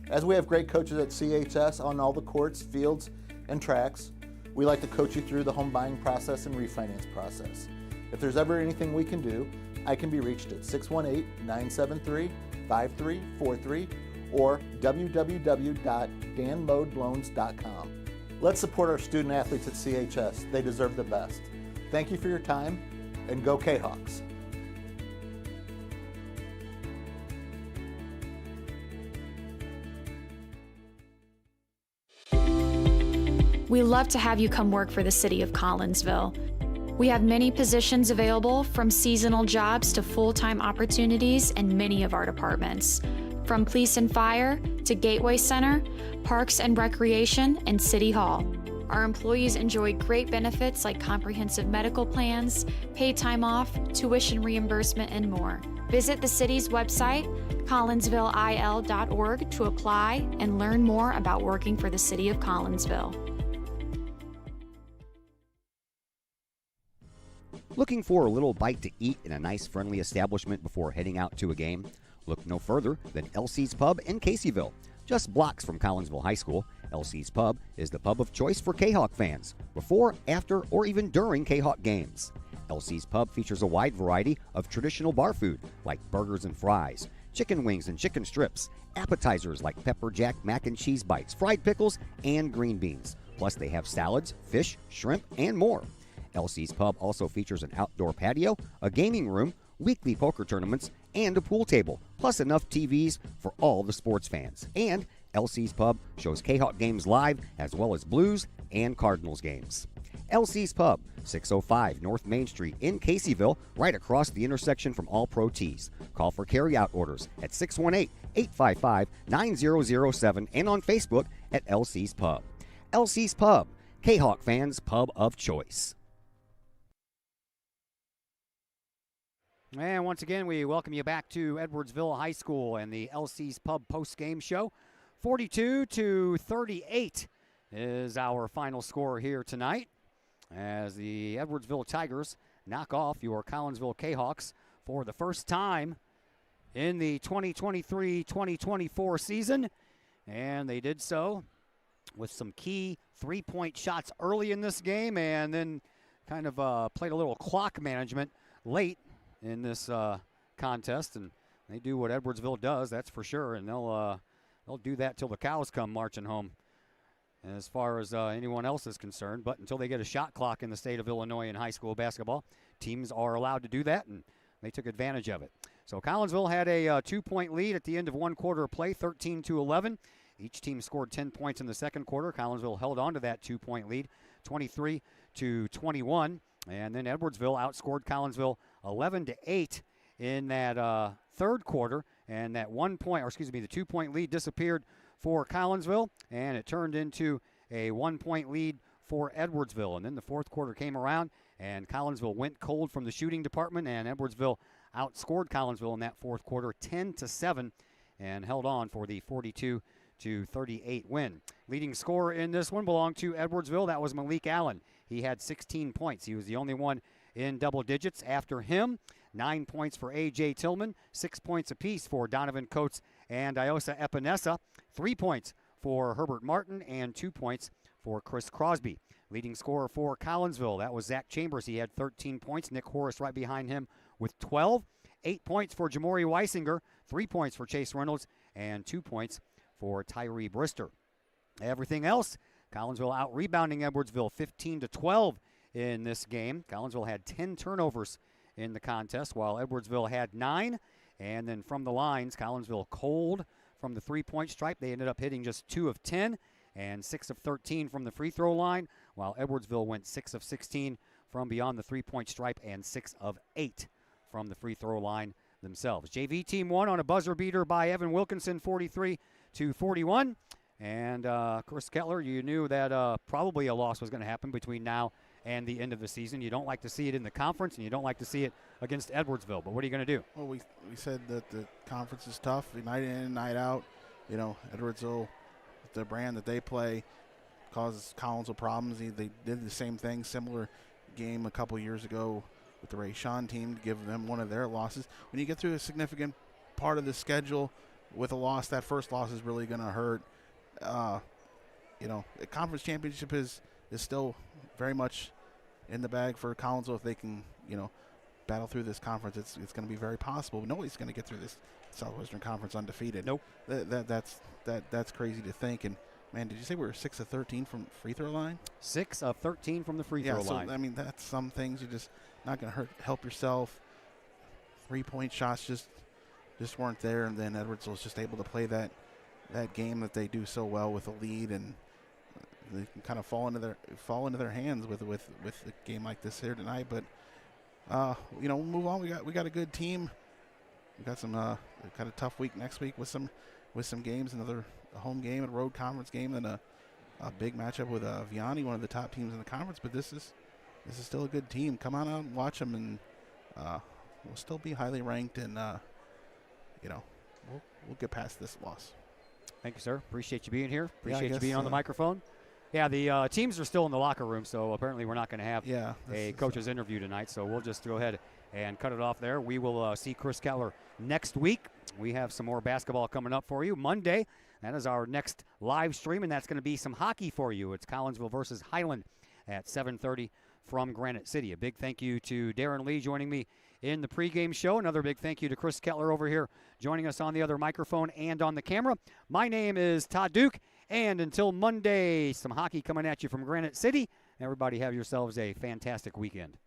Q: As we have great coaches at CHS on all the courts, fields, and tracks, we like to coach you through the home buying process and refinance process. If there's ever anything we can do, I can be reached at 618-973-5343 or www.danmodeloans.com. Let's support our student athletes at CHS. They deserve the best. Thank you for your time, and go Kahawks.
R: We love to have you come work for the City of Collinsville. We have many positions available, from seasonal jobs to full-time opportunities in many of our departments. From police and fire to Gateway Center, Parks and Recreation, and City Hall. Our employees enjoy great benefits like comprehensive medical plans, paid time off, tuition reimbursement, and more. Visit the city's website, collinsvilleil.org, to apply and learn more about working for the City of Collinsville.
L: Looking for a little bite to eat in a nice, friendly establishment before heading out to a game? Look no further than LC's Pub in Caseyville. Just blocks from Collinsville High School, LC's Pub is the pub of choice for Kahok fans, before, after, or even during Kahok games. LC's Pub features a wide variety of traditional bar food like burgers and fries, chicken wings and chicken strips, appetizers like pepper jack mac and cheese bites, fried pickles, and green beans. Plus they have salads, fish, shrimp, and more. LC's Pub also features an outdoor patio, a gaming room, weekly poker tournaments, and a pool table, plus enough TVs for all the sports fans. And LC's Pub shows Kahok games live, as well as Blues and Cardinals games. LC's Pub, 605 North Main Street in Caseyville, right across the intersection from All Pro Tees. Call for carryout orders at 618-855-9007 and on Facebook at LC's Pub. LC's Pub, Kahok fans' pub of choice.
E: And once again, we welcome you back to Edwardsville High School and the LC's Pub post-game show. 42-38 is our final score here tonight, as the Edwardsville Tigers knock off your Collinsville Kahawks for the first time in the 2023-2024 season. And they did so with some key three-point shots early in this game, and then kind of played a little clock management late in this contest. And they do what Edwardsville does, that's for sure, and they'll do that till the cows come marching home. as far as anyone else is concerned. But until they get a shot clock in the state of Illinois in high school basketball, teams are allowed to do that, and they took advantage of it. So Collinsville had a 2-point lead at the end of one quarter of play, 13-11. Each team scored 10 points in the second quarter. Collinsville held on to that 2-point lead, 23-21. And then Edwardsville outscored Collinsville 11-8 in that third quarter. And that the 2-point lead disappeared for Collinsville, and it turned into a 1-point lead for Edwardsville. And then the fourth quarter came around, and Collinsville went cold from the shooting department, and Edwardsville outscored Collinsville in that fourth quarter 10-7 and held on for the 42-38 win. Leading scorer in this one belonged to Edwardsville. That was Malik Allen. He had 16 points. He was the only one in double digits. After him, 9 points for A.J. Tillman, 6 points apiece for Donovan Coates and Iosa Epinesa, 3 points for Herbert Martin, and 2 points for Chris Crosby. Leading scorer for Collinsville, that was Zach Chambers. He had 13 points. Nick Horace right behind him with 12. 8 points for Jamori Weisinger, 3 points for Chase Reynolds, and 2 points for Tyree Brister. Everything else, Collinsville out-rebounding Edwardsville 15-12 in this game. Collinsville had 10 turnovers in the contest, while Edwardsville had 9. And then from the lines, Collinsville cold from the three-point stripe. They ended up hitting just 2 of 10 and 6 of 13 from the free throw line, while Edwardsville went 6 of 16 from beyond the three-point stripe and 6 of 8 from the free throw line themselves. JV team won on a buzzer beater by Evan Wilkinson, 43-41. And Chris Kettler, you knew that probably a loss was going to happen between now and the end of the season. You don't like to see it in the conference, and you don't like to see it against Edwardsville. But what are you going to do?
K: Well, we said that the conference is tough, night in, night out. You know, Edwardsville, the brand that they play, causes Collinsville problems. They did the same thing, similar game a couple years ago with the Ray Sean team to give them one of their losses. When you get through a significant part of the schedule with a loss, that first loss is really going to hurt. You know, the conference championship is still very much in the bag for Collinsville. If they can, you know, battle through this conference, it's going to be very possible. Nobody's going to get through this Southwestern Conference undefeated.
E: Nope.
K: That's crazy to think. And man, did you say we were 6 of 13 from free throw line?
E: 6 of 13 from the free throw line.
K: I mean, that's some things you're just not going to help yourself. 3-point shots just weren't there, and then Edwardsville was just able to play that game that they do so well with a lead, and they can kind of fall into their hands with a game like this here tonight. But you know, we'll move on. We got a good team. We got some got a tough week next week with some games, another home game, a road conference game, and a big matchup with Vianney, one of the top teams in the conference. But this is still a good team. Come on out and watch them, and we'll still be highly ranked, and you know, we'll get past this loss.
E: Thank you, sir. Appreciate you being here.
K: Yeah,
E: Appreciate you being on the microphone. Yeah, the teams are still in the locker room, so apparently we're not going to have a coach's interview tonight, so we'll just go ahead and cut it off there. We will see Chris Kettler next week. We have some more basketball coming up for you. Monday, that is our next live stream, and that's going to be some hockey for you. It's Collinsville versus Highland at 7:30 from Granite City. A big thank you to Darren Lee joining me in the pregame show. Another big thank you to Chris Kettler over here joining us on the other microphone and on the camera. My name is Todd Duke, and until Monday, some hockey coming at you from Granite City. Everybody have yourselves a fantastic weekend.